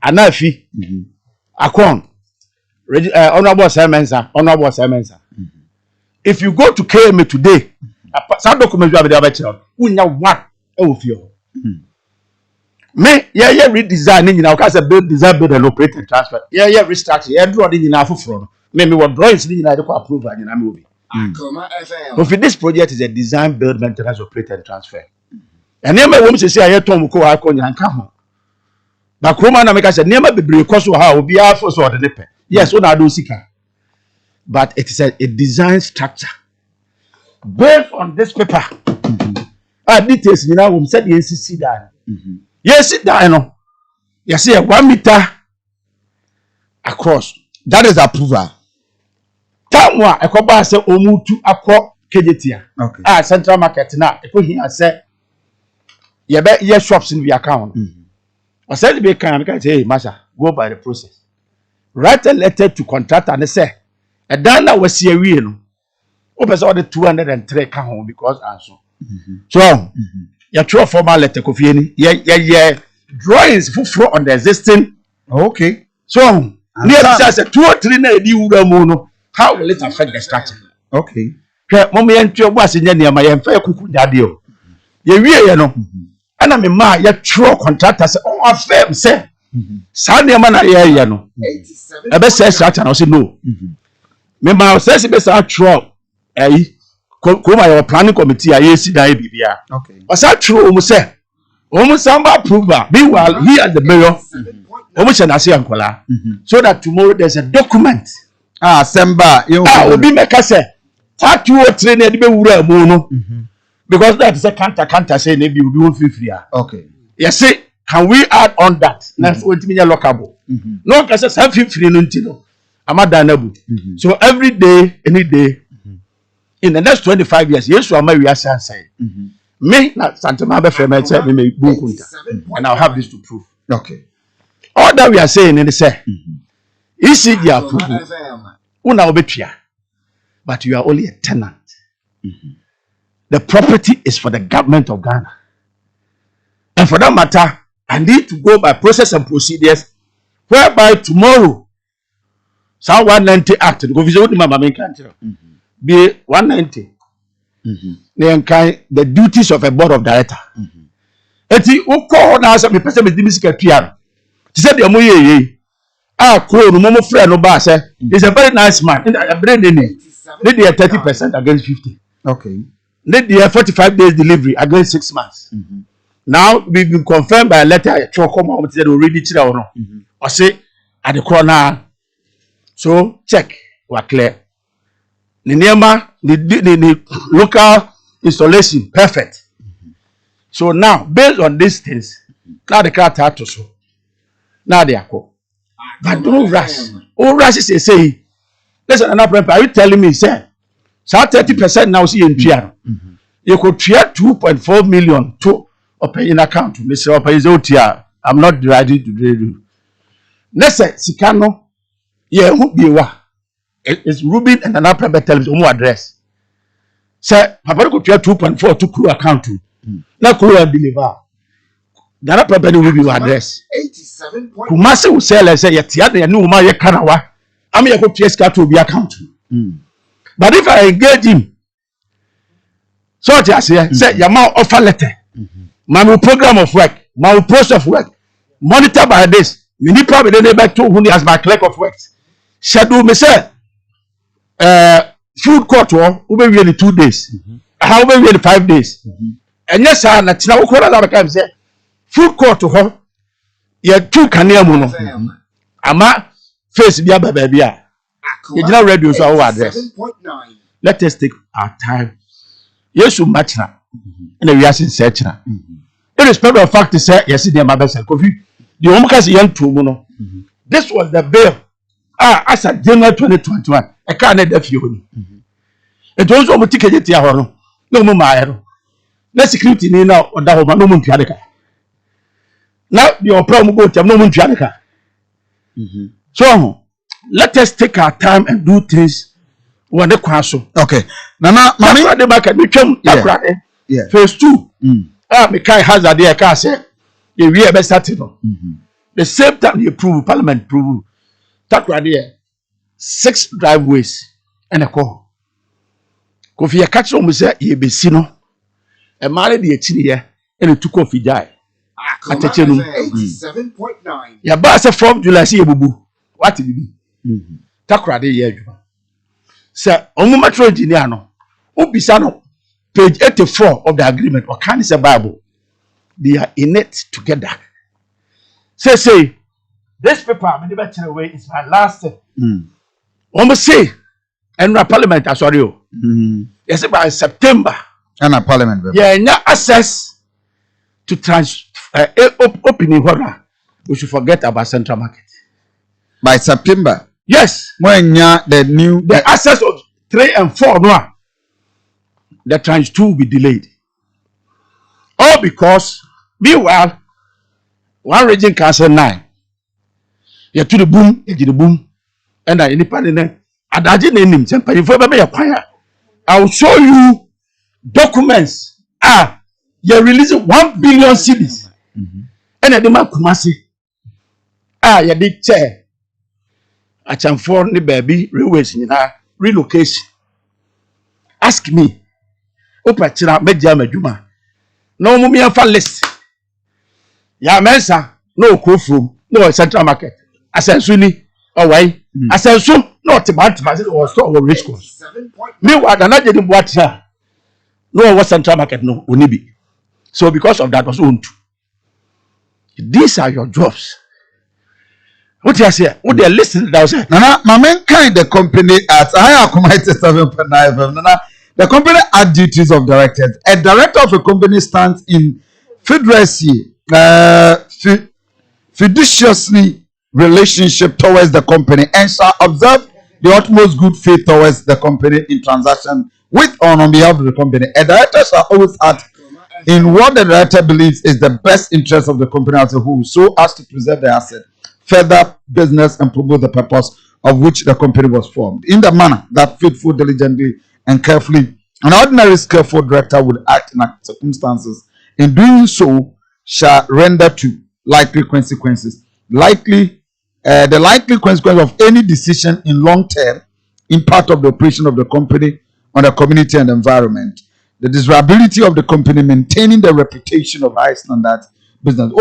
Anafi, Akon, Honorable Semensa. If you go to KMA today, some documents you have there, we know one of you. Me, yeah, redesigning in our case, build, design, build, and operate and transfer. Yeah, restructure. Yeah, drawing in our front. Maybe what drawings in the approval and a movie. But for this project is a design, build, maintenance, operate and transfer. And then my woman says, I had Tom Ko and come home. But Akoma na make us never be break cost how be our first order nepe. Yes, one I do seeker. But it is a design structure based on this paper. Details you know said the NCC down. Yes, sit down no. You see 1 meter across. That is approval. Tamwa ekoba say omutu akọ kejetia. Okay. Central market na eko here say ye shops in the account. I said to be kind of say, hey, Masha, go by the process. Write a letter to contractor and say, a dana was here, we know. Open all the 203 come home because answer. So, your true formal letter, Kofi, yeah, drawings full on the existing. Okay. So, near says a 2 or 3 mono. How will it affect the structure? Okay. Mommy and your was in your my fair cuckoo dadio. You know. And I'm a man, your true contractor say, oh, I firm say, Sunday man, I no. I best say, structure, I say no. Member says, best I true. Come my planning committee, I see that BBA. Okay. Was that true? Almost say, almost some approval. Meanwhile, he and the mayor, almost an Asian so that tomorrow there's a document. Semba, you will be make us say, 2 or 3 mono. Because that is a counter say maybe we'll be free. Okay. Yes, see, can we add on that? That's what me lockable. No, because it's 50 no. I'm a danabu. So every day, any day, in the next 25 years, yes, we are my reaction say. Me, not Santa Mabe Fremen said me book and I'll have this to prove. Okay. All that we are saying in the say, is it your approval? Una obetia, but you are only a tenant. The property is for the government of Ghana. And for that matter, I need to go by process and procedures whereby tomorrow, Psalm 190 Act, go visit my mama country, be 190. The duties of a board of director. Eti uko na asa me pese me dimisika piano. Ti said the moye crow no momo friend no ba say he's a very nice man. In brain need 30% against 50. Okay. Need the 45 days delivery against 6 months. Now we've been confirmed by a letter at Akoma said already chira or no. Or say at the corner. So check we're clear. The local installation perfect. So now based on these things, now the car had to so. Now they are called. But don't rush. Oh rush is say. Listen, another are you telling me, sir? So 30% now see in piano. You could share 2.4 million to open in account. Mr. Opazotia, I'm not ready to do. Let's say Sikano, yeah, who be wa? It's Rubin and another tell him more address. Sir, Papa could share 2.4 to crew account. na kuro deliver dara papa ni will be your address 87. Kumasi will sell and say yet ya no ma ye kanawa am ye go PS to be account but if I engage him so just say your man offer letter my program of work my process of work monitor by this mini probably dey back to who has my clerk of work schedule me say food court wo we be in 2 days how we be in 5 days and yes sir na tina wo ko na be say food court ho ye two kanea mu no ama face bia baba bia ye gina radio so our address 7.9. let us take our time yesu machina na we asin searchina irrespective of fact say yes dey ma besa Kofi the home case yan to mu no this was the bill as at January 2021 e ka na da fie honi it was o mutike ti ahoro no no mu ma ahero na security ni na oda ho ma no mu ntuade ka now your problem go tell no mun tuadeka so let us take our time and do things when the kwaso Okay. Nana, mami. the market we came Yeah. phase 2 me kai hazard there ka say the we be started no the same time you approve parliament approve takra there 6 driveways and a call Kofi ya catch on say ye be si no e mare de echi ne and to Kofi die atechenu 87.9. ya ba se from July see ebubu what did be takra de ye adwuma say omu metro engineer no obisa no page 84 of the agreement or can say bible they are in it together say this paper I'm never tell away is my last almost say and parliament sorry yes by September And a parliament. yeah access to opening horror, we should forget about Central Market. By September. Yes. When the access of 3 and 4 no, the tranche 2 will be delayed. All because meanwhile, one region council 9. You to the boom, you the boom, and I independent. I will show you documents. You're releasing 1 billion cedis. And I demand Kumasi. You did chair. I can for the baby railways in relocation. Ask me. Opachira media meduma. No mummy for list. Ya mensa no Kofu no Central Market. Asensuni away. Asensu no Tibat or store or rich course. Meanwhile, the not getting what here. No was Central Market no unibi. So because of that was owned. These are your jobs. What you say? What they listening that was Nana, my main kind the company at Akoma 7.9. Nana, the company had duties of directors. A director of a company stands in fiduciary, fiduciously relationship towards the company and shall observe the utmost good faith towards the company in transaction with or on behalf of the company. A director shall always act in what the director believes is the best interest of the company as a whole, so as to preserve the asset, further business, and promote the purpose of which the company was formed, in the manner that faithful, diligently, and carefully an ordinary skillful director would act in circumstances. In doing so, shall render to likely consequences. The likely consequence of any decision in long term impact of the operation of the company on the community and environment. The desirability of the company maintaining the reputation of high standard business.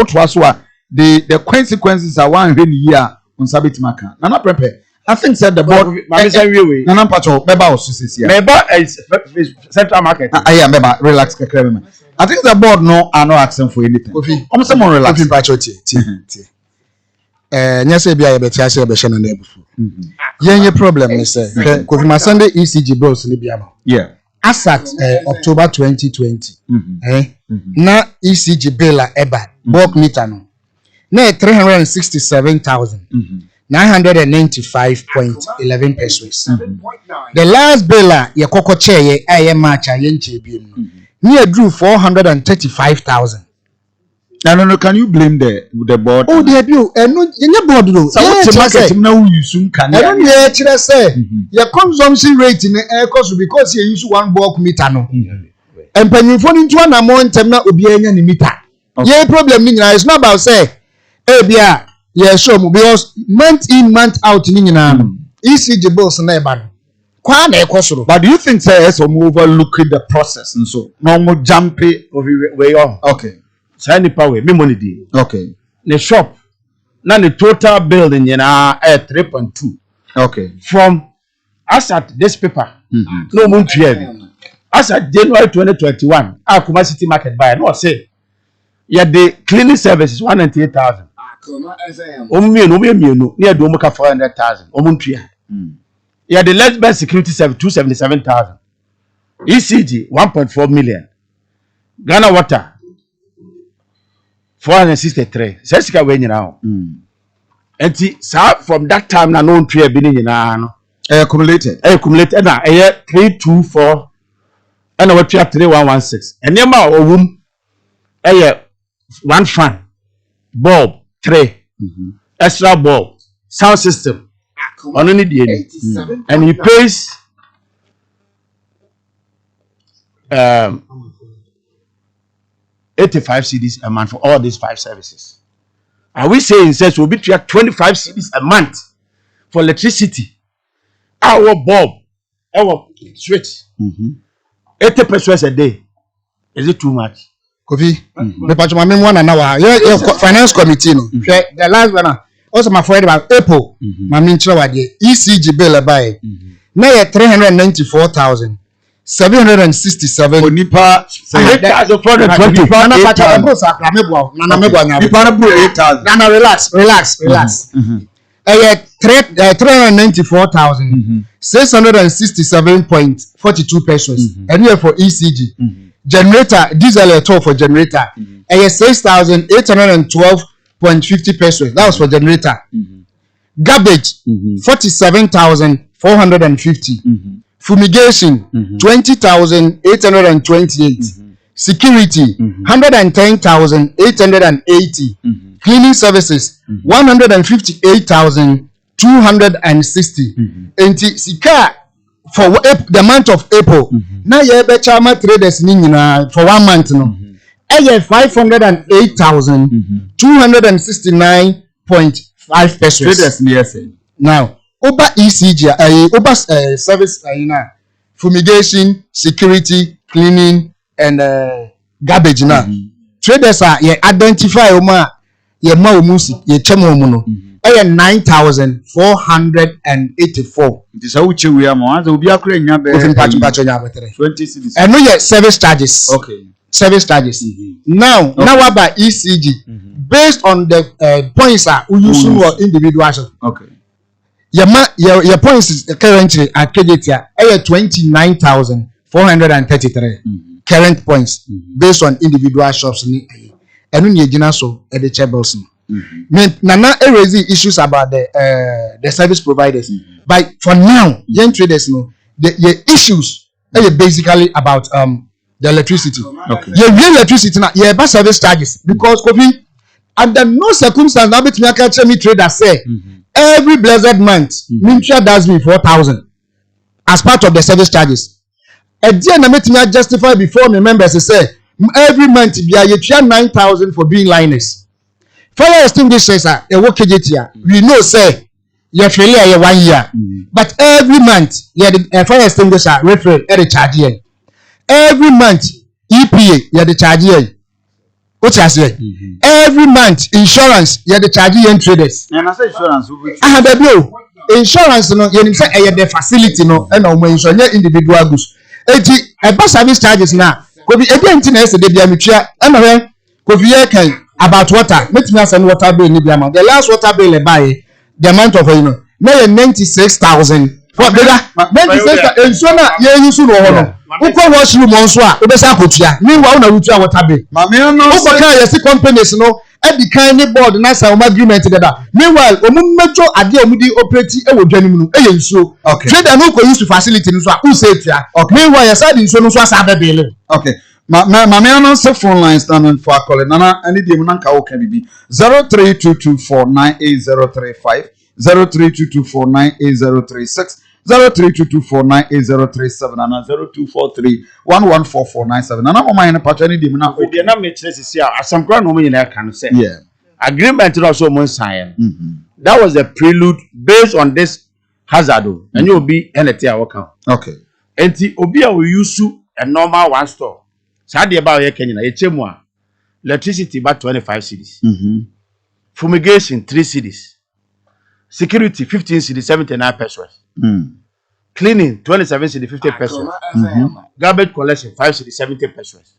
The consequences are 1 year on Sabit Maka. Nana Prepe. I think said the board. Nana Pacho, Meba was here. Meba is Central Market. I am Meba, relax. I think the board no are not asking for anything. I'm someone relax. Pacho, nyese bia yebeti ase be hye na ebufu yenye problem ni say Kofi Masande ECG bills ni bia no yeah as at October 2020 na ECG bill eba bulk meter no na 367,995.11 pesos. The last bill ye kokko che ye match ye nche biem no ni drew 435,000. No, can you blame the board? Oh, the bill. No, your board no. So what's the market now you soon can. I don't say your consumption rate in the air cost because you use 1 bulk meter no. mpanyinfo ni ntua na mo ntem na obi anya ni meter ye problem ni nyina is not about say bia ye show mu because month in month out ni nyina no ECG bills na eba no kwa na ekosoro. But do you think say as we overlooking the process and so no more jumpy way on? Okay. Say any power me money di. Okay. The shop na the total building nyina 3.2. Okay. From as at this paper no mun as at January 2021 Akoma City Market buy no say yeah the cleaning service is 198,000. Omumienu near do muka 400,000 omuntua. Yeah the less best security service 277,000. ECG 1.4 million. Ghana Water 463. Sesika we nyina. Enti from that time na no ntua bi ni nyina no accumulated na 324 and what 3116 and nema owum 1 fan bulb 3 extra bulb sound system on only the and he pays 85 cedis a month for all these 5 services. Are we saying says we'll be 25 cedis a month for electricity? Our bulb, our switch, 80 pesos a day. Is it too much? Kofi, me patch my one an hour. Your finance committee no. The last one also my friend about Apple. My minister wa the ECG bill buy. Now 394,767. Onipa 8,420. Nana patch Apple sakra mebwa. Nana mebwa nya. Nipa na 8,000. Nana relax. 394,667.42 pesos. And here for ECG. Generator, diesel at all for generator. 6,812.50 pesos. That was for generator. Garbage, 47,450. Fumigation, 20,828. Security, 110,880. Cleaning services, 158,260. And sika for the month of April. Now you be chama traders ni for 1 month no. 508,269.5 pesos. Traders ni say. Now, over ECG, over service fumigation, security, cleaning and garbage now. Traders are identify ye ma omusi ye chemo no 9,484. It is how we are more. So we are creating a 20 cities. and no service charges. Okay. Service charges. Now about ECG based on the points are use individual. Okay. Your points is currently at KJT 29,433 current points based on individual shops and when you so at the chables. Nana raise issues about the service providers. But for now, young traders know the issues are basically about the electricity. Okay. Your real electricity now, your service charges because Kofi under no circumstance now bet me catch me trader say every blessed month Mintra does me 4,000 as part of the service charges. A dear na met me justify before me members say every month be a 9,000 for being liners. Fire extinguishers are a work here. We know say you failure 1 year, but every month you the fire extinguisher refill at the charge here. Every month EPA you the charge here. What I say? Every month insurance you the charge here traders. And I say insurance. The bill insurance no you say the facility no and no insurance individual goods. A bus service charges now. Could be again to next day be a mutual and could be about water. Let me send water bill in the amount. The last water bill buy the amount of 96,000. For bigger 96,000. And so now you use no. Who can washroom on swa? Obesa kotua. Meanwhile na wutua water bill. Mama no. Who can you see companies no? At the kind board na say agreement together. Meanwhile, omu mejo ade omudi operate e wo dwanim no. E nsuo. Okay. Trader no go use to facility no so who say tia. Meanwhile, you say the nsuo no so asa bill. Okay. Mama no say phone line standing for call. Nana any dey munanka o can be 03224980350 03224980336 0322498037 and 0243114497. And I'm on patch any dim now. The number is some grand woman I can say. Yeah. Agreement also one sign. That was the prelude based on this hazard. And you'll be NT our account. Okay. And the Obia will use a normal one store. Sadi about your Kenya, electricity about 25 cities. Fumigation 3 cities. Security 15 cities, 79 pesos. Cleaning 27 cities, 50 pesos. Garbage collection 5 cities, 70 pesos.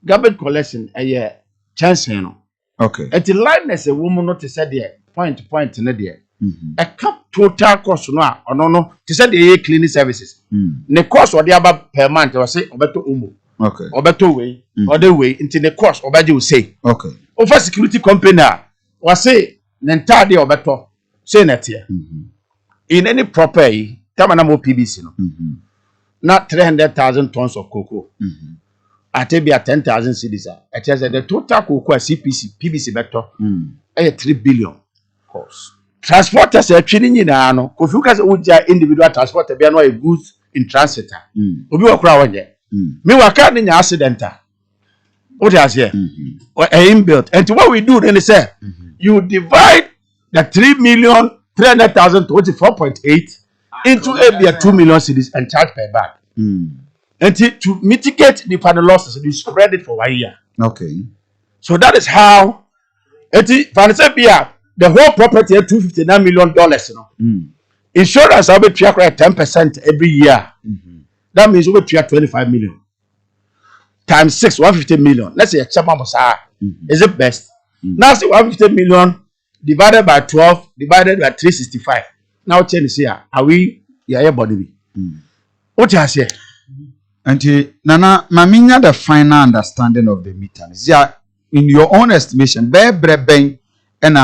Garbage collection a year chance, you know. Okay. And the lightness a woman not to say there point to point in there. A cap total cost no or no to say the cleaning services. The cost or the about per month or say obeto umu. Okay. Obeto way or the way into the cost or you say. Okay. Over security company or say the entire day obeto say net here. In any property, Tamanamo PBC no. Not 300,000 tons of cocoa. At be at 10,000 cities. It says that the total cocoa CPC PBC vector 3 billion. Course. Transporters are training in ano. If you guys would individual transporter be no goods in transit. Obi wa kura wonje. Me wa car ni accident. What is here? Or inbuilt. And what we do then is say you divide the 3,300,000 to 4.8 into a 2 million cities and charge per bag. And to mitigate the final losses, you spread it for 1 year. Okay. So that is how the whole property at $259 million. You know. Insurance will be 10% every year. That means we will 25 million. Times 6, 150 million. Let's say a chairman is it best? Now say 150 million divided by 12 divided by 365. Now change here. Are we body? What you say? And Nana, Maminya, the final understanding of the meters. Yeah, in your own estimation, Beng and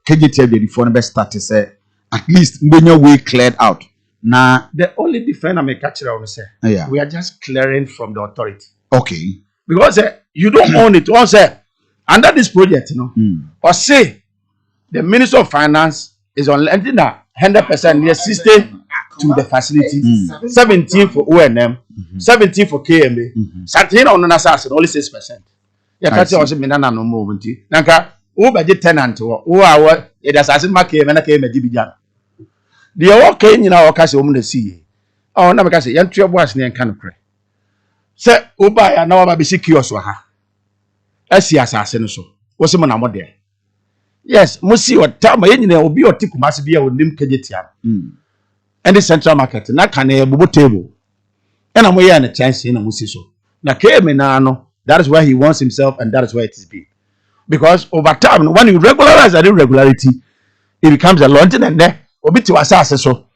KGTV before the start to say at least when your way cleared out. Now, the only difference I may catch it on say, we are just clearing from the authority. Okay. Because you don't own it. Once under this project, you know, or say the Minister of Finance is on lending 100% near 60 to the facility, 17 for ONM, 17 for KMA, something on the assassin, only 6%. Yeah, that's also been no movement. Nanka, who budget tenant or who are it assassin KMA and KMA Dibijan. The all came in our castle woman to see. Oh, never can say, young tree was near Canopy. Say, Uba and now be secure so ha. As the assassin so. What's the money there? Yes, must see what time I will be or tick must be a limb Kajetian. And the central market, not can a bubu table. And I'm way on a chance in a musiso. Now, Kemenano, that is where he wants himself, and that is where it is be. Because over time, when you regularize that irregularity, it becomes a launching and there, or bit to assassin. So,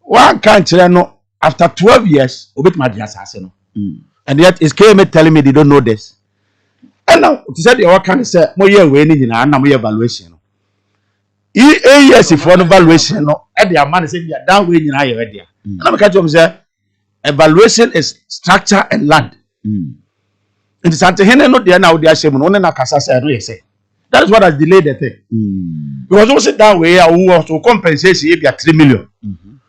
one can't know after 12 years, or bit my assassin. And yet, is KMA telling me they don't know this? And now, to say the can say, more year winning in an evaluation. Yes, if one evaluation, at the amount saying you're down winning in higher idea. And I'm catch up say evaluation is structure and land. It is Santa Hena not there now, they are saying, only Nakasa say. That is what has delayed the thing. Because also that way, I want to compensate if you are 3 million. And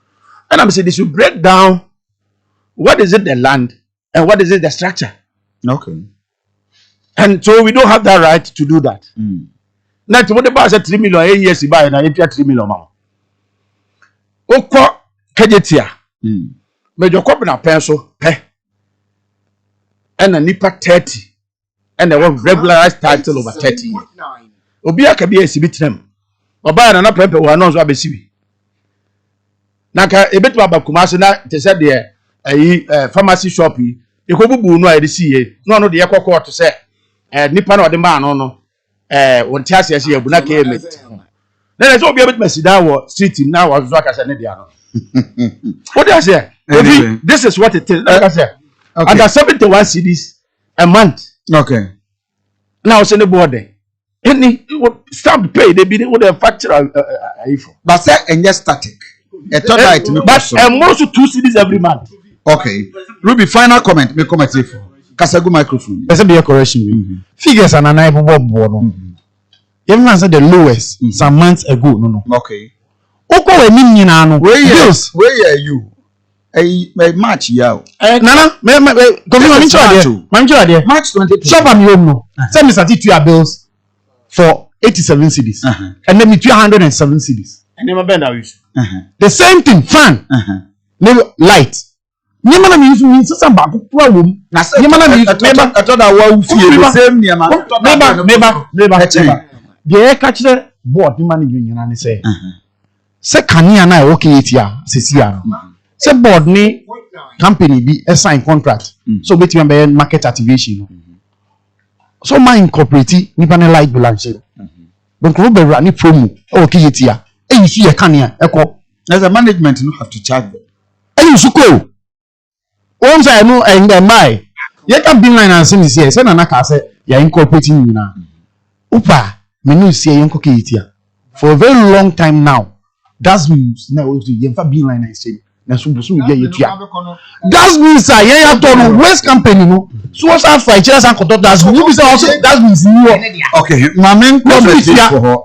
I'm saying they should break down what is it the land and what is it the structure. Okay. And so we don't have that right to do that. Now, to what about 3 million 8 years you buy and I 3 million. Oko Kajetia. Major Copina pencil, pay. And a nipper 30. And they want regularized title over 30 years. Obia can be a CBTM. Or buy another paper who knows what be. Naka a bit about Kumasina, they said there a pharmacy shop. You could no I see. No, the echo court to say. Nippon or the man, no. When Tassia see a Bunaka emit. Then I told be a bit messy down street now as Zaka and Ediano. What I say? This is what it is. Like I said, under 71 cities a month. Okay. Now send the border. Any stop pay, they be with a factor. But say and just static. A third item. But most 2 cities every month. Okay. Ruby, final comment. Me comment if Kasagu microphone. There's a correction. Figures are an even say the lowest some months ago. No. Okay. Oko we nim nyina no. Bills. Where are you? A match yaw. Nana, March 20. Shop am home no. Say me start to bills for 87 cedis. And then me 207 cedis. And never bend our issue. The same thing, fan. Light. Nyama na me use me some back to room. Na nyama na me use I thought that wa ufie the same nyama. Neighbor. The catch the board the manager nyina ne say. Say kania na e okay etia sesia no. Say board ni company be sign contract. So between be market activation. So my incorporate nipa ne light balance. But ko be run promo okay etia. E you see e kania e ko. As a management no have to charge them. E you suko. Once I know and my you can be line and send this here. Say na ka say ya incorporating nyina. Upa me no see yenko etia. For a very long time now. That means now you have been line and say na so get yetua. That means ya to West company no. So what's after I just and conduct that you be say also that means new. Okay, my main comment for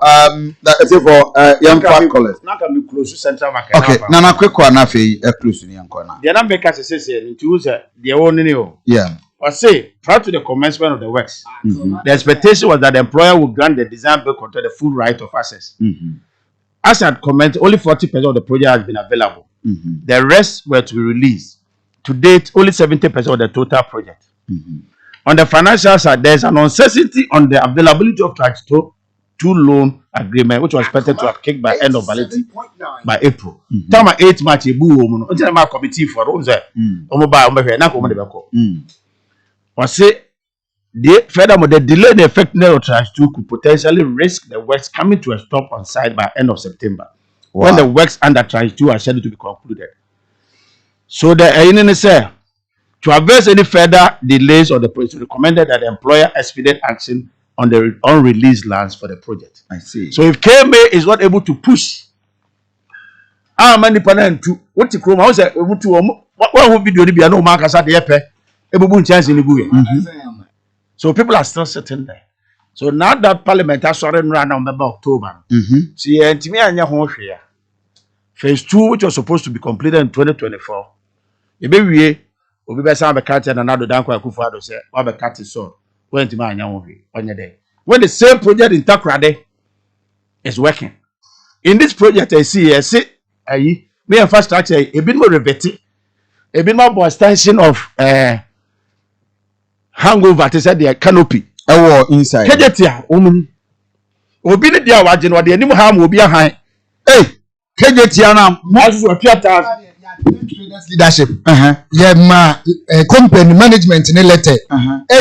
that is for young fan callers. Now can be close to central market. Okay, na quick one na fe close ni yanko na. The number can say into the own new. Yeah. Or say prior to the commencement of the works, the expectation was that the employer would grant the design bill contract the full right of access. As at comment, only 40% of the project has been available. The rest were to be released. To date, only 70% of the total project. On the financial side, there's an uncertainty on the availability of tranche 2 loan agreement, which was expected to have kicked by end of validity by April. Time 8 March, a boo committee for those. Furthermore, the delay in the effectiveness of tranche 2 could potentially risk the works coming to a stop on site by end of September, when the works under tranche 2 are scheduled to be concluded. So the say to address any further delays on the project, recommended that the employer expedite action on the unreleased lands for the project. I see. So if KMA is not able to push, how many panel to what the chroma was able to what would be doing no markers at the airport? Chance in the so people are still sitting there. So now that Parliament has already run on October. See, and to me, I know here. Phase 2, which was supposed to be completed in 2024. The baby will be better have cat and another Danko Akufo say, "What the cat is so." When to my on your day. When the same project in Takrade is working. In this project, I see me infrastructure a bit more repeated, a bit more extension of hangover to say the canopy. Inside. Kejetia, obi ne dia waje no de anim ha ma obi ahan. Kejetia na Moses Opiata leadership. Yeah, company management in a letter.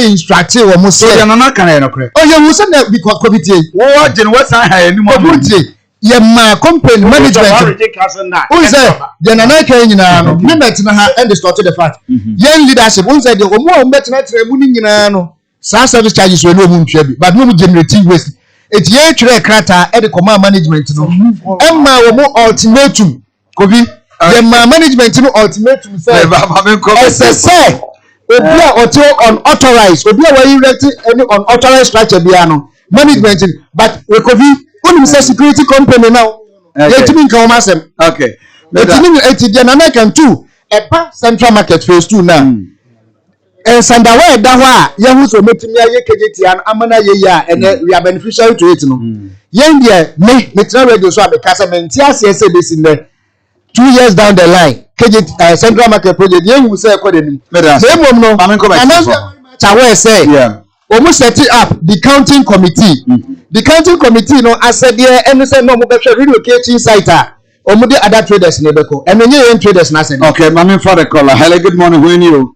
Instructive or most. So na kan no correct. Oh, you say na because committee. What gen what san ha anim. Yeah, my company management. Who say the nana kan nyina no. Me met na ha and distorted the fact. Young leadership. Who say the omo met na tremu ni nyina no. Some service charges we no mu ntwa bi, but no mu generating waste. It ye tire krata e the command management no. Emma wo mo ultimatum. Kobi, the management no ultimatum say. SSA. Obi a auto unauthorized. Obi a we erect any unauthorized structure bia no. Management but we Kobi, only say security company now. Ye timi nkan o masem. Okay. The timi the American too. Epa Central Market phase 2 now. And Sandawe Dawa, Yahu so Metimia Yeketian, Amana Yeya, and we are beneficiary to it. Yen dear, me radio so Casament, yes, this in the 2 years down the line. Central Market project, Yen will say accordingly. Same no, I say, yeah. Almost set it up the counting committee. The counting committee, no, I said, yeah, and said no more relocating site. Or the other traders neighborhood, and then you traders nothing. Okay, Mammy for the caller. Hello, good morning. When you?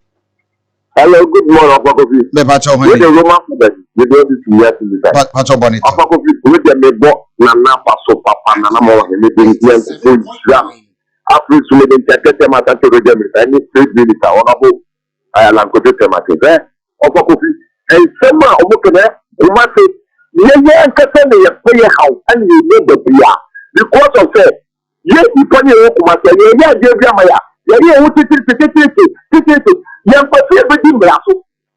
Hello, good morning, Apakofi. With the Roman family, we don't need to hear to this. Pacho Bonito. Apakofi, with the Mebo, Nana Paso Papa, Nana Moa, and making years to go jam. After you made the Chaketa Mata to redeem it, any state minister, honorable Lankote Temate. Apakofi, and Sema Omokane, you must say, yeah, Katani, pay a house, and you know the Bia. Because of that, yes, you can hear Okumasa, yeah, Maya. Yeah, what it is. Young person, but in Brasso.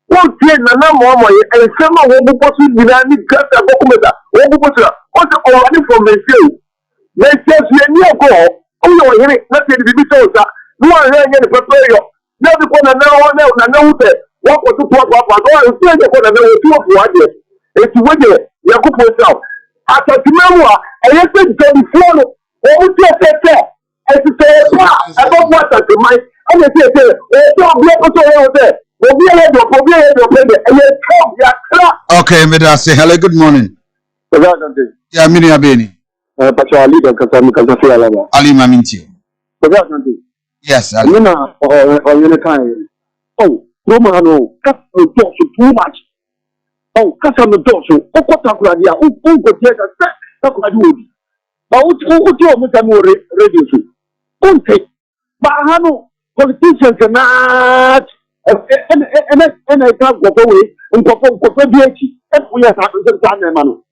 One train, and no more, and some of the possible Milani Gata Bokumeta, Obusa, also already from the field. let's say we near go. Oh, you hear it? Let's say the baby so that no one hearing any prepare. Now the one now there. What was the talk about? Oh, it's still the one that know 2 of 1 year. It's with it. You could put yourself. After tomorrow, I just said to phone. What would you say? As you say, I don't want that to my. I'm going to say, oh, don't be able to over there. We'll be able to pay it. And you come, yeah. Okay, Medase. Hello, good morning. Yeah, Mini Abeni. But you are leader because I'm Ali Maminti. Yes, Ali. Or you time. Oh, Romano, cut the door too much. Oh, cut on the door so. Oh, what talk about ya? Oh, go take a step. Talk about you. But what you want to know radio? Don't take. But I know politicians are not. And I can't go away and go for BH. And we are having the time, man.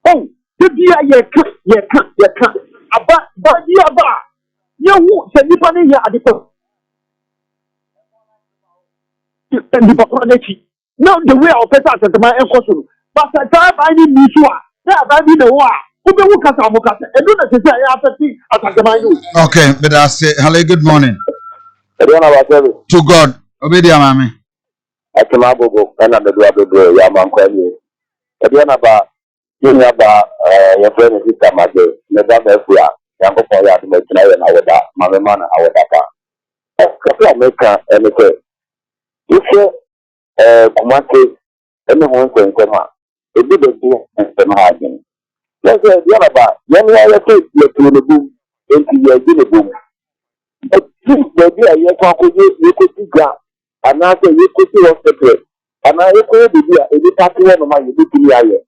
Oh, the dear, you can't. But you are bad. You won't send anybody here at the top. And the Papaneci. Now the way of better at my enforcement. But I can't find it me sure. Yeah, I mean the war. Who be look at our Mokata? And do not say I have to see at the mind. Okay, but I say, hello, good morning. To God. Obedia mami. Aduanaba and the Duabe, Yaman Kwani. Aduanaba, you never, your friend is Tamade, Madame Efia, Yanko Poya, Metina, and our Mamma, our Daka. Africa, and the if you Kumaki, anyone can come out. It didn't do some hiding. Let's say, Aduanaba, when I take you to the boom, into your dinner boom. But since the day I talk with you could see that. And I say, you could see what's the place. And I could be here, and you can't see one of my UPI.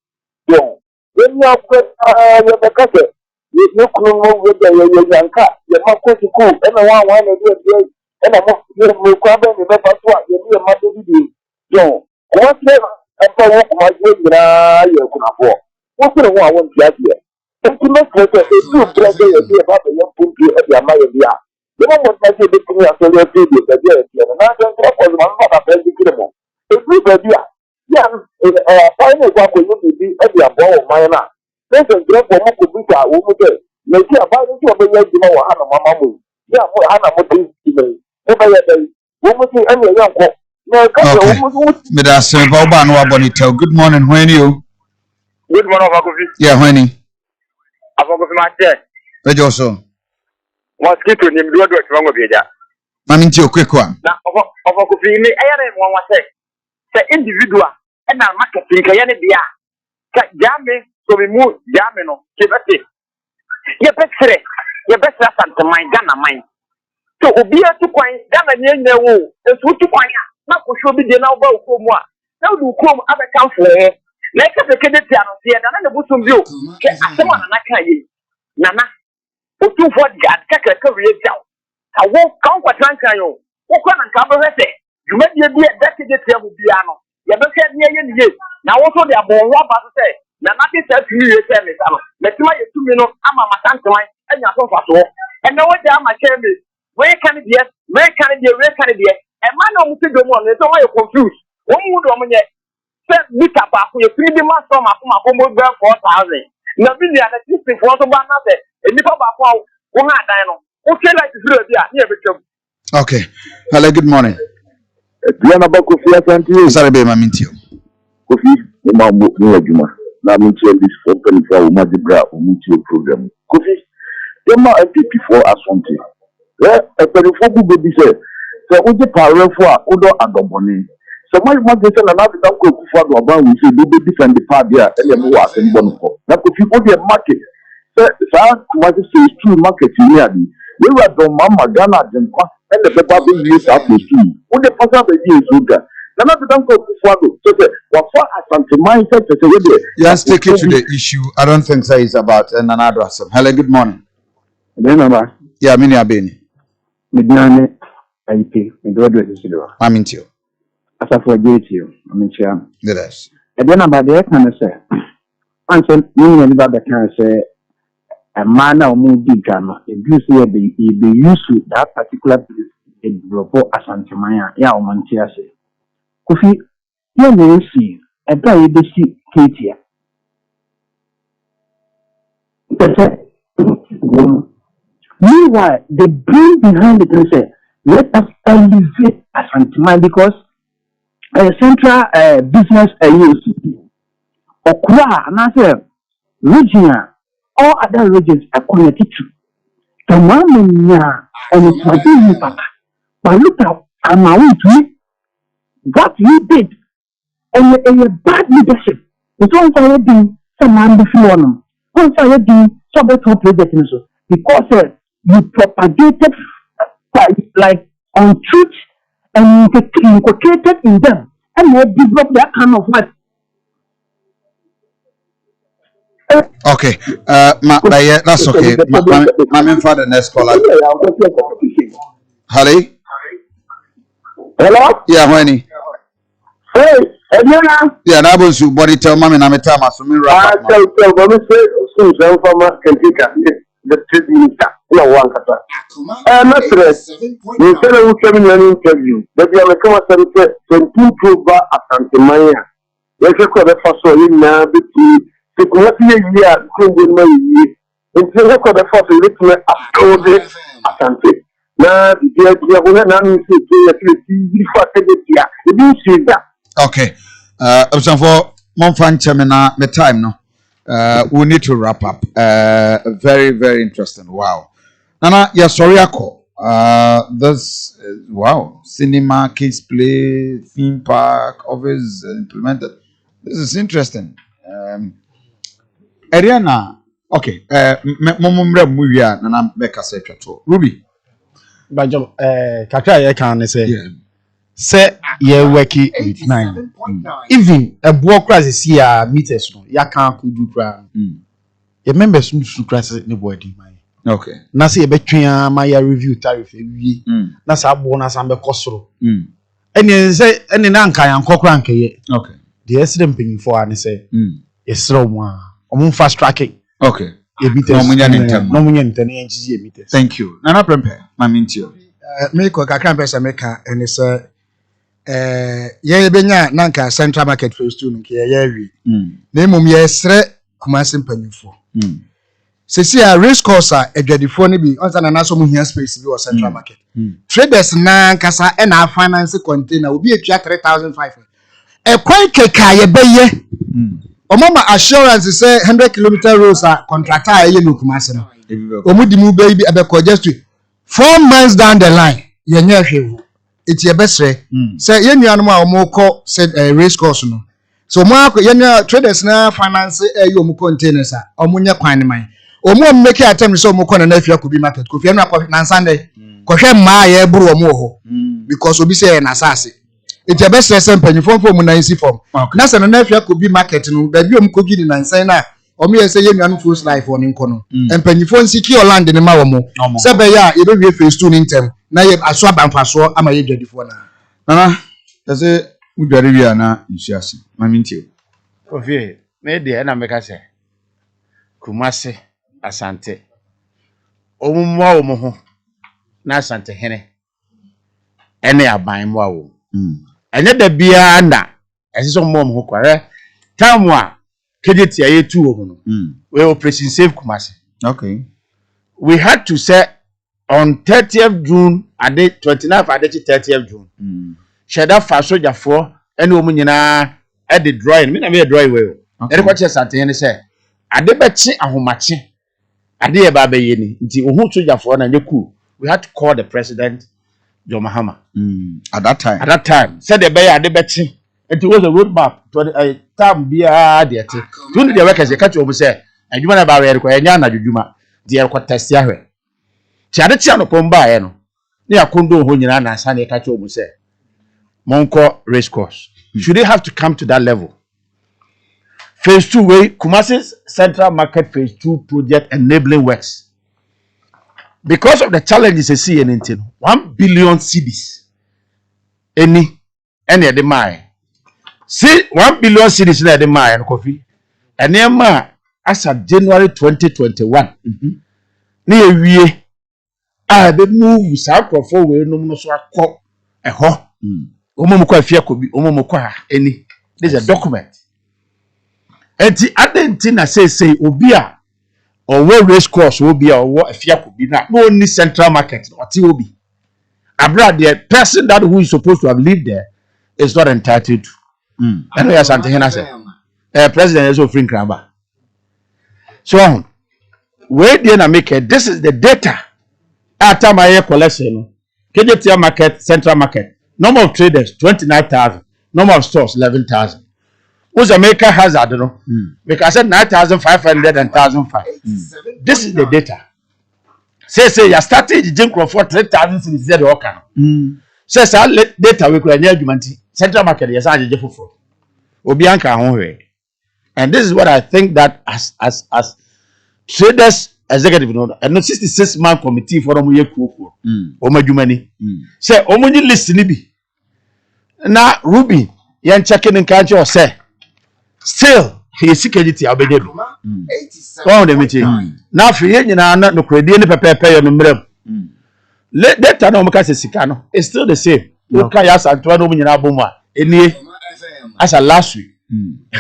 So, when you are with the cutter, you look with the young cat, you're not going to cool, and I want to do it, and I'm not going to remember what you do a mother do. So, what's never, and I walk my way, you're going to afford. What's the one I want to get here? And to make it a true pleasure about the young people at the Amaya. You know what I say to me after your video, the day, and I don't talk on one of the critical. If we were there, finally, what will you be at the above of my now? There's a great woman could be a woman. Make you about it to obey your Hannah Mamma. Yeah, Hannah Motin, over your day. Woman, and your young cook. Okay. Medase Boban Wabonito. Good morning, when you? Good morning, Kofi. Yeah, when you? I've got my chair. Rejoso. Mosquito ni mdudu wrong with ya. Maminti a quick one. Na of Kofi ni ayare one was say individual and na marketing ka yane bia. Ka jame so we move jame no kebete. Ye betre santa mind Ghana mind. So obi atu kwan Ghana nye wo esu tu kwan ya na ko show bi de na oba okom a. Na du kom abeka fo he. Na ka se kede tia no se na na butum bi o. Ke asema na kan yi. Nana otu for God kaka ka we down. I won't count what rank yo. Wo kwa na ka be hwete. Dwuma die bi e dake de tia mu bia no. Ye be hwe ne ye ne ye. Na wo so de abon wa ba so say na na de say tumi ye say me sa no. Metima ye tumi no ama matantan anya so fa so. And no we ama share me. We can be we can be we can be. E man no mu se do mo no so why you confused. Wo mu do mo nye. Say bita ba ko ye 3D master ma ko ma ko mo be 4,000. Na bi ya na 64 so ba na be. Enipa ba ko wo ha dan no. Okay, like this bia na be twam. Okay. Hello, good morning. Aduanaba Kofi Asante. Sorry, be Maminti. Kofi, the man no adwuma. Na me tell this company for Umazibra Umuti program. Kofi, the man MPP for Asante. A perifo baby say, so we the power for Odo Adoboni. So my mother said another go for the about we say they defend the part there and them was in Bonfo. Now Kofi go the market. So what is true market here. We were the mama Ghana and the paper being used up to see. When the person be used with that. Now the don't go to Swado. So what for Asante mindset to say Yes, take it to the issue. I don't think so it's about another. Hello, good morning. Yeah, Mini Abeni. Midnight, IP, Midway, Maminti. As I forget you, I mean, Yes. And then about the can say, answer me about the can say, a man or movie drama, if you see be used to that particular place, it will Asante Maya, ya or Mantia say. Kofi, you may see a guy you see Katia. Meanwhile, the brain behind it is let us elevate Asante because central business use Okra and I say region all other regions are connected to the moment and it's a big papa. But look at what you did and a bad leadership. It's also doing some before them. Also doing some better project because you propagated like untruth and inculcated in them and they develop that kind of what. Okay, that's okay. My father next caller. Hello? Hello? Yeah, honey. Hey, Edna? Yeah, I was you body tell mommy na me time as me I rap. tell me say so from Kentucky, the trade minister. No one kata. Master, you tell who came in an interview. But you are come and say 22 over Asante Maya. Yes, you could have first in now between the Kuwati year, Kungu May. And so you could have first written after the Asante. Now, the other name is Okay. For Monfan Chamina, the time no. We need to wrap up. Very, very interesting. Wow. Nana, yeah, sorry, Ako. This wow. Cinema, kids play, theme park, office implemented. This is interesting. Ariana, okay. Momumre Muya, Nana Becca Sector. Ruby. Bajo, kakra ye can say. Say ye working with 9. Even a book crisis here meters no ya can do kra. Ye members no crisis ni boy di man. Okay. Na say ye betwa ma ya review tariff ewie. Na sa bonus am be kosoro. Eni say eni na nkan yan kokra nkan ye. Okay. The accident paying for an say. Esro mo a. Omo fast tracking. Okay. Ye meters. No munya ntene ye nchi ye meters. Thank you. Nana Prempe, my mintio. Me ko kakra pesa meka eni say ye benya nanka central market phase 2 nke ye wi na emom ye sre Kumasi mpanyufo sesi a race course a edwadifo ne bi onsa na naso mu hia space bi o central market traders na nkasa e na finance container obi etua 3500 e kwan keka ye beye omama assurance say 100 km roads a contractor a ye no Kumasi no omudi mu baby abeko just 4 months down the line ye nya hwewu it's your best say ye nuanu a omoko said race course no so mo ye traders na finance you mu containers a omunya kwan ne man omo make attempt so omoko na afia ko bi market ko fia no akọ na Sunday ko hwe ma ye buru omo ho because obi say na asase it's your best say mpanyifo mu na isi form na se na afia ko bi market no da bi omko gi ni na nsan na omo ye say ye nuanu first life on nko no mpanyifo nsiki land ne ma wo mo se be ya ye be wie phase 2 ni ntem na ye aso abamfaso ama ye dwadifo na nana say udware wi na nsuase mamintio Kofi me de na meka se Kumasi Asante omumwa wo mo ho na Asante hene ene aban mo awo enye da bia na esiso mo ho kware tamwa kejeti aye tu wo no we operation save Kumasi. Okay. We had to say on 30th June at the 29th at the 30th June. Sheda fa soldier for ene omu nyina e the drawing me na me drawing we. Ere kwa che Asante ne say ade bechi ahomache ade ye ba be ye ni nti ohu soldier for na nyeku. We had to call the president John Mahama. At that time. At that time said the be ade bechi. It was a roadmap to the time bia de ate. Tunu the workers e catch omu say adwuma na ba we rekwa enya na dwuma de rekwa test ahwe. Ti ade ti anopom ba ye no ne akondo ho nyina na asa ne catch omu say Monko race course. Should they have to come to that level? Phase 2 way Kumasi's Central Market Phase 2 project enabling works. Because of the challenges they see in 1 billion cedis. Any at the mine. See 1 billion cedis in the mine, Kofi. And then as of January 2021. Near we are the move south of 4 way no so a ho. Any this is a document. Enti adentina say obi a or where race course will be or what if you could be now. No only central market or TOB. Abroad, the person that who is supposed to have lived there is not entitled to. I know you're something I said. President is offering cramba. So where do make it? This is the data. After my collection, KJTR market, central market, number of traders 29,000, number of stores 11,000. Who's America has I don't know. Because I said 9,500 and 1,005. This is the data. Say you started the jink for 3,000 cities there okay. Says I let data we could argument central market yes I just for. Obianka home. And this is what I think that as traders executive and no 66-man committee for omuye kuku omadwumani say omunyi list ni bi na Ruby yan checking in country or say still he security abede bi 87 the meeting na afi yen nyina na no kredie ni pepepe yo no mrem data na omka se sika no it's still the same okay ya santo na omunyina abomu a enie as a last week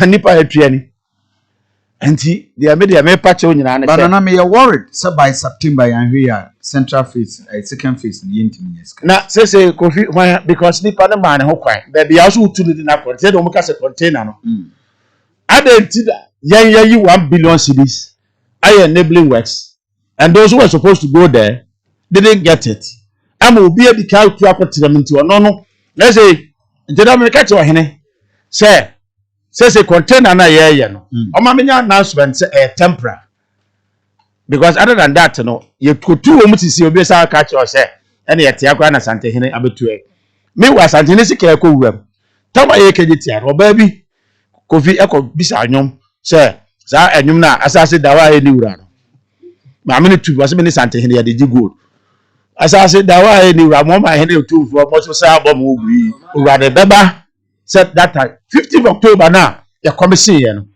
nipa etuani. And they are made a patch on your but I'm worried. So by September, I'm here, central phase, second phase, the intimate. Now, say, Kofi, because Nipa and man, who cry, baby, also to the napper, they don't make us a container. I didn't you 1 billion cities, I enabling works, and those who were supposed to go there didn't get it. I will be able to carry to them into a no. Let's say, did I make it or hene? Say, says a container na yeah no. Omamenya announcement say temporary. Because other than that no, you could two omuti si obi sa catch or say any ete akwa na Asante hene abetu e. Me wa Asante ni sika ko wuam. Tama ye kejiti a oba bi Kofi eko bisa anyom say za anyom na asase dawa e ni wura no. Ma me ni tu was me ni Asante hene ya de gold. Asase dawa e ni wura mo ma hene otu fu mo so sa abom ogui. Wura de beba said that time 15th October now your commission here no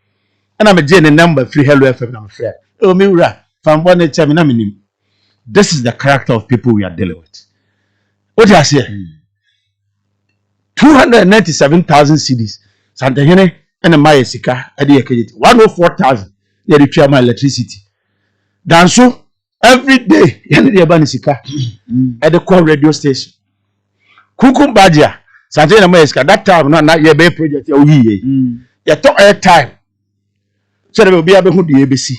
and I'm a number free hello FM I'm afraid oh me ura from one time na minim. This is the character of people we are dealing with. What I say 297,000 CDs Santa Hene and a Maya Sika at the 104,000 they require my electricity dan so every day yen the Abani Sika at the core radio station Kukum Badia Sante na Mayeska that time na ye be project ya oyiye. Ya talk air time. So there will be able to do ABC.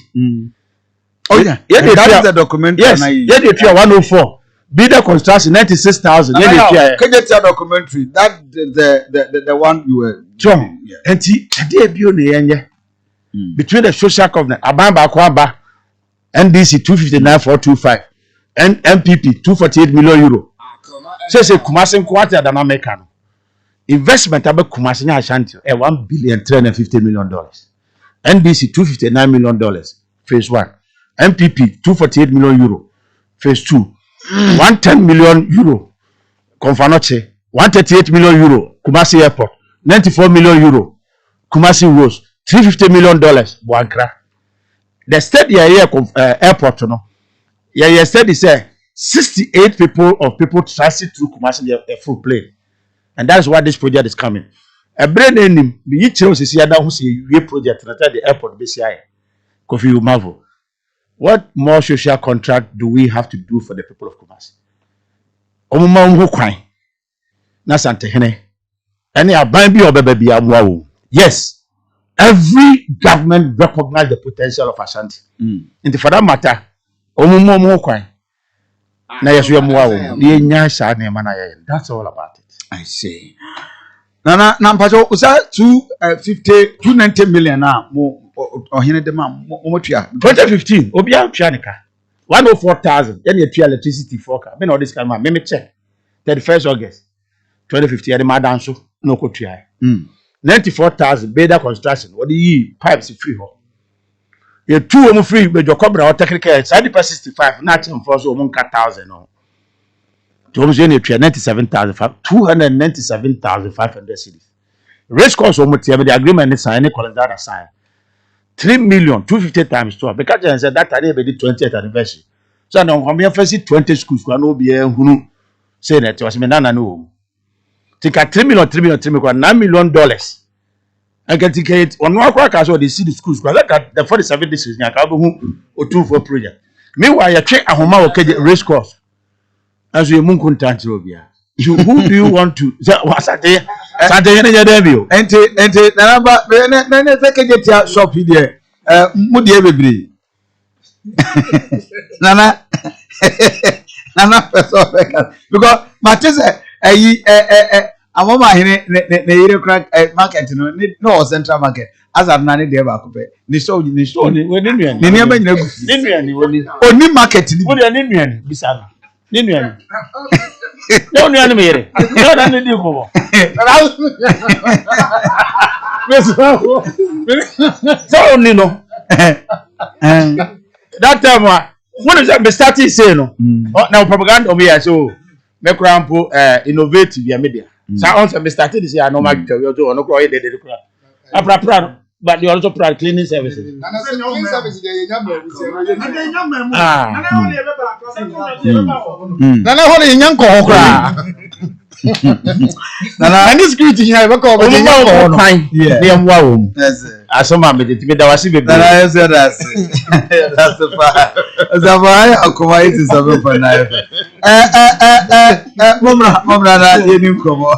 Oh yeah. That is the documentary. Yes. Yeah, they try 104. Be the construction 96,000. Yeah, can you tell documentary? That the one you were. John. And they be on the between the social covenant Abamba Kwamba NDC 259,425 and MPP 248 million euro. Says a Kumasi quarter than American. Investment about Kumasi Ashanti $1,350 million. NBC $259 million. Phase 1. MPP 248 million euro. Phase 2. 110 million euro. Confanoche 138 million euro. Kumasi Airport 94 million euro. Kumasi Rose $350 million. Buankra. The state here airport no. Yeah, said say 68 people transit through Kumasi a full plane. And that's why this project is coming. A brain name, be each chose is here who say you project at the airport BCI. Kofi, you marvel. What more social contract do we have to do for the people of Kumasi? Omuma who cry. Na Sante hene. Any abambi or baby amwa. Yes. Every government recognize the potential of Ashanti. And for that matter, omuma who cry. Na yesu ya mwa. That's all about it. I see. Na mpacho usa 290 million na mo ohine de ma mo tua 2015 obia pianika 104,000 then you electricity for ka me na this kind man me check 31st August 2015 ya de ma danso no ko tua 94,000 beda construction what the pipes free ho ye two o free be jokobra technical side per 65 na chem for so mo nka 1,000 no to mo je ne tua 297,500 cities race course o mo tia the agreement is sign calendar sign 3 million 250 times 12 because they said that time be the 20th anniversary so na on me first 20 schools kwa no be hunu say that was me na no tika $3 million $9 million I get ticket on one crack as well. They see the schools. Look at the 47 districts. I can't go to for project. Meanwhile, you check a home race course. As you moon content who do you want to? What's that there? Saturday, debut. Ente na number na take get your shop here. Mudi everybody. Nana person because Matisse amoma hene na yire crack market no central market as at nane dey ba ko pe ni so ni Woni nuan. ni ba nyina gu Ni nuan woni. Oni market ni Wodi ni nuan bisana. Ni nuan. No nuan me yere. No na ni di ko. So ni no. That time when is starting say no. Now propaganda over here so me crampo innovative via media. So on me started this year normal we do no cry dey cry. But you also provide cleaning services. Nana hole nyanko ho kra. Nana any security here we call be nyanko ho. Yeah. Dem wa wo. Yes. Asoma me dey da wasi bebe. Nana yes that's the part. Zabaya Akoma 87.9. Momra na yeni komo.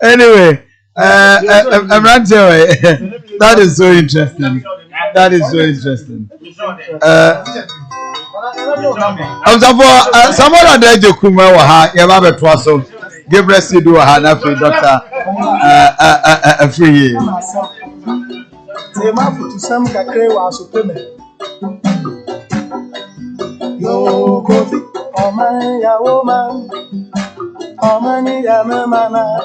Anyway, I'm not sure. That is so interesting. That is so interesting. Someone on the edge of Kuma, you have a twasso. Give rest to do a hand after doctor. A free. Yo, Kofi, oh my woman, oh my mana.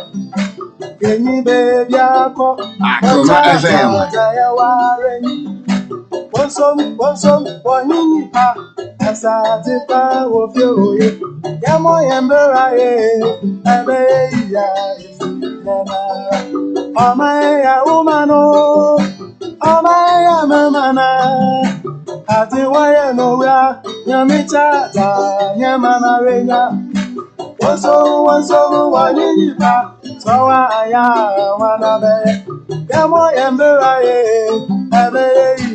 Kenyi baby ako, Wanyini pa, asate pa wofioye. Yamo yembera ebe ya isinana. Omaya umano, omaya mamana. Ati waya no ya, nyamicha ta, nyamana renya. Wanso wanyini pa, sawa aya wanabe. Yamo yembera ebe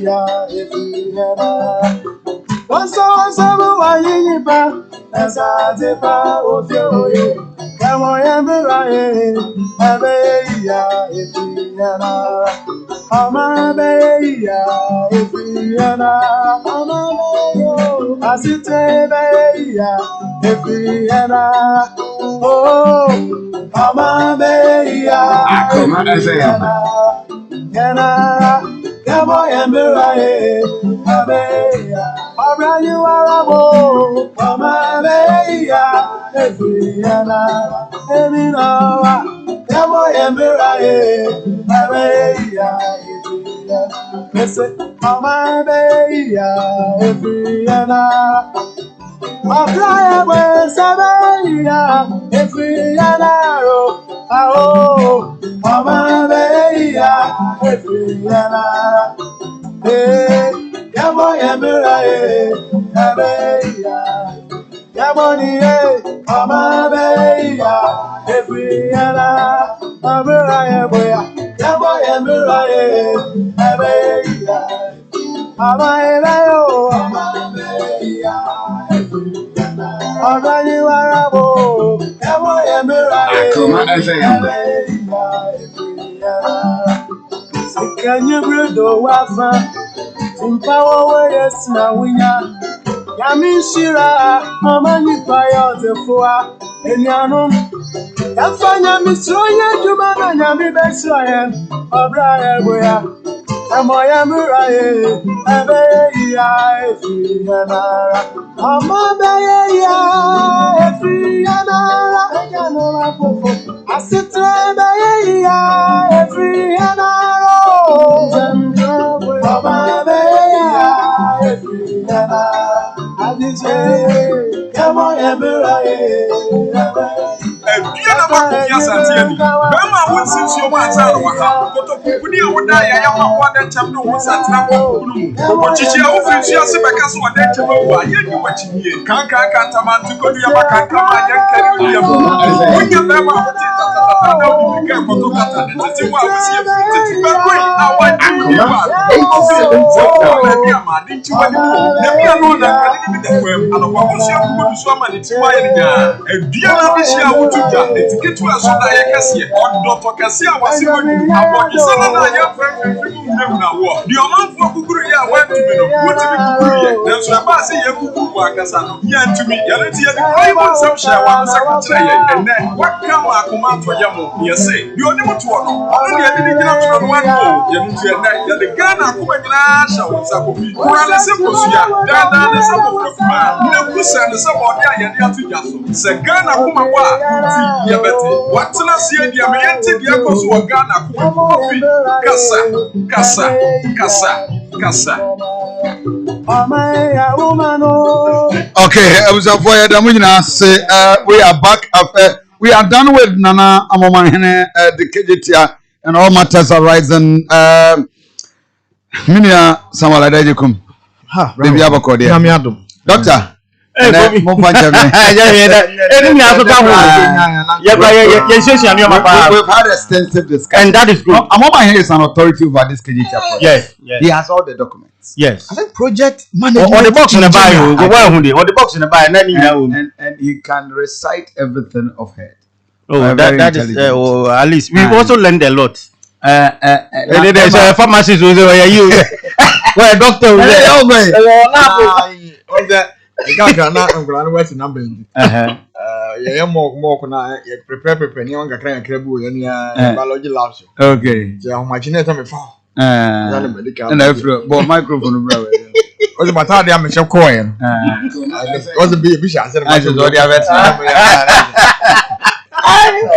ya isinana. Wanso wanyini pa, asate pa ofioye. Yamo yembera ebe ya isinana. Ama beya efiana, ama beyo asite beya efiana. Oh, ama beya Akoma efiana. Yana, yamo yembera abeya. Abra you arabo, ama beya efiana. Emina, yamo yembera abeya. Listen, Mama Beya, Efiana. Mafia was Sabeya, Efiana. Oh, Mama Beya, Efiana. Hey, Yamo Yamura, Abeya. Yamoni, Mama Beya, Efiana. Amura Boya. Yamo yembera abeya, amaelayo, amabeya, ọ̀rọ̀ warabo, yamo yembera abeya, sikanye bredo wafa, timpawo weyes na winya, yami shira, mama nipa yote fua, enyanum. Yafanya misroye jumana nyami besroye obra eboya amoya muraye abeya efiyanara amabeya efiyanara ejanora fofo asitre beya efiyanara amabeya efiyanara adije amoya muraye Aduanaba Kofi Asante ni bema wonsi nsuo mu ansa no ha kotokuni a woda ya ya ma wo da ntam no wo santra ko kunu mu ochichi a wo fi nsuo ase beka so woda ntam wo a ye ni wachimie kanka tamantu kodu ya makanka ma ya nkari ya mu wonya bema wote kata na odi mika ekoto kata de tete wa wosi efiri tete bɛkɔ yi na wa andi wa ɔfi sɛ wo na bi ama de nti wani mu na bi ano na kane ne bi da fam anɔpa wosi afugu du so ama ne ti wa yɛ ne nyaa adua na bi hyia wotu gya etiketu ɛso da yɛ kɛseɛ ɔdɔtɔ kɛseɛ a wasi wɔ du abɔdisa na na yɛ fɛn fɛn mu na mu na wɔ deɛ ɔmanfoɔ kukuru yɛ a wɔntumi no wotumi kukuru yɛ nanso ɛba se yɛ kukuru wɔ akasa no yɛntumi yɛne ti yɛ de kɔ yi wɔn nsɛm hyɛ wɔn nsa kɔkyerɛ yɛn ɛnɛ waka mu akoma atɔ yɛ mo yɛ se deɛ ɔne mo toɔ no ɔno deɛ de ne gyina toro no ano yɛne ti ɛnɛ yɛde Ghana akoma nyinaa hyɛ wɔn nsa kɔ bi kura ne se kosua daadaa ne sɛ bɔfra kuma ne kusa ne sɛ bɔde a yɛde ato gya so sɛ Ghana akoma wɔ a woti yɛbɛte watena seɛ deɛ me yɛnte deɛ kɔ so wɔ Ghana akoma kofi kasa kasa kasa kasa. Okay, for we are back after we are done with Nana Amomahene, the KJTR, and all matters arising. Minia Samaladajikum. Ha, baby Abakodia. Doctor. We've had extensive discussion. And that is good. Amomahene is an authority over this KJTR project. Yes, yes. He has all the documents. Yes. I think project management. Or the box in the bio. Or the box in the bio. And he can recite everything of head. Oh, that is at least we've also learned a lot. There's a pharmacist who say, you well, doctor. The guy cannot West number. Yeah, more na prepare ni wanga kran krebu yani biology labs. Okay. Je how much net me fa. And after but microphone bro. O the matter dey am che ko yen. O the be sha say I just already have it.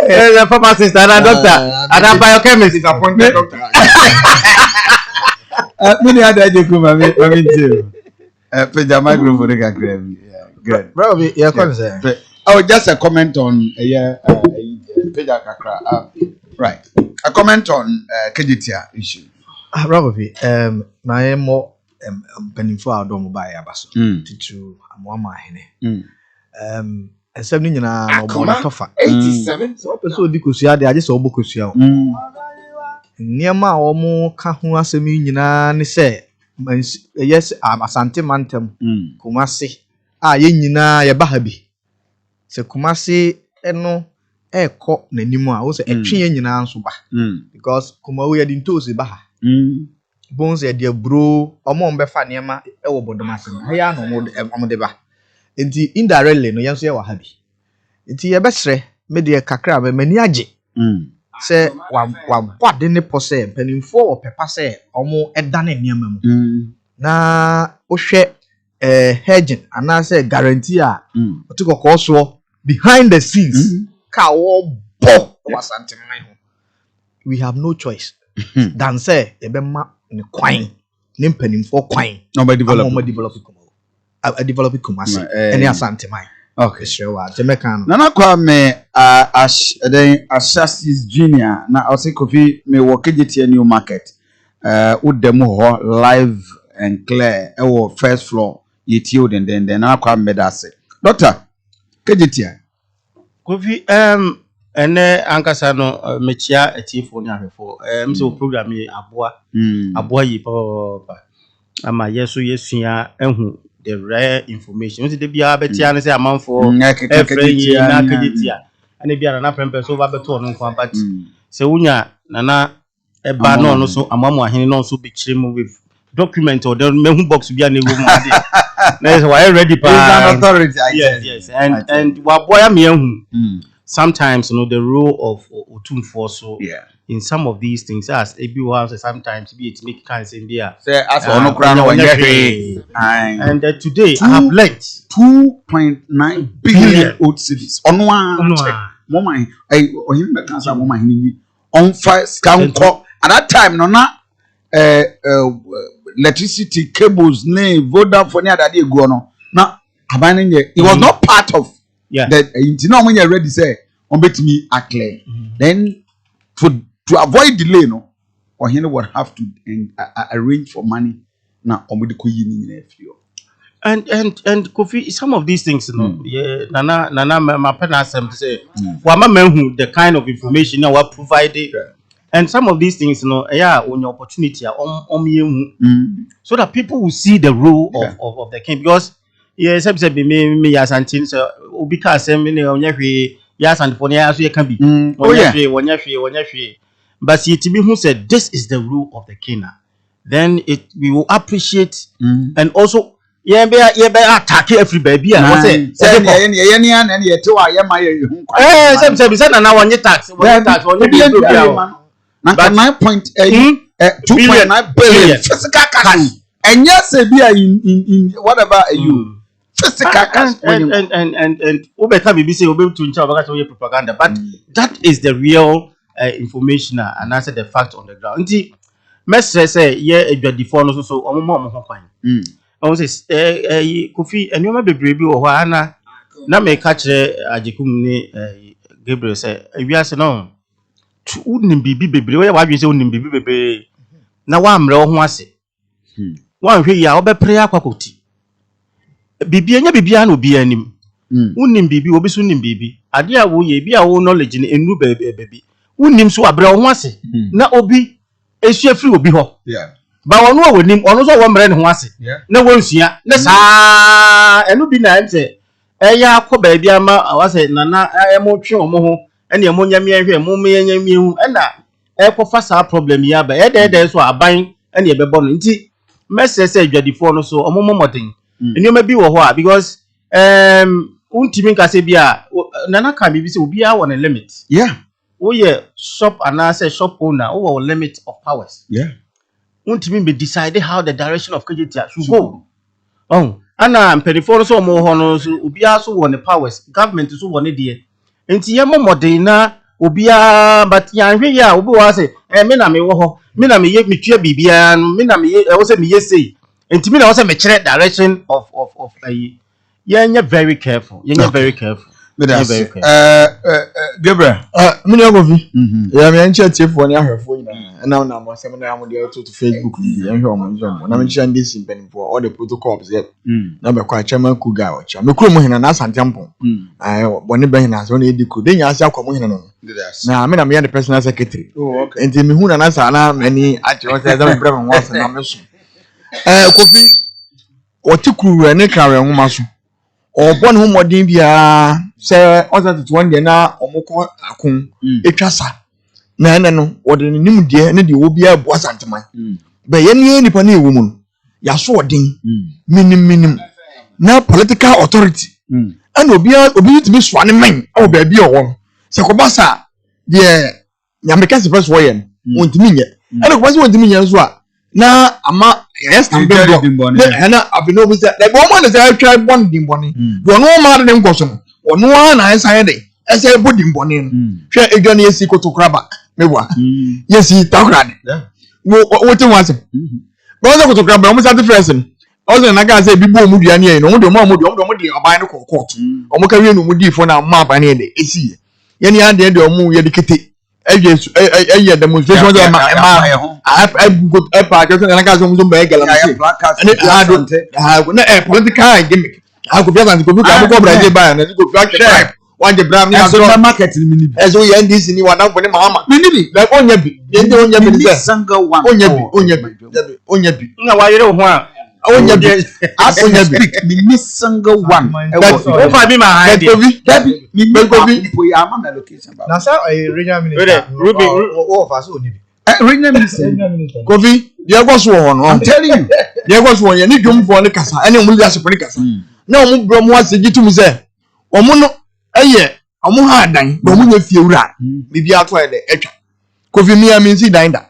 The pharmacist and a doctor and a biochemist is appointed doctor. Many other jokuma me too. Put the microphone again. Yeah, good. Bro, yeah, say. Oh, just a comment on right. A comment on KJTR issue. Probably my more penifo adom buy abaso to Amomahene. Asem ni nyina no bo tofa 87 so person di kosua de agye so obo kosua niam a omo ka ho asem nyina ne se yes Asante mantem Kumasi a ye nyina ye ba ha bi se Kumasi eno ekọ nanim a wo se etwe ye nyina nso ba because Kumawo ye di ntosi ba ha bon se de bro omo mbe fa niam e wo bodom asem ha ya no omo de ba enti indirectly no yenso ye wa ha bi enti ye besre me de kakra be mani age se wa bode ne po se penimfo opepa se omo edane niam mu na ohwe hedging ana se guarantee a otikoko so behind the scenes ka wo bo Asante man ho we have no choice than say e be ma ne kwan ne penimfo kwan no be develop Kumasi any Asante man. Okay, sure. Jamaican. Nana Kwame Ashasis Junior. Na I say Kofi me work KJTR New Market. Would demo live and clear. Our first floor. Yetio then Nana Kwame that say. Doctor KJTR. Kofi ene ankasa no mechia etifo ni ahwefo. So program yi aboa yi papa. Ama yeso yesua ehu the rare information. Once the bia betia na say amanfo efrenyi na KJTR. Ane bia na prempe so ba beto no kwa but se wunya na eba no so amamu ahene no so be chire with document or the mehu box bia na ewu mu ade. Na say why ready pa. An authority. Yes. And waboya me ehu. Sometimes the role of Otumfo so in some of these things as everyone sometimes be it make kind say there say as no and today I have learned 2.9 billion old cities on one mama ohim be kan say mama hin on fire scanco at that time no na electricity cables name Vodafone that dey go no na aban it was not part of that you know when you're ready say on bet me a clear then to avoid delay no or he would have to arrange for money now on with the queen in a few And Kofi, some of these things, you know, yeah, Nana, my partner say, well, my man who the kind of information you are provided, and some of these things, you know, yeah, on your opportunity, so that people will see the role of the king because, yeah, some say me yes and things, because yes and for so you can be, one year, but see to me who said this is the rule of the king, then we will appreciate and also. Yeah, be attack every baby. And say, say, say, na one tax, but 2.9 billion physical cash. And yes, in whatever you physical cash. And better be say to propaganda, but that is the real information and answer the fact on the ground. Message say, yeah, the phone so I was Kofi and you may be brave or Hana. Now may catch Ajikum Gabriel say, we are no. Wouldn't be baby, why you say wouldn't be baby. Now I'm wrong was it. One way I'll be prayer quackity. Bibi and Bibiano be any. Wouldn't be will be soon in baby. Adia will ye be our knowledge in a new baby. Wouldn't him so a brown was it. Now obi a chef will be hot. Yeah. But on no with him, on also one brand was it. No one's here. Let's and no be nice. Ya ko baby ama was it nana mo twe omo and the ammonia me and mummy and you and that. For fast our problem here, but there's what I buying and you be born into. Message say you are the phone so a moment thing. And you may be what because untiming Casabia Nana can be will be on a limit. Yeah. Oh yeah, shop and I say shop owner over limit of powers. Yeah. Untiming be decided how the direction of KJT should go. Oh, and I'm penny for so more honors will be also on the powers. Government is one idea. And Tiamo Modena will be but yan here will say, Minami woho, Minami yet me clear Bibian, Minami I was a me say. And to me also me check direction of a you're very careful. You're very careful. Gabriel, me no go fi. Yeah, me enche tie for ni ahwefo nyina. Na na mo se me na mo dey to Facebook ni ehwe omo nzo. Na me nche ndi simpen for all the protocols yet. Na be kwa chairman ku guy ocha. Me kuro mo hina na Asantempo. Boni be hina so na ediku. De nya asa kwa mo hina no. Na me na me the personal secretary. Oh, okay. Enti me hu na sa na mani ache o se da me brem ho na me so. Kofi otikuru ne kare nwoma so. Obon hu modin bia se oza to one dey na omoko akun etwasa na no wode nim de ne de obi abu Asanteman be ye ne nipa na ewu mu ya so odin minim na political authority and obi timi so ane men o ba bi owo se ko basa de nyameka se first wo ye no ontimi nye and ko basa ontimi nye so a na ama yes na abino bi se the woman is a try bond dimboni do no ma de nkoso no ono na ensan de ese body dimboni no hwe edwane esi kotokraba mewa yesi takrade wo te wanse bo ze kotokraba mo sa te first no o ze na ga se bi bo mu duane yin no mo de oban no court o mo ka wie no mu di fo na ma ba ne de esi ye ni ande de o mu ye dikete eye demonstration de ma pa ke so na ga so mu ba egala na political gimmick I could be able to go to Brazil by and go to one the brand market as we end this in one for the Mama. Minimi, like only single one. Only now, why you don't want only single one. If I be my idea, we are on the location. Now, sir, a regional minister, Ruby, all of us only. Regional minister, Kofi, there was one. I'm telling you, there was one. You need room for the casa, and you will just put the casa. No mu bro mu asegi tu mu se omu no eye omu ha dan bo mu ye fiewura bibi ato e de etwa Kofi mi am nsi dan da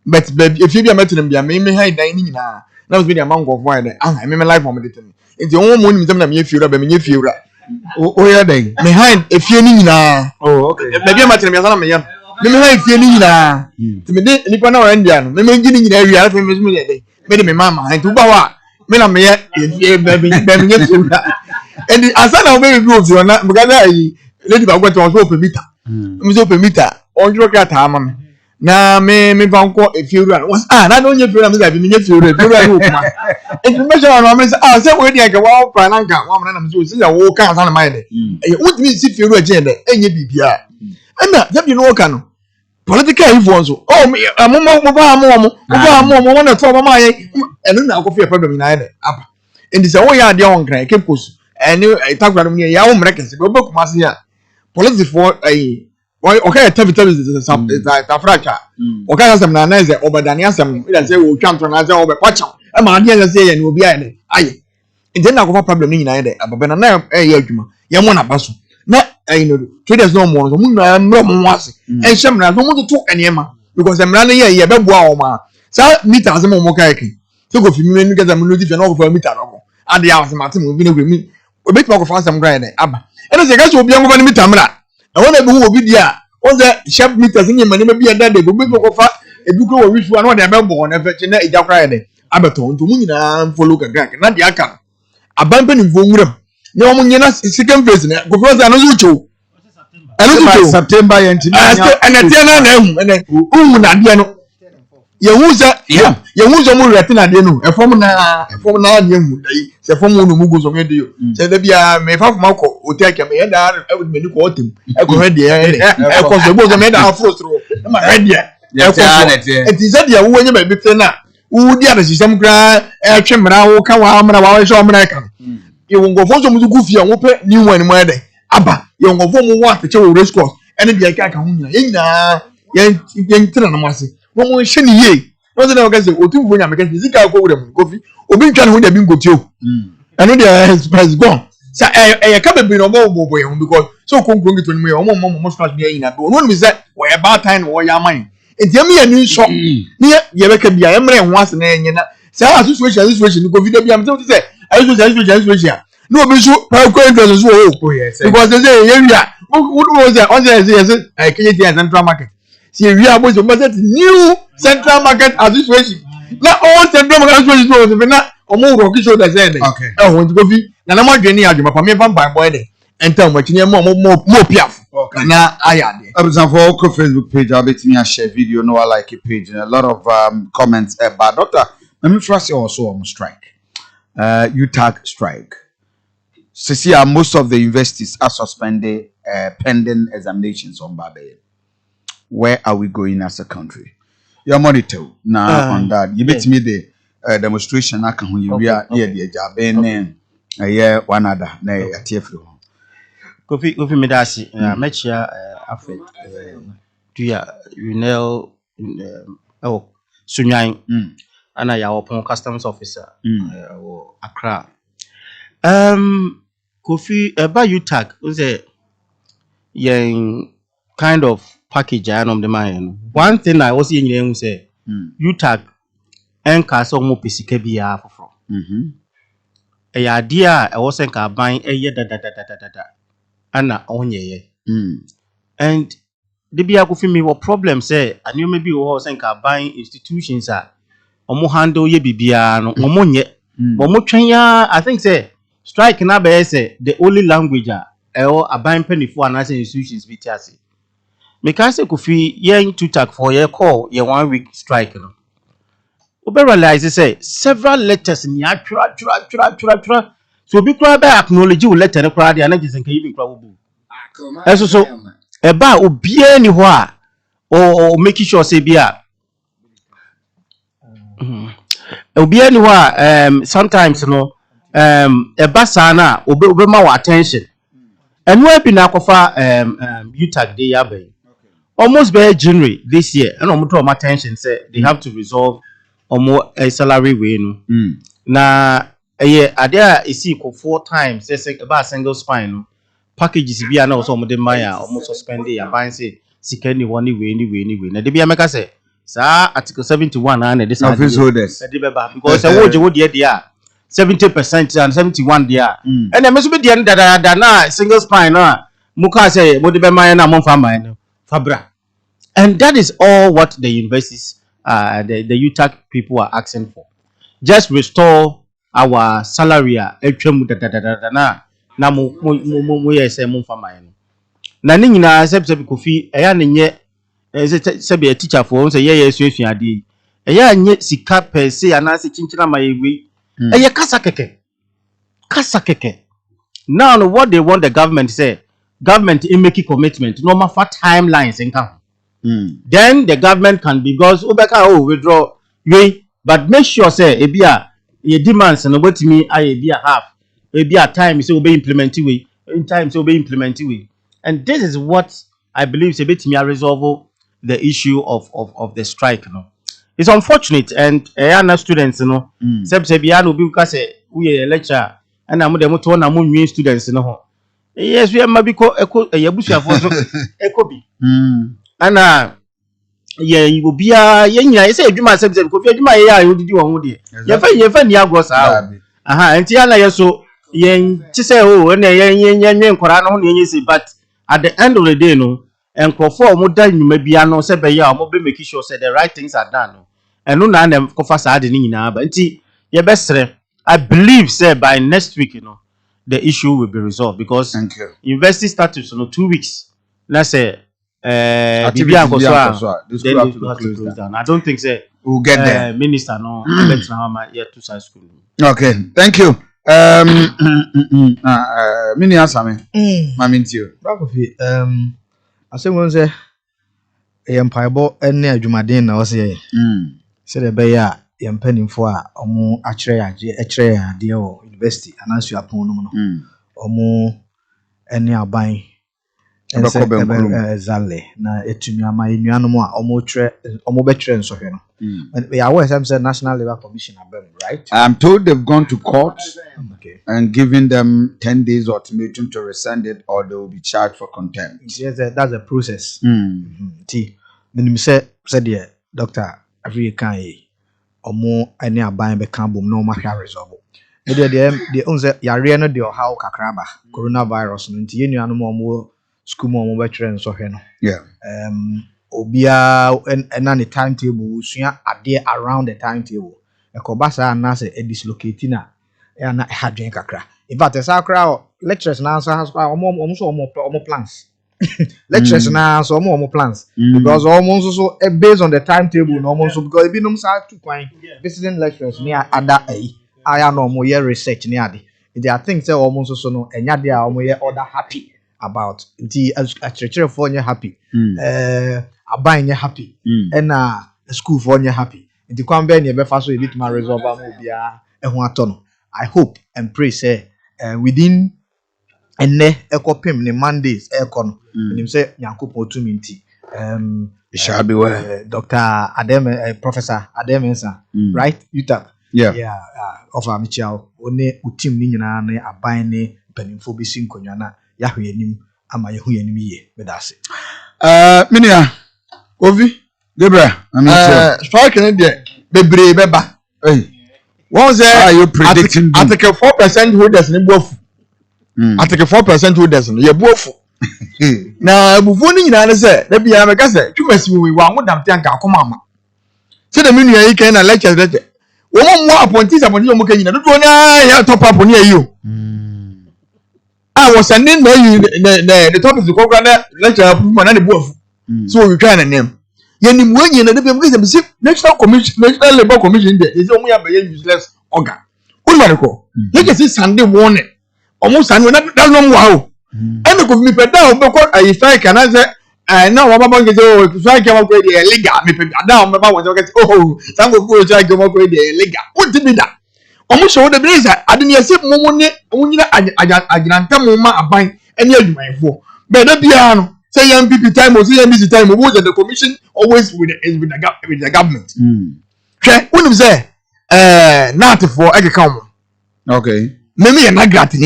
but efie bia metem bia me ha dan ni nyina na so bia mango fo e de me life om de tem nti won mu ni mi tem na me ye fiewura ba me ye fiewura o ye dan me ha efie ni nyina oh okay na bia metem bia sana me yam me ha efie ni nyina ti me de nipa na o ndia no me ngi ni nyina wi ara fe me so me de me de me mama nti ba wa me na me ye baby and the asana o me do of na because lady ba gwete on so open meter me so open meter on juro ka ta ama me na me banko efiura was na no nye fiura me say me nye fiura no kuma information on me say say we dey ga wa plan nka wa me na me say ya wo kan san mind e wo timi si fiura je ne enye bibia na ya bi no ka no political influence me mo na to mama ye enu na ko fi problem na ye aba ndi say wo ya de on kran ke post eni itagwa no ye ya wo mre kese be kuma se ya politics for okay tabi fracture okay asem na na ze obadani asem ila say wo twanto na say obe pacha e ma ade say ye ni obi aye ne aye nje na ko problem ni nyina ye ababe na ye adwuma ye mo na baso na no traders no mo so mu na mro mo wase e hyem na so mo to enema because emra no ye be boa o ma sa meter asem mo kai kai so go fi mi nu gaza mo no di fe na ko fa meter no ade ya asem atem obi na go mi obi to ko fa asem grind aba e no se ga so obi an go fa ni meter mra e wona be hu obi dia on the sharp meters in money maybe and they go make go fa edu ko wish one na be bo na fe na eja kra de abeto nto mu nyina follow ka gank na de aka aban pe ni mfo nwuram ne o mu nyina second phase na go first ano zucho September yenti na tie na hu ene hu na de no ye hu zo mu rete na de no efom na de hu dai se fom no mu go zo ngede yo se da bia me fa foma ko otake me ye da me ni ko otem e ko he de e ko so bo zo me da afrostro na ma he de e ko so enti se de wo nya ba bi na wo di ada system kra e twe mra wo ka wa mra wa so mra ka ye wo ngofo so mu gu fia wo pe ni wan mu ede aba ye ngofo mu wa te che wo race course ene de ka ka hu nyina ye nyina ye ntina na mo ase wo mo hye ni ye no say na say otu mfo nya me ka zika ko wure mu kofi obi ntwa ne ho de bi ngotio eno de express gone sa e ka bebi no bo ye because so konkon gitu ni mu ye mo scratch bi yin na do no mi say we about time wo ya man enti am ye ni so ni ye be ka bia ye mre ho ase na enye na sa situation ko video bia me say situation no obi so pa ko interest so o because they say ye wia wo say on say kenye ti central market see we are supposed to new central market association na all central market association so na omo rock show the say okay won go fi na mo dwe ni adwuma pa me fa mban boy de enta mo chine mo piaf na aya de absan for ko Facebook page abetimi a share video no I like a page and a lot of comments about doctor let me first also on strike you tag strike see most of the universities are suspended pending examinations on Babe. Where are we going as a country? Your monitor now on that. You bet me the demonstration. I can we are near the job and yeah one other. Nay, a tear through. Kofi Medasi, Mechia, Afet, Tia, you know, Sunyang, and I our customs officer, Accra. Kofi, about you tag, was a young kind of package I am the man. One thing I was in you say, you tag and castle mo pisike biya for. A idea I wasn't buying a year da Anna onye ye. And the biya kofi me what problem say, and you maybe was buying institutions are omo handle ye bibia no omo nye. But mo twenya I think say strike na be say the only language a buying penny for an institutions BTC. Because say Kofi yen to tag for your call your 1 week strike no. Obe realize say several letters in ya tra. So be cry by acknowledge you letter no cry dey na just nkan even cry wo. Eso so e ba obia ni ho a or make sure say bia obia ni ho a sometimes no e ba sa na obe ma attention. Enwe bi na akofa you tag dey ya ben. Almost by January this year, and almost my attention say they have to resolve almost a salary way no. Na idea is equal 4 times. Say about single spine no. Packages be na also almost maya almost suspend it. Buying say second one anyway. Na they be make say sa article 71 and this office holders. Because I would there 70% and 71 there. And then must be the that na single spine na muka say mo de maya na mo fa mine. Fabra. And that is all what the universities, the UTAC people are asking for. Just restore our salary. Na mo yes mo fama. Na ni nyina sebse Kofi eya ne nye say be a teacher for say yeah suafia ade eya anye sika per se anase chinchina mayewi eye kasa keke now what they want the government say government in making commitment no matter timelines in come then the government can because obeka withdraw we but make sure say ebia your demands and what me I be a half be a time so be implemented we in time so be implemented we and this is what I believe is a bit me resolve the issue of the strike it's unfortunate and students say be no be say we a lecture and I'm the motor na mo students yes we am biko yabusuafo so ekobi and ye will be a yenya say adwuma say Kofi adwuma ye ya odidi won ho de ye fa ni agro sa enti ana ye so yen ti say na yen nkora no ho na yen say but at the end of the day no enkrofo omo da nyuma bia no say be ya omo be make sure say the right things are done no eno na na kofa sa de ni nyina ba enti ye besre I believe say by next week the issue will be resolved because university status 2 weeks let's say activity then they have to close down. I don't think say we'll get there. Minister no let's now yet to side school. Okay, thank you. Mini asame. Mami ntio. Kofi asem won say empaibo ene adwumaden na wose ye. Say the be ya yempanimfo a omo akire ade o university anasu apon no no. Omo ene aban exactly na etumi ama enuanom a omo betire nsohwe no we are aware say National Labour Commission right. I'm told they've gone to court and given them 10 days ultimatum to rescind it or they will be charged for contempt. Yes, that's a process. Ti minim say the doctor every kan omo ani aban be kan bom no ma hwa resolve. The unse yare no de how kakraba coronavirus no nti enuanom omo school mo betire nsohwe no. Yeah. Obia and the timetable sua ade around the timetable ekobasa na say e dislocate na ya na hadwen kakra in fact sakra lecturers na answer has omo plans lecturers na so omo plans because almost so based on the timetable no almost because be no sa to kwan visiting lecturers near other aya no mo year research near ade there are things say almost so no enya de a omo year other happy about the actually for you happy aban happy and school for you happy the kwambe ne be fa so e bit ma resolve am bia eho ato I hope and pray say within ene ekopim ne Mondays ekon nim say Nyankopon tumi nti it shall be well. Dr. Professor Ademensa right UTAP of Amichao one utim ni nyina ne aban ne panimfo bi si nkonwa na yahwe anim ama yehu anim ye bedase minia Kofi Debra strike ne de bebre beba one say are you predicting article 4% holders ne buafu article 4% holders ne ye buafu na bufu ni nyina ne say da bia me ka say twumasi we wa ngodamte anka Akoma ama say da minia yi kan na lectures that wo mo appointees mo kan nyina dodo na ya top up ne ayi o I was sending the topics to cover that lecture na the buafu so we try na name yenim wenye na dem because say National Labour Commission there is omo ya be useless organ unmariko like say Sunday morning omo Sunday na no mo ha and ko mi peda o be ko I strike and I say na wa baba nge say strike am ko dey legal me peda da o me ba won say oh some go strike am ko dey legal what did that omo show the place ade ne say mo ne onyina aginanta mo ma aban ene adwumayefo be da bia no say MPP time or say MPC time or the commission always with the government. Okay, when you say not for come. Okay. Maybe na gratis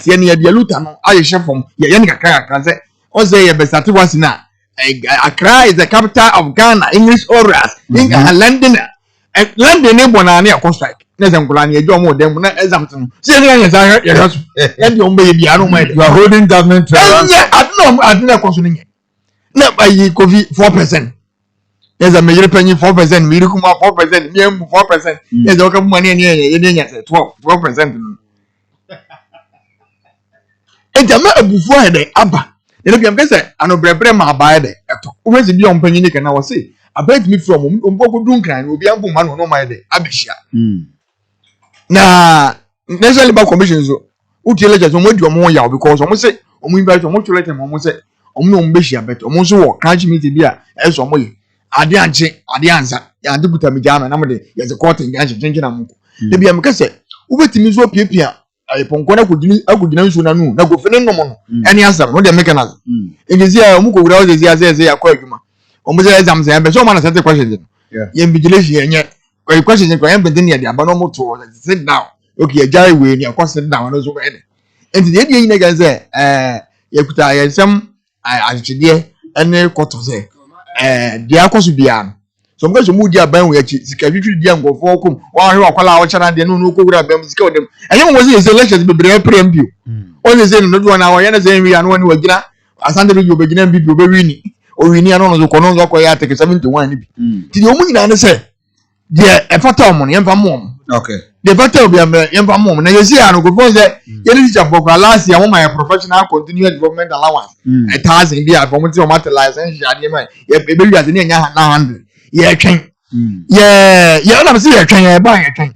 any the luta no I share from ya nika can say o say be start once na Accra is the capital of Ghana English orals in London and London e bona na e strike na say nkola na e jo mo dem na exam no say na say ya raso e de on be bia no you are holding government I didn't consume na by Kofi 4%. Yes, a major penny 4%, Mirukuma 4%, Miam 4%. Yes, okay, money and 12%. And the matter before the Abba. Ele bi am kese ano brebre ma abaye de eto. Wo se bi on panyin ni kana wo se abet me from mbogo dun kan obi ambu ma no ma de abehia. Na National Labour Commission so uti lectures mo di omo yaw because omo say omo invite omo to lecture omo say omo no mbehia bet omo so wo kanchi meeting bi a eso omo ye ade anche ade ansa ya ade buta mi jama na mo de ye se court ngan chenchen na mo de bi am kese ubetimi so piepia ay ponko na kugina nsu na nu na go fene no mo no eni asam no de mechanical egezi a omo ko wura o zezi azeze yakọ adwuma omo say exam say be so man set question ye vigilation enye question ko yan beden ye de aba no mo to sit down okay a jai we ni akọ sit down no so go ede enti de die nyina gan say yakuta yensem ahwede ene koto say de akoso bia no so mko so mu di aban we achi sika twitwi di angofo kom wa hwe wakwala wo chara de no no ko wura bam sika odem enye mo say lectures bebre prem bio o say no do na wo ye na say wi anu wani wagina asante bi obegina bi obe wini o wini anu no so kono so ko ya take 71 ni bi ti de o mu nyina ne say de e fata omo ne mfa mo okay de fata obi am mfa mo na ye say anu go fo say ye ni teacher for last year mo my professional continuous development allowance 1000 dia for mo ti o matter license ya de mai ye be wi ase ne nya na 100 ye twen ye na me say ye twen ye ba ye twen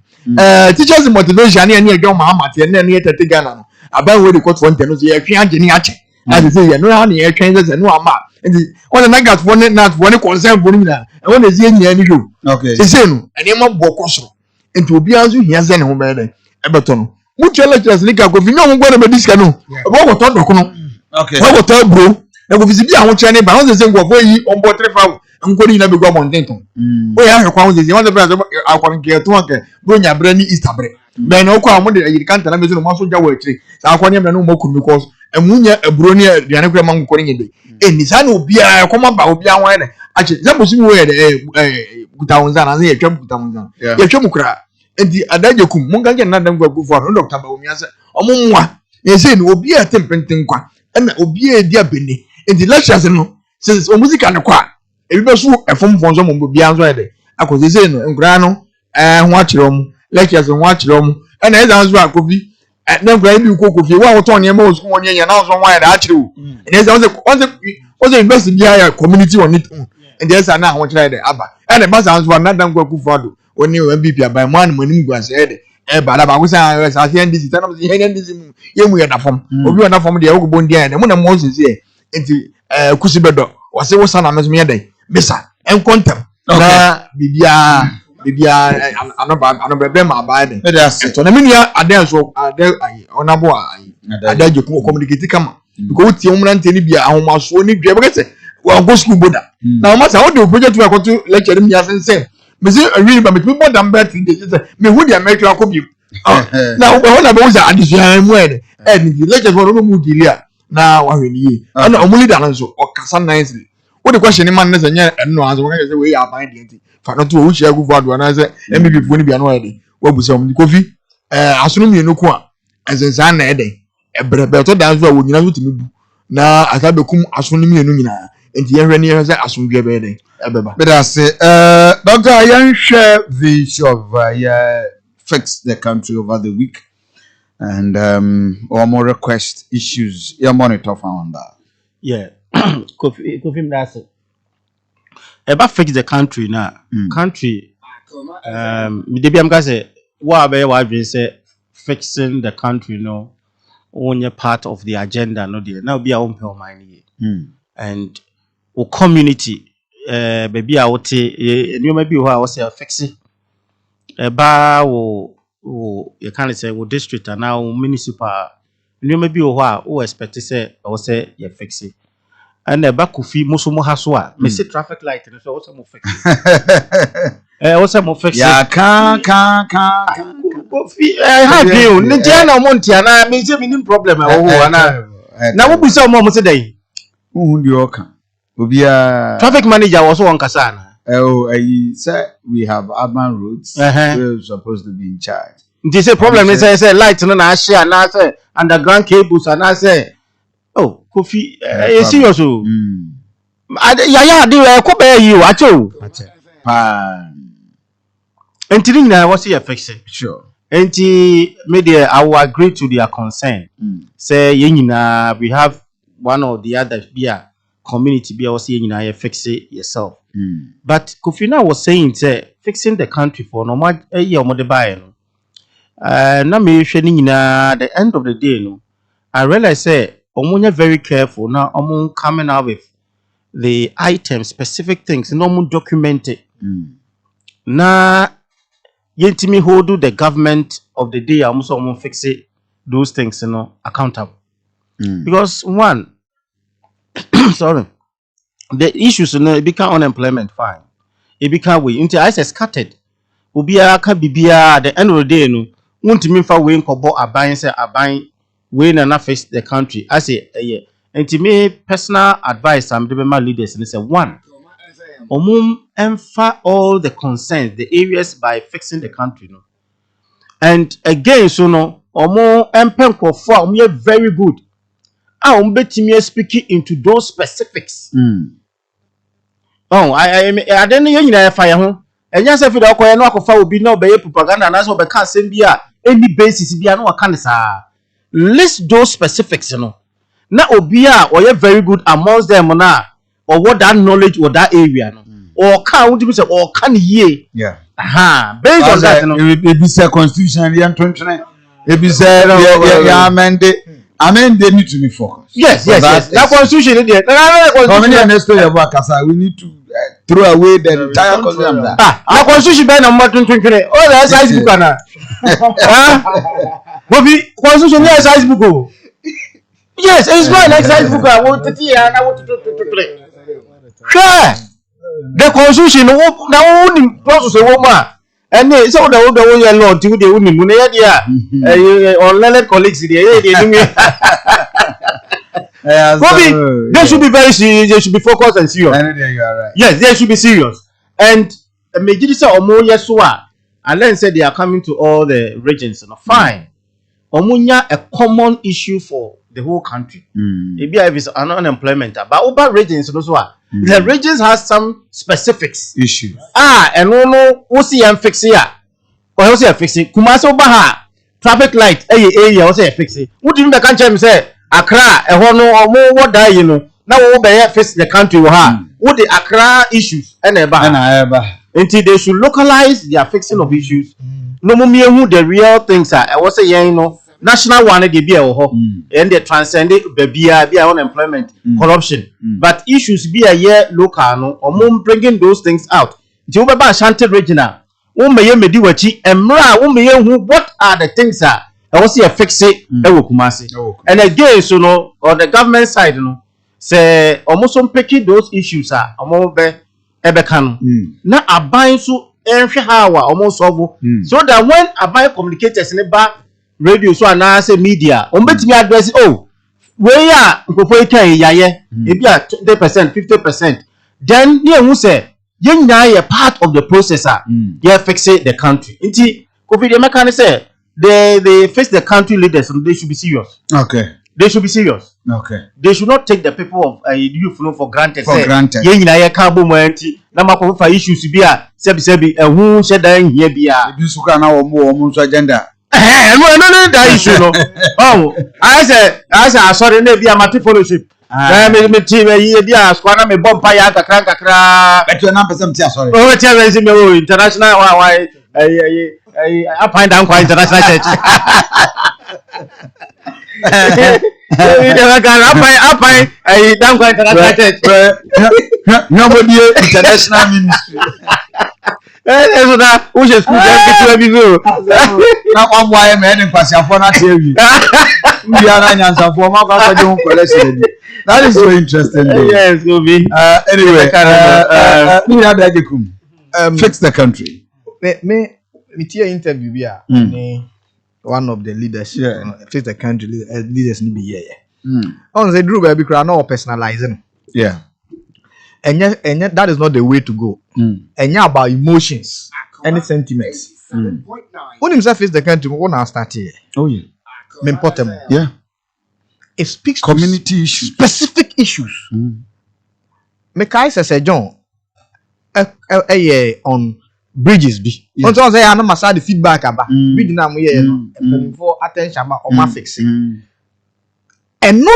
teachers motivation ne ne edwo ma amate ne ne 30 Ghana no aban we record for no so ye twen age ni ache as say ye no ha ne ye twen say no ama ndi on na gat for ne na for ne concern for ni na e won dey nya ni do okay say no ene ma bo kosoro enti obi anzu hia ze ne ho be de ebeto no mutual lecturers ni ka ko fi no mo gbo na be diska no bo ko to doko no okay wo ko to bro na go fi bi ahun che ne ba won say ngo fo yi on bo 3 fa nkori na be gwa mo ndenton o ya hwe kwa won say won say akwa nke to nke bro nya bre ni easter bre be na okwa mo de yiri kanta na be so no mo so ja wa akiri sa akwa ne bre no mo kun because emunya ebro ni aduane kura man nkori nyede eni sa na obi a koma ba obi anwa ne ache za mo simi we de guta wonza na ye twam guta wonza ye twam kura enti adaje kum mo gange na dan gwa gufo no doctor ba omi ase omo nwa ye say ni obi a tempenten kwa na obi a di abeni enti lectures no se o music an kwa ebi be so efom fonso mo obi anzo ede akoze say no nkura no ho akire mo lectures ho akire mo na eza anzo akofi na nkura bi kokofi wa wo ton ne ma osu won ye na anzo nwa ede akire wo na eza onze invest bi ya community on it and eza na ho kire ede aba na ba sa anzo na dan gwa kufado oni MVP aban man manim gwa se ede ba la ba ko sa se NDC tanam se NDC ye mu ye na fom obi na fom de wo bo ndi ede mo na mo se se enti kusibedo wase wo sana meso me dey mesa enkontem na bibia anoba be ma ba dey to na menua ade so ade onabo ade je ko communicate kama because wo tie umra nteni bia ahomaso ni dwe be kese wa go school boda na o masa wo de project we akoto lecture mi asense me say really ba me boda mbe 3 days me hu dia make akobi na wo na be wo za adisua mu ede ni lecture for no mu dilia na wa hweniye ana omuli da nso okasa nicely wo de question ni man nese nya enno anso wo ka say we ya ban de enti fa no to wo hia gu fado na say MBB fo ni bia no ede wo bu say omni kofi asono mienu ko a ezensan na ede ebrebe to da nso a wo nyina so timi bu na aka bekum asono mienu nyina enti ye hwani ye say asomdwe be ede ebeba but I say Dr. Ayan share the show of fix the country over the week. And or more request issues your monitor found that. Yeah. Kofi that's it. About fix the country now. Country maybe I'm gonna say what I say fixing the country no only part of the agenda no there. Now be our own mind and our community maybe I would say you maybe what I was say fixing you can't say district and now municipal you maybe who expect say or say you fix it and the back Kofi musumo haswa me see traffic light and so also mo fix it also mo fix it yeah can Kofi have you nje na mo ntia na me say me problem na wo bisa mo say dey who do oka traffic manager was one kasana. I said we have urban roads. We're supposed to be in charge. This is problem. Say light no na share na say underground cables and I say oh Kofi you serious oh ya dey ko be you acho enti na what say fix it sure enti media I will agree to their concern say we have one or the other be a community be also fix it yourself. But Kofina was saying say fixing the country for no much a year more the buy no. Na me at the end of the day no. I realize say omunya very careful now omun coming out with the items, specific things, no omun document it. Na yentimi hold the government of the day almost omun fix it those things accountable. Because one sorry, the issues it become unemployment fine. It become we until I say scattered. Ubia ka bibia at the end of the day no won't mean for we nkobo aban say aban we na face the country. I say and to me personal advice I'm giving my leaders and say one emphasize all the concerns the areas by fixing the country no. And again so no empen for very good. Betimi speaking into those specifics. Oh, I don't know fire home. And yes, if you don't know, will be no by propaganda and as well can't send be any basis be no can list those specifics, Now obia or you're very good amongst them now, or what that knowledge or that area or can you say or can ye? Yeah. Based on that, it is a constitution and it is a they need to be focused. Yes. That constitution is there. We need to throw away the entire constitution. Our constitution by number 2020. Oh, that's size book na. Bobby, constitution is size book. Yes, it's not like size book. I want to see and I want to play. Sure. The constitution now only process a woman. And it's all the way along to the women. On colleagues, Bobby, they should be very serious. They should be focused and serious. You are right. Yes, they should be serious. And Majidisa Omo Yesua, and then said they are coming to all the regions. Fine. Omunya a common issue for the whole country. Maybe if it's an unemployment, but over regions also. The regions has some specifics issues. And no, who see and fix here. Or who see fix it. Kumaso Baha traffic light. Area who say fix it. What do you mean? Can't say Accra? A no or more what die you know. Now we be face the country we have. What the Accra issues and until they should localize their fixing of issues. No more who the real things are. I was saying national one they be and they transcend be unemployment, corruption. But issues be a year local no or bringing those things out. Juba Ashanti regional. What are the things that I was here fix it and again so no on the government side say almost picking those issues are na aban so hawa almost so that when aban communicators in the radio so and say media betimi address we are nkofo kan yaye e be 20% 50% then who say you part of the processor you fix the country nti covid the mechanic say they face the country leaders and they should be serious. Okay, they should be serious. Okay, they should not take the people of youth for granted. Granted. Na makofo fa issues bi a sebi ehun shedan hia bia bi suka na wo so agenda no that issue no. I say sorry na bia mati fellowship me team yi bia squad na me bomb pa ya kakra but you na person ti sorry tell me international why I find down quite international church nobody international ministry. So that who should school them na one why me en kwasi afo na tewi we are nyansa for ma kwa do collection. That is so interesting. Yes, go be. Anyway, we have to fix the country. Me interview here. One of the leaders, fix the country leaders need be here. On the Drew baby cry no personalizing. Yeah. And yet that is not the way to go. And yeah, about emotions, any sentiments. When himself face the country, when I start here. Oh yeah. Important. Yeah. It speaks community issues, specific issues. Make I say John on bridges be. On so say I no masa the feedback about. Bridge na mo here no. For attention about o ma fix it. And no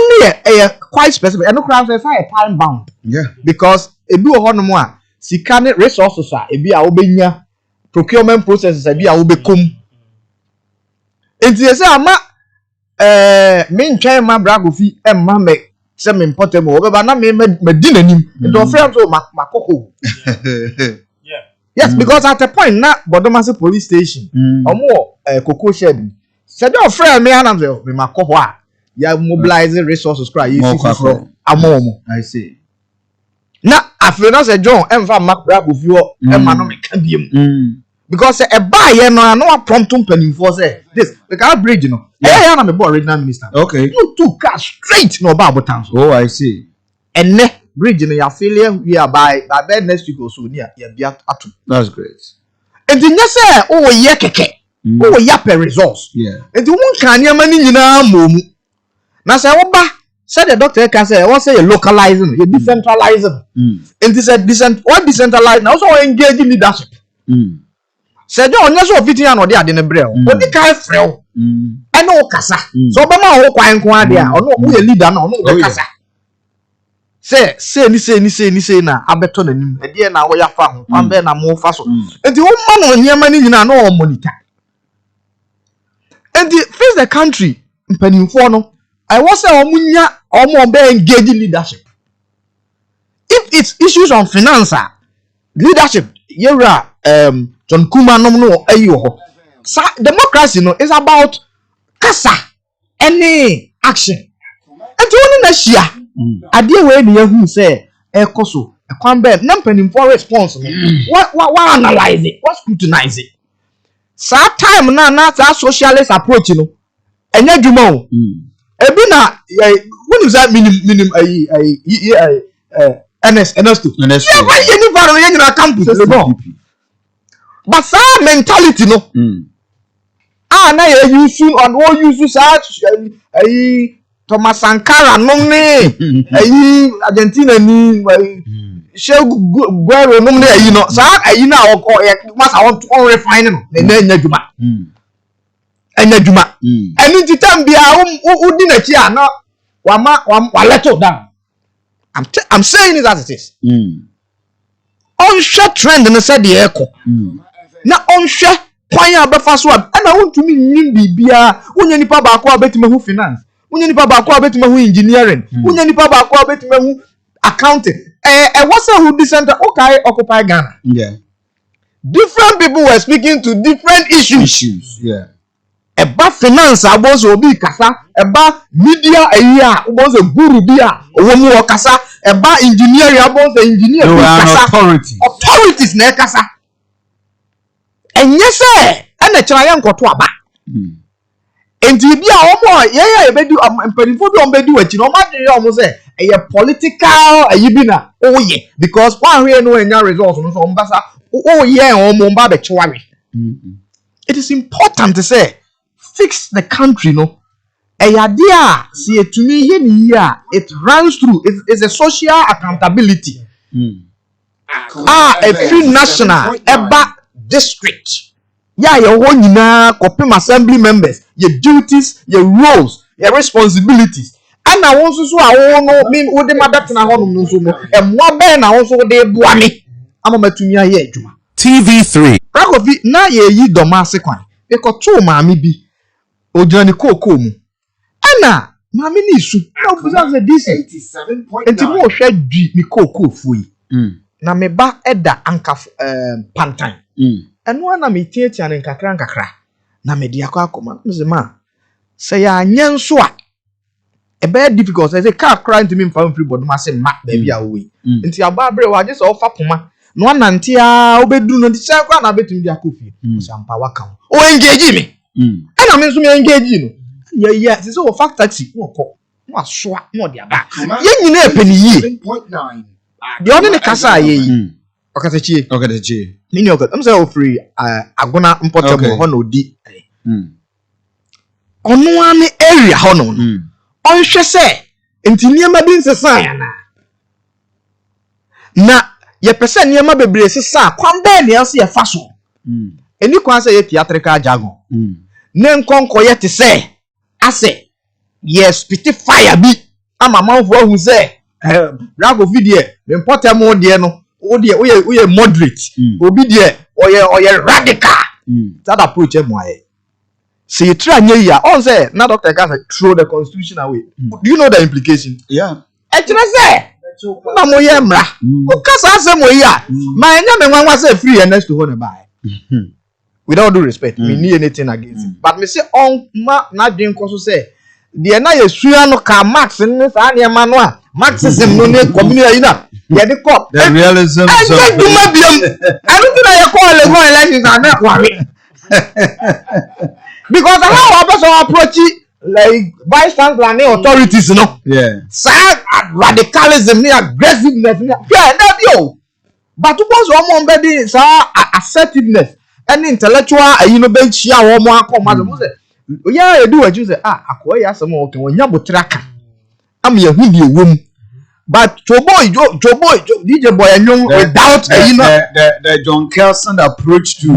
quite specific. And no crowd say a time bound. Yeah. Because a do a more sikane resources are a be a obenya procurement processes a be a obekum. And they say ama main chain ma bragofi and ma make some important over, but not me dinner him. Don't friends or makoko. Yes, because at a point now, Bodomasi police station or more cocoa shed. Said your friend me and me makowa. You mobilizing resources cry. You see from amomo. I see. Now, after not say John, emfa mak brag with you, emma no me can be because a buyer no prompt penny for say this. We can't bridge, you know. Yeah, I'm a board regional minister. Okay. You two cash straight no Bible towns. Oh, I see. And ne bridge in your failure we are by bed next week or so near your beat atu. That's great. And the next say oh yeah keke. Oh yeah per resource. Yeah. And the one can your money in a mum. Now say oba said the doctor can say what say localizing, you decentralizing. And this what decentralized now so engaging leadership. Said you only so fitting and or in a braille. But the kind frail. I know kasa. So Obama ho kwan kwan dia or no who a leader no no kasa. Say ni na abeto nanim e dia na wo ya fa ho ambe na mo fa so. Enti wo ma no nyema ni nyina na o monitor. And face the country mpanimfo no I was say omunya omo be engage leadership. If it's issues on finance leadership yera John Kuma no ayo democracy no is about kasa any action. And you only na share ade we na hu say ekoso ekwan be na mpanimfo response no what analyze it, what scrutinize it. Sa time na socialist approach no enya dwuma o ebi na when is that minim NS2 yeah why you need for you campus no but sa mentality no na you use on all use sa Thomas Sankara no ne Argentina ni Guerrero no ne no sa na must I want to refine no na enya dwuma and in the time bia udi na chi ana wa let down. I'm saying it as it is. On share trend na said the echo. Na on share kwan abefa so and I want to me nyim bibia wonya nipa ba akwa betima hu finance wonya nipa ba akwa betima hu engineering wonya nipa ba akwa betima hu accounting what's who decenter okay occupy Ghana. Yeah. Different people were speaking to different issues. Yeah. Eba finance abozo obi kasa eba media eya abozo guru bia owomu okasa eba engineering abozo engineer kasa authorities na kasa enye se ena kira ye nkoto aba enti bia omo ye ebedu mpanifo bi ombedu achi no ma de omo se eye political ayibi na oye because one here no enya results no so mbasa oye omo mba be chiwawe. It is important to say fix the country no eyadia see to me here it runs through it's a social accountability a free national eba district yeah your whole nyina copy assembly members your duties your roles your responsibilities and I want so I no mean wo de madat na ho no so no emwa be na wo so de boa me amamatumi aye adwuma TV3 Ragovi na ye yi domase kwan e ko to maami bi ojani koko mu ana maami ni su na obuza ze this 87.9 enti mo hwe dwi ni koko fuyi na me ba eda anka pantan eno ana me tietia ne nkakra na me dia Akoma mzema se ya nyenso a e be difficult say car cry enti me mfa free bodo ma se ma ba bia we enti aba bre wa je se ofa poma no anante a obedu no di kwa na betum dia kofi so ampa waka o engage me ana me nso me engage no yeah se so fact taxi no ko no asoa no dia ba ye nyina epeni yi 7.9 the only kasa ye okatachi mini okata am say o free agona importable ho no di onu ane area ho no onhwe se enti niema bi nsesa ya na ye pese niema bebre sesa kwan be ne ase ye fa so eni kwan se ye theatrical jargon ne nkonko ye te se ase yes pity fire bi ama manfo hu say Bravo video me important mo de no wo de we moderate obi de oye radical that approach em why see you try nya ya on say na doctor can throw the constitution away do you know the implication yeah say na mo ye mra o kasa say mo ya ma nya me nwanwa say free and next to hold by with all due respect me need anything against it but me say on ma na dream ko so say the na ye sua no ka max ni sa na ma no a Marxism no ne community na ye de call the realism so do ma biam I don't think I call le go elections and na worry because how our person approach like bystand planning authorities no yeah sad radicalism ni aggressiveness ni yeah that yo but once one more be assertiveness and intellectual you know be chia wo mo akoma mo say yeah you do what you say akoya asem o ke wonya botraka am ye hu die wom but Joboy DJ boy without the John Kelson approach to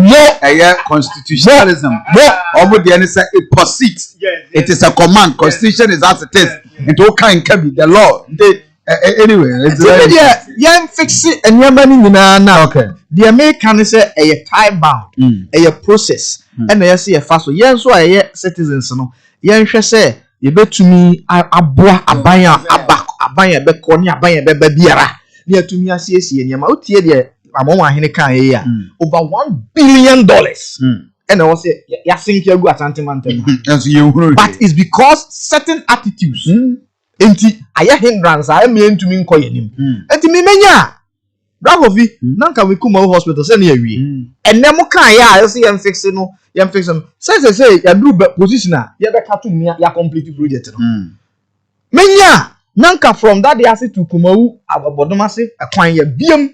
constitutionalism it posits it is a command constitution is as it is it all can be the law anyway it's yeah fix it and you money na okay the American say a time bound a process and I see a fast so yeah so citizens no yeah say you betumi aboa abanya be koni abanya be biara na atumi asiesie nyama otie de amon ahene kan ya over $1 billion and I was say ya think you go Asante mantem but it's because certain attitudes enti aya hindrance I me ntumi nkoye nim enti me menya Bravo vi nanka we kuma hospital say na awie enem kan ya I say yam fix no say ya do position ya be katum ya complete project no menya nanka from that day ase to Kumawu abodomase akwan ya biem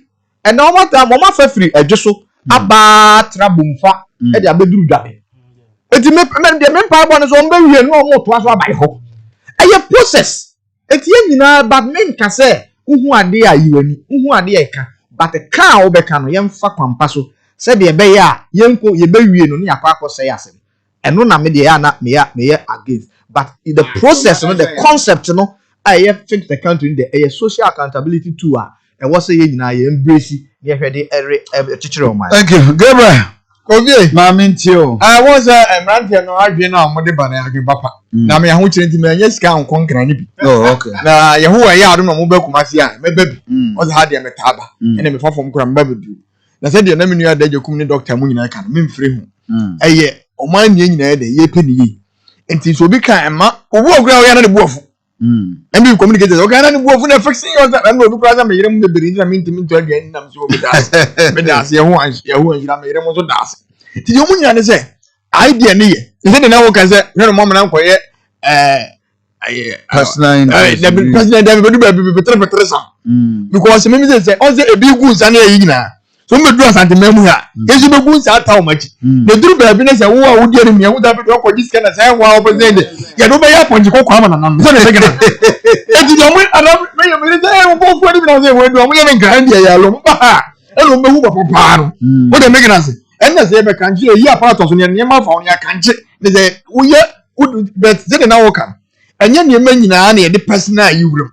and now what time mama fa free adwoso aba trabumfa e de abeduru dwabe eti me de me pa bo ne so mba wie no mo to aso abai ho eye process eti nyina but men ka say uhu ade a yiwani uhu ade e ka but ka obeka no yemfa kwampa so se de ebe ya yenko ye bewie no ne yakwa say asem eno na me de ya na me ya against but the process no the concept no I fix the country in the social accountability tool and what say you embrace ye hwede chichire o man. Thank you Gabriel Obi ma mentio I was a man no adwe na mo de bana adwe papa na me ho kire ntimi anya sika nkon kra ni bi oh okay na ye ho ya ado no mo ba kumasi a me ba bi o za de me taba ene me fafom kra me ba bi na se de na me nua da jekum ni doctor mu nyina kan me mfre hu eye o man nie nyina de ye peni yi enti so bi kan ema obu okra o ya na de buafu and we communicate okay na ni buafu na fixing yourself and obi kra za me yire mu be beri na me ntimi to again na me so me das ye ho anhira me yire mo so das ti yo mu nyina ne se idea ne ye se de na wo kan se hwe no mo na nkoye personal president dem be betre sa because me say on say ebi gu nsa na yi nyina so me do Asante memu ya ezu be gu nsa ata o machi de duru be bi na say wo a wo di mi hu da be do ko disk na say wo a president ya do be ya ponji ko kwa na na so na be gana e ti do mo ara me say wo ko fu di na say wo do mo ye me gran dia ya lo mo ba e lo me hu papa no wo de me gana say en na say be kanji e yi apart so ne ma fa on ya kanji ne say wo ye but say na wo kan anya ne ma nyina na ye de personal yi wuro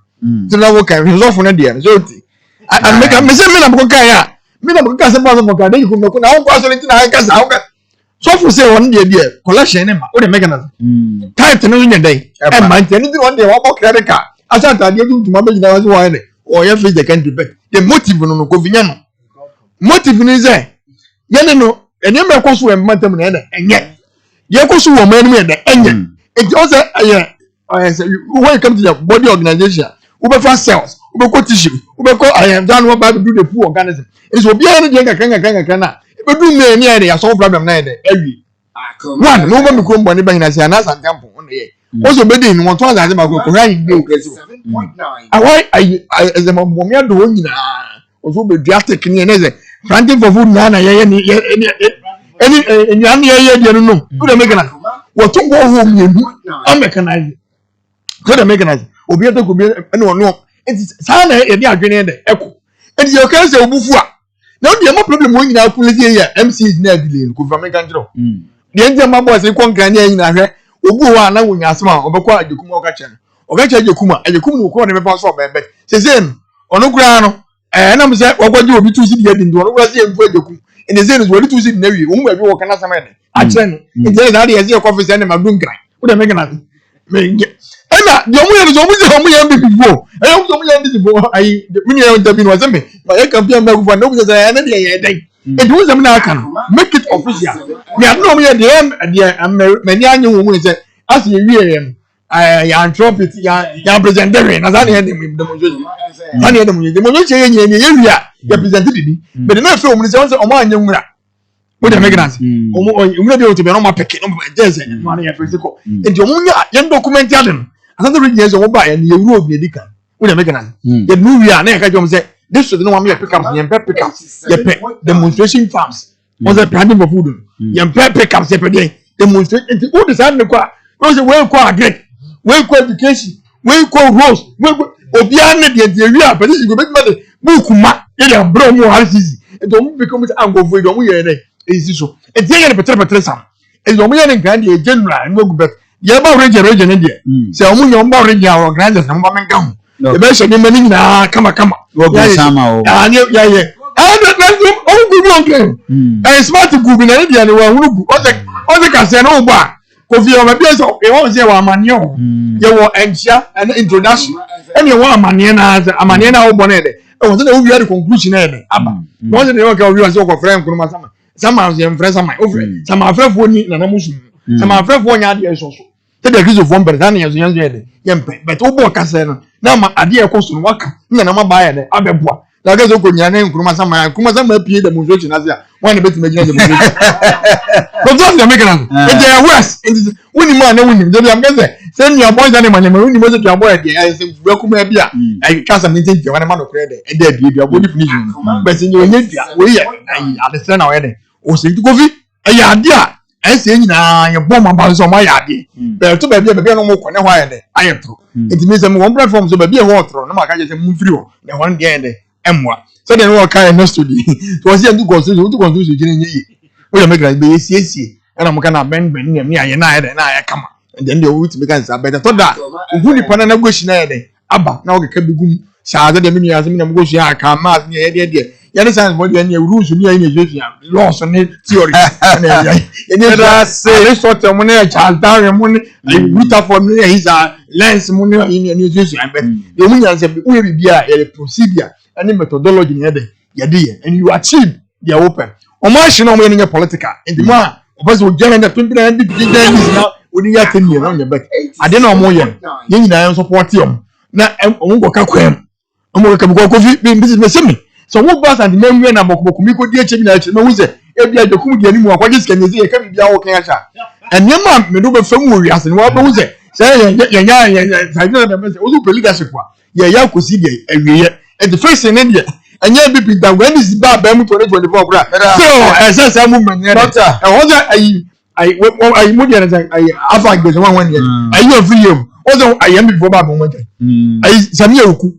so na wo kan resolve na dia so ti and make me say me na ko kan ya me na because say pass for God you come na won pass only na kan sa so for say one dey collection ne ma o dey make na type no nya dey e man tell you one day wa ko credit card Asante ade du tuma be nyina wa so wa ne o ya face the country back the motive no ko vinya no motive ni say ye ne no enye me ko so e mantem na ne enye ye ko so wo man ni ne enye it also say when you come to your body organization we be for cells we be ko tissue we be ko dan we ba do the poor organism is obi an dey kan na be do me ni ade ya solve problem na ade awi one no be ko mbo ni ba hina say na Asante mpo no ye also be dey ni won to Asante ba ko ra yin dey o kesi awai as mo mi ado nyina also be drastic ni na say planting for food na ye ni any ye dey no do dey make na what to go home you am mechanize so dey mechanize obi eto ko bi ene ono sa na ye dey adwene dey eko enti you can say obufu a na dey mo problem won nyina ku lezi ya MCs na delay ko from me kan jiro dey enti ma boss ko nkran ya nyina hwe ogu wa na wonya asema obekọ ajekum okache no okache ajekum no ko ne me pass obebe sesen ono kura no na me se ogwaje obi tu si de adi ndo ono kura se emfu ajekum ene se no so tu si na wi wo mu abi wo kana sama de ache no ente na de ye se coffee se ne madun kran wo de me kana me nge ena de omu ye no so omu ye bibifo omu ye bibifo ai mini ye ntabi no se me ma ye campaign ma gufa no bu se ya na de ye den e wo se me na aka no make it official me adno omu ye de many anyu wo mu se as ye wi ye ya antropit ya presenter na za ne dem demonstration na ne dem demonstration ye wi a ya presenter di but na fe omu se omu anya nwura wo de make na se omu nwura de o te be no ma peke no jese no na ya physical enti omu nya ye document ya dem another reason is omu ba ye ye wuro obi edika wo de make na se ye nu wi a na ya ka jom se this is no one me pick up ye pick up ye pe demonstration farms was a planting for food ye pick up se pe dey demonstrate enti who decide ne kwa we say we kwa agric we kwa education we kwa roads we obi an de wi a person go make me book ma ye dey bro mu RCC enti omu become ango void omu ye ne ezi so enti ye ne petre sam enti omu ye ne grand ye general no go back ye ba region ne de say omu ye omu ba region organizers na mba menka hu ye be so ne mani na kama wo go sama o ya omu go on smart go bi na de ne wa hunu gu o se ka se no gba Kofi o be so e won se wa amane o ye wo enchia and introduction e me wo amane na wo bone de e won se na wo wi conclusion na de aba won se na wo ka wo wi so ko friend kunu ma sama ye friend sama o friend sama frefo ni na musu sama frefo nya de so te de kristo fo mbere na ye so de ye mpe but wo bo ka se no na ma ade e ko so no waka na ma ba ye de abeboa na ga so ko nya na kunu ma sama pie demonstration as ya one bet me gina demonstration but just the make am e dey west woni ma na woni dey am gese say ni aboy zane manya woni mo se tu aboy dey I say we kuma bia I kasa meeting dey one man okre dey e dey bia body definition but say you nya bia we ye understand na we dey o se tu Kofi e ya ade a say nyina ye bom aba so ma ya ade but to ba bia no mo ko ne ho aye dey aye tro it means am one platform so ba bia ho tro na ma ka je say mu free ho na one dey dey emwa so then we can next to the so was here to constitution gine yi we make like be siesie na mo kana ben ne me aye na aye kama and then they will to make answer better to that who ni pana na goshi na ye aba na o ka bigum shaade de me ya se me na mo goshi aka ma ne ye de ya ne science body ne rules ni aye ne jesu laws ne theory na ye ne da say sort mo ne Charles Darwin mo ne Rutherford ne his lens mo ne jesu but you mun ya se we bibia e procedure any methodology in yede and you achieve they are open omo no mo political and the more because we get the 20 now we ya 10 years on your back ade na omo ye nyina support yom na omo go ka kwam omo ka bi Kofi be se me so wo boss and memwe na mokoko mi ko die chemi na chemi wo se e bia dokum die ni mu akwaje sika nyezi e ka bibia wo kan acha enema me do be fam wo wi ase wo be wo se say ye nya sai na be se wo do leadership kwa ye ya kosi die awiye the first in India and yet be that when is bad 2024 so as movement doctor and what I moved I have like one year I you free you also I am before bad moment I samia oku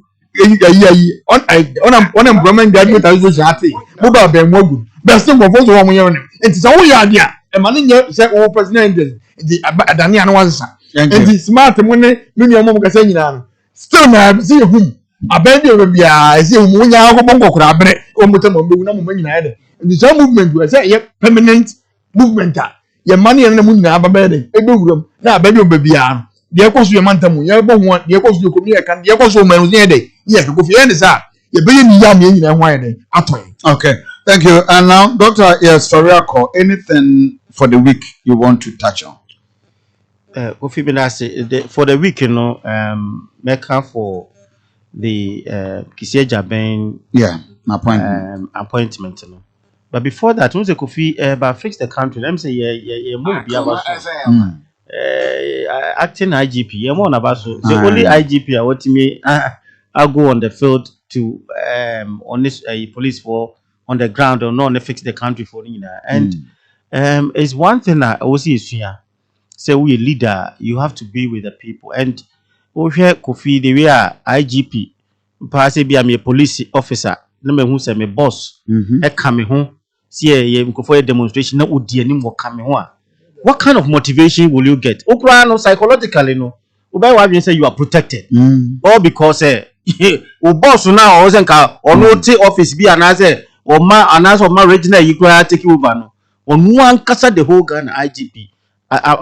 on employment graduate association mobile ben wogu best of all so one year it is all your idea e man say o president the adani anu wansa and the smart money me mo ka say nyina still na see you abendi obia ese umunya akobon kokora abre omutam mbewu na mumanyina yede the movement we say permanent movement ye mani na munyina ababede ebewuram na abendi obia de ekoso ye mantamu ye bo ho de ekoso komi ye kan de ekoso manu yede ye ka Kofi yede sa ye beye ni yam ye nyina ho yede atoy. Okay, thank you. And now Dr. Yes Toriako, anything for the week you want to touch on? Kofi Benase for the week, you know, make for the Kisie Jaben appointment. No. But before that, once Kofi fix the country, let me say move acting IGP, the only IGP I want me I'll go on the field to on this police for on the ground or not fix the country for and it's one thing I always see here. Say we a leader, you have to be with the people and here Kofi the way IGP pass be a police officer no me who say me boss e come me ho see ye for demonstration na odi anim wo come me ho what kind of motivation will you get? Okra no psychologically no. Ubay wa say you are protected. All because o boss now or zenka or no take office be anaze or ma anaze or ma regional you go take over no. On one kasa the whole Ghana IGP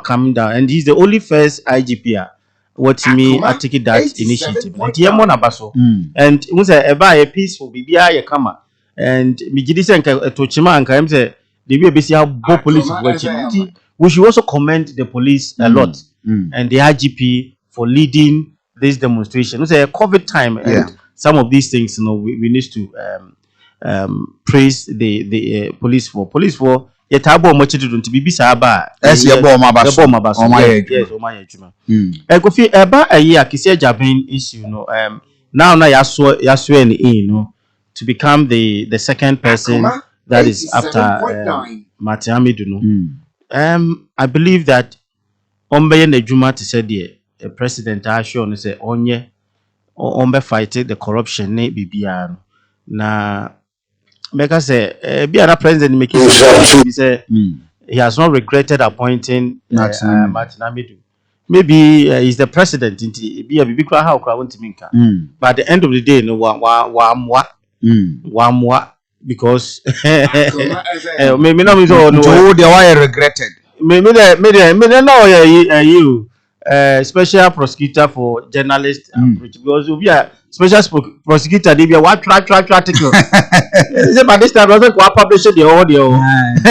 coming down, and he's the only first IGP what me I take that initiative. And here mon abaso. And we say eba a peaceful bibia ye kama. And me gidi say nka tochima nka em say the way be see how police working. We should also commend the police a lot and the IGP for leading this demonstration. It's a COVID time, and some of these things, you know, we need to praise the police for yet abo much to do to be bisaba. Yes, yes, Kofi eba a year kisi Jabin issue, you know. Now yaswe you know, to become the second person that is after Matiamidu, you know. I believe that Ombeye Nejuma to say the president shown say onye ombe fight the corruption ne bibia na because say be another president making he say he has not regretted appointing Martin Amidu. Maybe he's the president be a bibi kra how kra want minka. But at the end of the day no wa because maybe no they were regretted. Me no you special prosecutor for journalist because we are special prosecutor they be what try article. Say by this time doesn't publish the audio.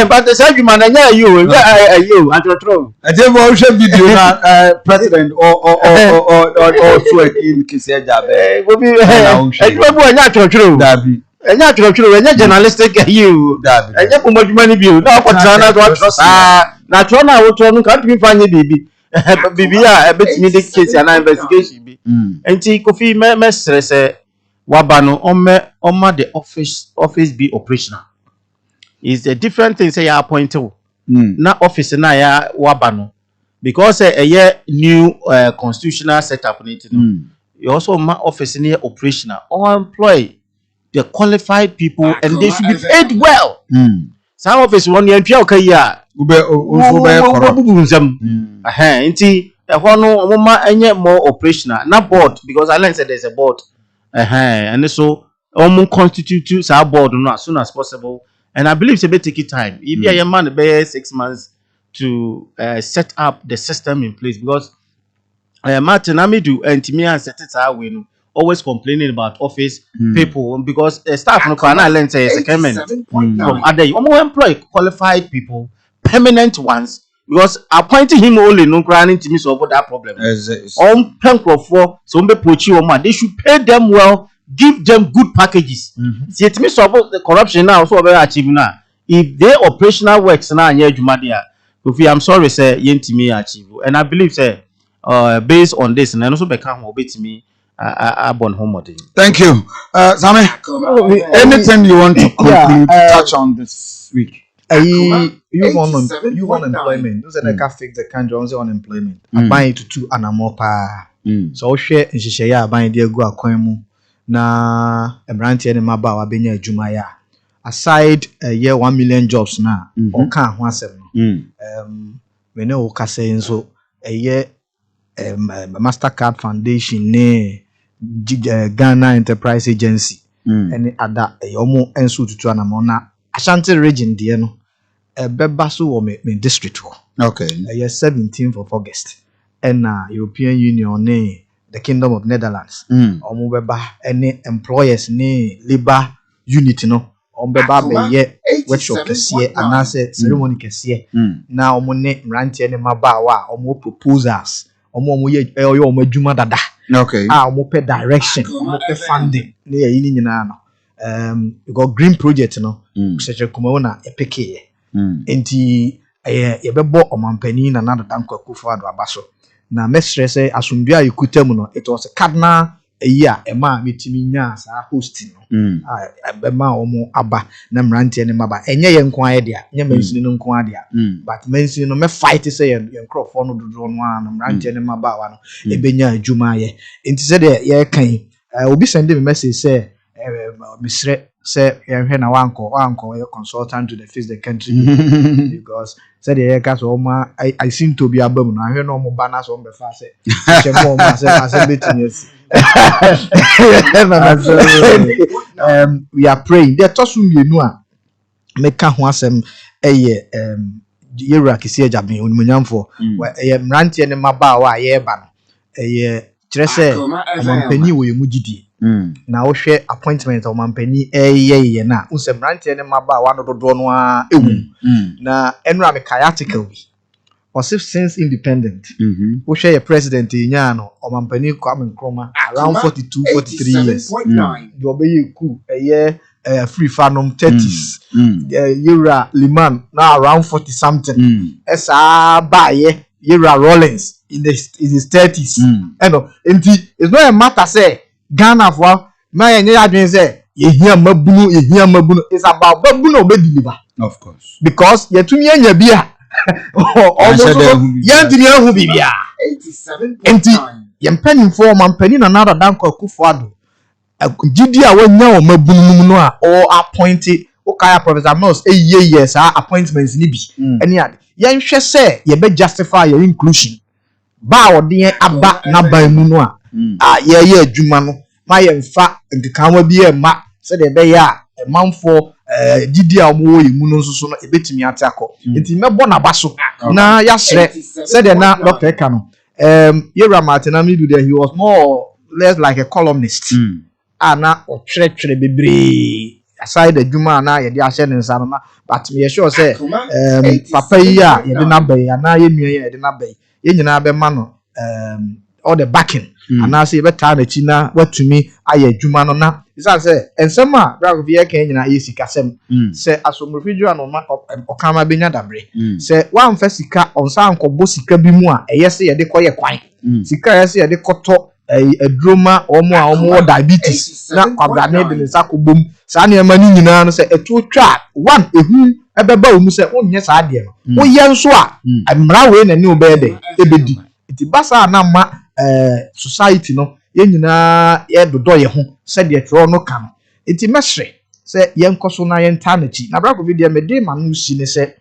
But the same man you and your throne. I tell you should video na president or in Kisia Jabe. Go be Dabi. Enya journalistic you. Dabi. Enya pomodumani bi o. Na kwatana to trust. Na trona wo to no kan tumi fanye bibi. Bibi a betimi de case ana investigation bi. Enti Kofi me stress waba no oma the office be operational. Is a different thing say ya appointed. Na office na ya waba no. Because a year new constitutional setup you also ma office near operational or employ the qualified people and they should be paid well. Some office 1 year okay ya inti more operational not board because I learned that there's a board and so constitute our board as soon as possible and I believe it's a bit take time if you man be 6 months to set up the system in place because Martin Amidu and Timia set it our way always complaining about office people because staff no can learn say from other employ qualified people permanent ones because appointing him only no granting to me solve that problem so they should pay them well, give them good packages. See it me solve the corruption now so we achieve now if they operational works now near Jumadia if I'm sorry say yentimi achieve and I believe say based on this and also become obey me born home. Thank you. Zame, anything you want to conclude, touch on this week? You want unemployment. Those are the can fix the country on unemployment. I buy to 2 and more pa. So share in Shishaya buying dear go akwemu na Ebranti and Maba wa benya Jumaya. Aside a year 1 million jobs now, or can't 17. We know Kase so a year MasterCard Foundation ne Ghana Enterprise Agency any other omo ensu tutu anamona Ashanti region de no beba so wo me district ho okay 17th of August and European Union ne the Kingdom of Netherlands omo beba any employers ne labor unit no omo beba be ye workshop kese anase ceremony kese na omo ne rantie ne maba wa omo proposals omo ye omo adwuma dada okay omo pe direction omo pe funding ne ye ni nyina no we got green project no seche kuma na epeke enti ye bebo omampani na nada danko akufo ado abaso na mestre say asundua yikutam no it was a cardinal a ema metimi nya sa hosting no ema omo aba na mrantie ne maba enye ye nko aye dia nya mansini no nko adia but mansini no me fight say ye nkrofo no dodo no na mrantie ne maba wa no ebenya adwuma ye enti say de ye kan obi send me message say misre say na wanko a consultant to the face the country because said the case I seem to be above now here no more banners on the face we are praying there tosum you a meka ho asem yewura kisi ajaben onimonyamfo mrantie ne mabaawa a yeba no kire se omampani wo yemu gidie na wo hwe appointment omampani ye na unse mrantie ne mabaawa no dodo no a ewu na enura me kai article bi or since independent wo hwe ye president nya no omampani Kwame Nkrumah around 42-43 years do obeye ku free fanom 30s Yura Liman now around 40 something esa baye Yura Rollins in his 30s it's not a matter say Ghana for my adwin say ye hia mabunu it's about babunu obe deliver of course because ye tumi anya bia almost yantini ahu bibia 87.9 ye mpani for mampani na nada danko Akufo-Addo Gidi a wanya o mabunum no a or appointed okay Professor Mills years appointments ni bi ene ade yen hwe se ye be justify your inclusion ba odin aba na ban mu no a ye adwuma no ma ye mfa nkekanwa bi e ma se de be ya manfo gidi a mo yi mu no nso no ebetimi ate akọ enti mebo na baso na ya sre se de na Dr. Ekano Yera Martinami do there he was more or less like a columnist ana otwetwere bebre aside the juma na ye de ahye ne nsa na but me sure say papa yi a ye de na bai ana ye nua ye de na bai ye nyina be ma no all the backing ana say be ta na chi na watumi aye juma no na isa say ensem a bra vie kan nyina ye sika sem say asomrofidwa no ma okama benya dabre say wan fa sika onsa ankobo sika bi mu a eye say ye de koye kwan sika ye say ye de koto adroma omo diabetes na kwabrane de nsa kobom sa na ema ni nyina no se etu twa one ehu ebeba omu se onye sa ade no wo ye nso a amra we na ni obede ebedi iti basa na ma society no ye nyina ye dodo ye ho se de tro no kan iti mesre se ye nkoso na ye ntanachi na bra ko video me de manu si ne se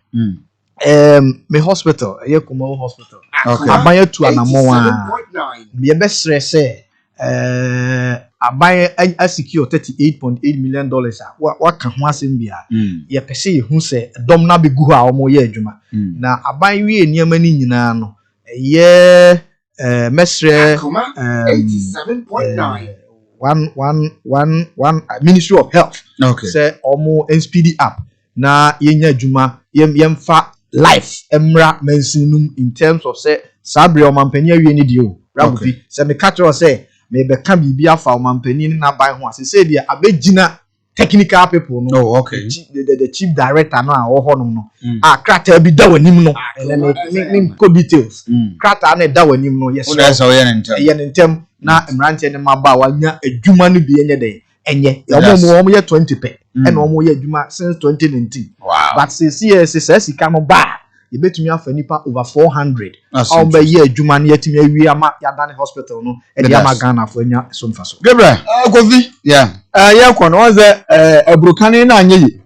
me hospital ye Kuma hospital abanye tu anamo a me be stress abanye secure $38.8 million wa ka ho asem bia ye pese ye hu se dom na be gu a omo ye adwuma na abanye wi eniama ni nyina no ye mesre 87.9 one Ministry of Health say omo NSPD app na yenya adwuma yemfa life emra mensinum in terms of say sabre omampani awie ni dio rabufi say me catch us say me be ka bibia fa omampani na ban ho ase say dia abegina technical people no the chief director no a wo ho no krata bi da wanim no me ko details krata na da wanim no yes ye ntem na emrante ne maba wanya adwuma no bi enye de enye omo ye 20 and omo ye adwuma since 2019 but say sika no ba ye betumi afa nipa over 400 be ye adwuma no yetimi awi ama ya dane hospital no e dia ma Ghana fo anya so mfa so Gabriel Kofi ye ko no ze abrukane na anye ye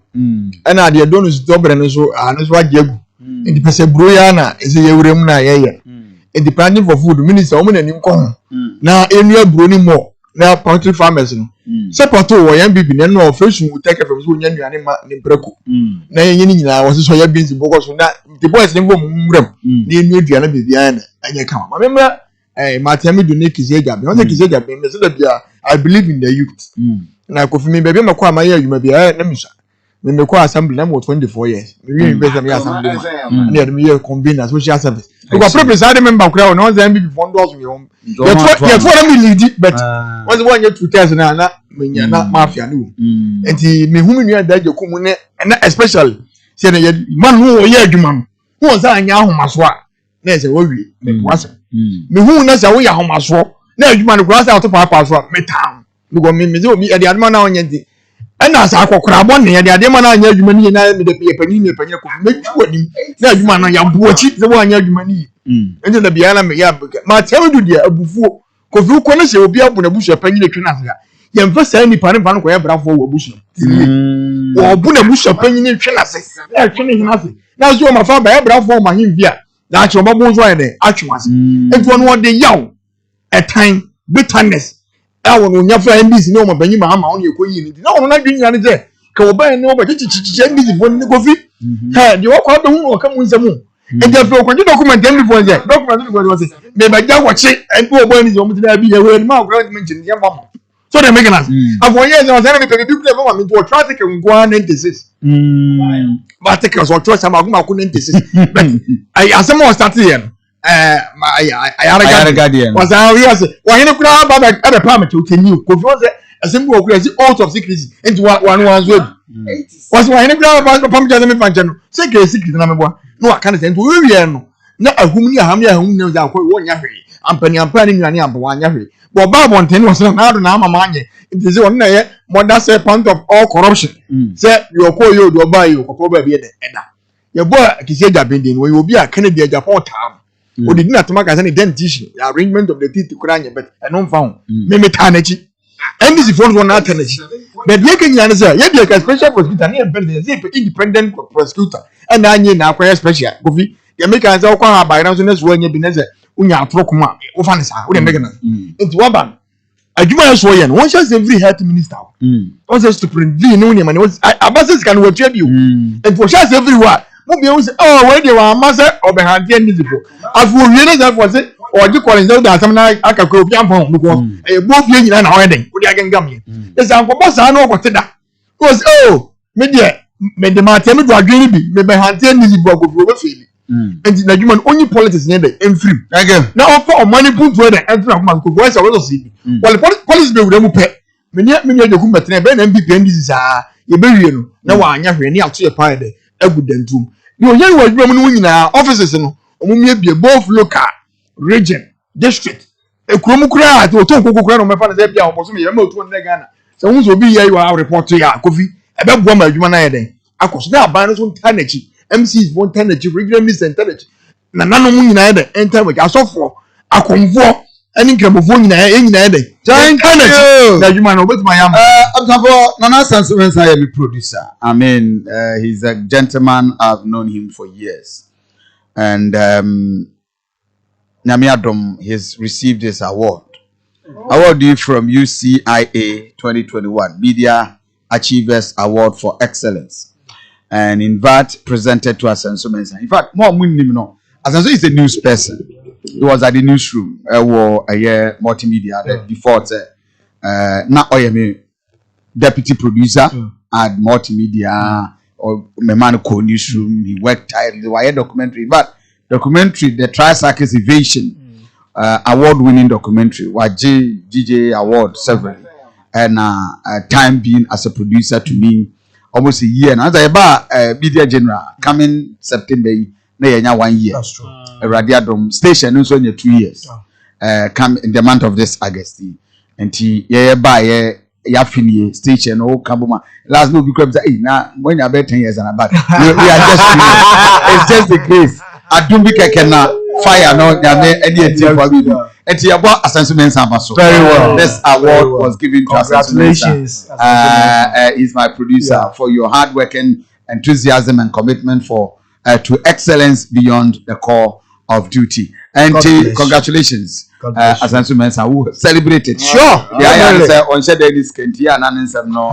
na de do no so bre no so agegu ndi pese bro ya na eze ye wurem na ye depending for food minister o mo nanim ko na enu abro ni mo na poultry farmers no support wo yan bibi na no fresh we take from so nya nuane ma ne brako na yen ni nyina wo so ya beans boko so na the boys ne go mumrem na enu aduane bibia na anya kama ma memra Matiami do make kise gabe won say kise gabe me so da bia I believe in the youth na Kofi me bebe me kwa ma ya adwuma bia na misha me ko assembly na mo 24 years me wi be me assembly na ya me convener social service because problem say member kura no say MBB fund us me home you for me lead but once one year 2000 na menya na mafia no enti me hu me nua da jekum ne na especially say na man hu o ye adwuma no hu say anya ahomaso a na say wo wi me poase me hu na say wo ya ahomaso na adwuma no kura say auto papa so me town because me say o mi e de adwuma na onye nti ena sa akokora abon ne de ade ma na anya adwuma ni na me de panyin ko me twanim na adwuma na ya buochi se wo anya adwuma ni enti na bia na me ya ma tell do dia abufuo Kofi ko na se obi abu na busu panyin twa na yɛmfa saa nipa ne mfa no kɔyɛ brafoɔ wɔ abusu wɔbu na abusu panyin ne twe n'ase ɛtwe ne hena ase na so ɔma fa bɛyɛ brafoɔ ɔma hemfia na akyerɛ ɔbɛbo nso ayɛ dɛ atwe ase enti ɔno ɔde yaw ɛtan bitterness ɛwɔ no nyafra NBC ne ɔma panyin ma ama ɔno yɛ kɔyi ne na ɔno na dwen nyina ne sɛ ka ɔbɛn ne ɔbɛkyekyekyekyɛ NBC fo ne Kofi deɛ wɔkɔ abɛhu no ɔka mu nsɛm ɛdi afei ɔkɔgye document NBC fo nsɛ document fo nsɛ mebɛgya wɔkye ɛnti ɔbɔ ne sɛ ɔmo tena bi yɛwɛ ne ma ɔkora ntimi nkyene yɛmfa mo so de make us afɔ yɛ sɛ ɔsɛ ne pɛpɛ bi kura fama mi to traffic nkoa 96 ba take us ɔtɔ sɛ ma ko 96 but asɛm ɔ start yɛ no ayarega deɛ was I hear say wɔhene kura ba ɛbɛ pa ma kyɛw Kofi wɔn sɛ asɛm bi wɔ kura si out of secrecy nti one so bi was wɔhene kura ba pam kyɛw me fankyɛ no sɛ ke secret na me boa no aka ne sɛ nti wo wiɛ no na ahum ni aham ne za akɔ wɔ nya hwee ampani ne nnuane ampa wanya hwee but Bible ntɛn wɔ sɛ na ado na ama manye nti sɛ wɔn na yɛ mother serpent of all corruption sɛ yɔkɔ yɛ odo ba yɛ okɔkɔ ba bi yɛ ɛda yɛ bɔ kisi agya bendin wɔ obi a Kennedy agya pɔ taa odi dina toma ka sɛ ne dentition the arrangement of the teeth kura nyɛ bet ɛno mfa ho me taa n'akyi NBC phone wɔn na ata n'akyi but yɛ kɛ nyina ne sɛ yɛ deɛ ka special prosecutor ne yɛ bɛn sɛ independent prosecutor ɛna anye na akɔyɛ special Kofi yɛ make an sɛ ɔkɔ ha ba yɛn so ne so anya bi ne sɛ unya atoro kuma wo fa ne saa wo de make na nti wa ba adwuma yɛ so yɛ no wɔn hyɛ sɛ every health minister wɔn sɛ superintendent ne wɔn ma ne abasa sika no wɔtua bio nti wɔn hyɛ sɛ everywhere mo bi sɛ oh wɔn de wɔn ama sɛ ɔbɛhante ani zifo afɔ wie ne sɛ fɔ sɛ ɔgye kɔlɛn sɛ ɔda asɛm na aka kɔ obi ampɔn mo kɔ ɛyɛ bo fie nyina na ɔyɛ den wo de agengam yɛ ɛsɛ ankɔbɔ saa na ɔkɔte da wɔn sɛ oh me deɛ me de ma tɛ me do adwene bi me bɛhante ani zifo akɔfo obɛfeeli nti na dwuma no only politics ne de emfiri na ɔfa ɔmane puntuo de ɛntena kuma ko voice of us bi wale police be wura mu pɛ me agya kum betena be na MPP NDC saa ye be wie no na wa anya hwɛ ne ato ye pa de agu dantum ne onye wa dwuma mu no nyinaa offices no ɔmumie bie both local region district ekurom kura ati oto kokokura no mefa na sɛ bia ɔmɔso me yɛ ma oto ne Ghana sɛ hu so bi yɛ wa report ya Kofi ebe bua ma adwuma na yɛ den akɔso na aban no so nta na chi MCs won turn the regional minister and turn na nanom nyina de enter we asofo akomfo ani nkramofo nyina de thank you na juma no betima yam absafo Nana Sansumensa is a producer. I mean he's a gentleman. I've known him for years and Nyamiadom he's received this award from UCIA 2021 Media Achievers Award for Excellence. And in that presented to Asanso Mensa. In fact, more women know. Asanso is a news person. He was at the newsroom. Or a year multimedia before now I am deputy producer at multimedia or mechanical newsroom. He worked tirelessly. Why documentary? But documentary, the Tri-Circus Evasion award-winning documentary. Why GJ award several and time being as a producer to me. Almost a year now. As I buy media general coming September, na 1 year. That's true. A Radiadom station also in 2 years. Come in the month of this August. And he buy fini station oh Kabuma. Last no because now when you are 10 years and about we are just it's just the case. I don't be fire no any and Asanso Mensa very well. This award was given to Asanso Mensa. He's my producer for your hard work and enthusiasm and commitment for to excellence beyond the call of duty. And congratulations. Asanso Mensa who celebrated. Sure. Yeah, yeah. On share this kenti and answer no.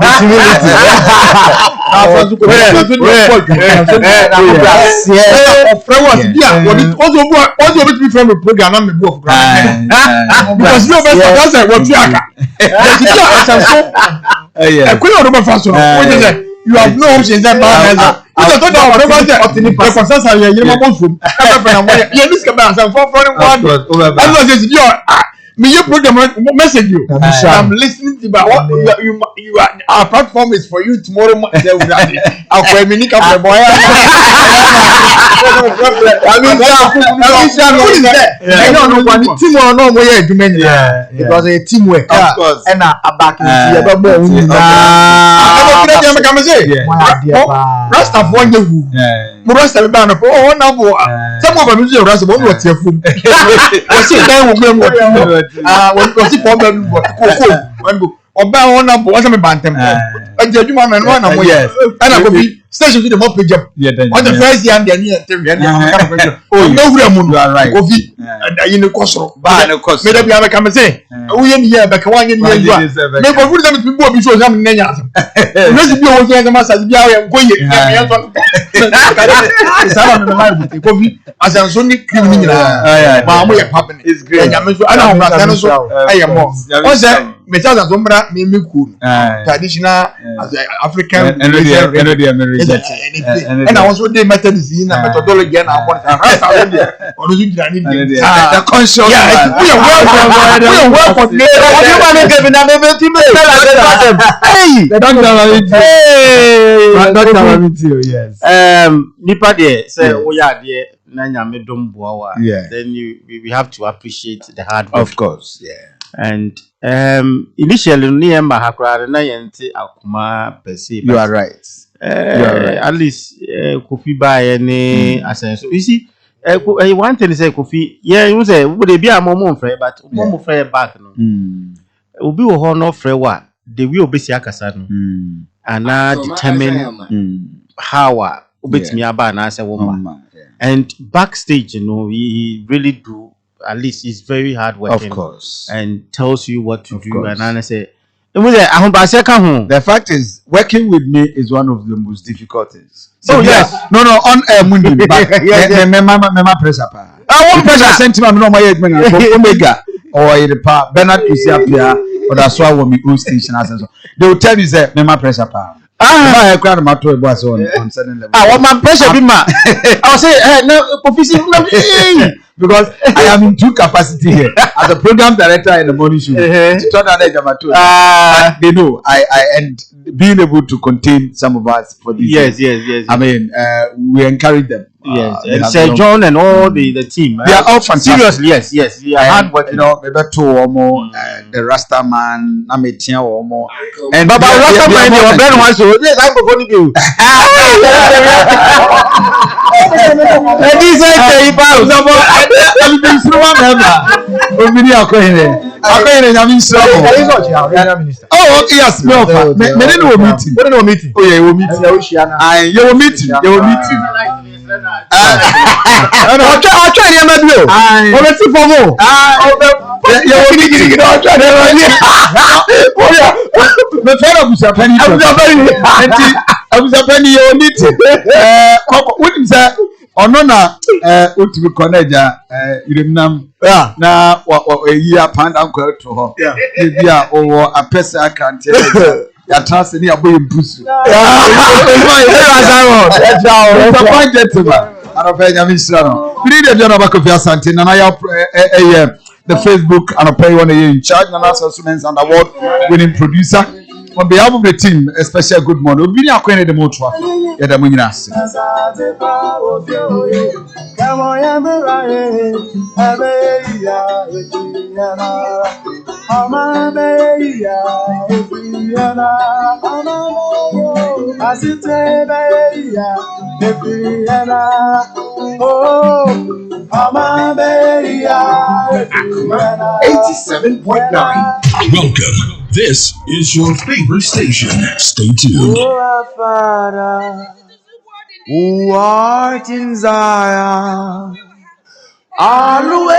You have no options that man program message you. I'm listening to what you are. Our platform is for you tomorrow. I'll communicate with boy. Because a teamwork. Of course. And a back rest of one year. Rest of the oh, no, some of them is rest of one year. ọba wọn na bọ wọn sẹ mi ba ntẹm ẹjẹ adwuma mẹ no na mo yẹ ẹna ko bi station bi de mo page up wọn tẹ first year ndẹ ni yẹ ntẹm yẹ ndẹ ọmọ kan page up ọmọ ewura mu no kofi ẹdayi ne kọ soro baa ne kọ soro mẹ dẹbi abẹka mi sẹ wúyẹ ni yẹ ẹbẹka wọn yẹ ni yẹ ju a mẹ kọ fúri sẹ mi tún bú obi sọ ọsàn mi nẹ nyà sẹ ọmọdé bi owó sọ yẹ sẹ ma sàdí bi awọ yẹ nkó yẹ ẹ yẹ sọ sábà mi nana ebute kofi asanso ni kiri ni nyinaa maa mo yẹ papi ni ẹnyàmẹ nso ẹna ọmọ asẹ nso ẹyẹ mọ ọsẹ mẹsẹ asanso mbra mi mi kú traditional African ẹna wọn so de methodist yìí na methodology ẹ na abọ ní rasta wọn deɛ ɔno so gyina ne deɛ the conscious man we are well for the ọdún wa ní kẹfì náà bẹbẹ tí mi tẹ́lẹ̀ àti ìbàdàn hey Dr. Mamiti yes nipa deɛ sɛ woyɛ adeɛ na nyame dom boa wa then we have to appreciate the hard work of course and initially ne yɛ mma ha koraa na yɛnte Akoma per se you are right at least Kofi baayɛ ne asenso you see one thing say Kofi you say wo de bia mo mfrɛ but mo frɛ back no obi wo ho no frɛ wa the way obesi akasa no and determine how obetimi aba na say woman and backstage you know he really do at least he's very hard working of course and tells you what to do and I say the fact is working with me is one of the most difficult things. So yes, no on air mundi but mema pressure pa. I pressure sentiment no my Omega or the pa Bernard Kusiapia or that's why when we go station as so. They will tell you say mema pressure pa. I crowd my toy boss on certain level. What my pressure be ma. I say no professional because I am in two capacity here as a program director in the morning show. To turn on they know I and being able to contain some of us for this. Yes. I mean, we encourage them. Yes, and Sir John and all the team. They are all fantastic. Seriously, yes. They are hard working. You know, maybe two or more, the Rasta man, Nametia or more. And Baba Rasta man, you are very much so. Yes, I'm going to you. And this is the Iba. I've been through one member. Omini Akohene. Akohene, I'm in trouble. Oh, yes, no. Many no meeting. What no meeting? Oh, yeah, we meeting. You meeting. You meeting. I'll try to make you. I'm ready for more. You're meeting. I'll try to. The fellow was a penny. I was a penny. You're meeting. What is that? Onona utimi koneja irimnam na yi apand anko to ho bia owo apesa akante ya trust ni aboy mpusu Aduanaba Kofi Asante na ya the Facebook and pay one in charge na assessments and award winning producer on behalf of the team, a special good morning. We'll be acquainted the more traffic. Yeah, the money nas. Akoma 87.9. Welcome. This is your favorite station. Stay tuned. Oh, our Father, who art in Zion, hallowed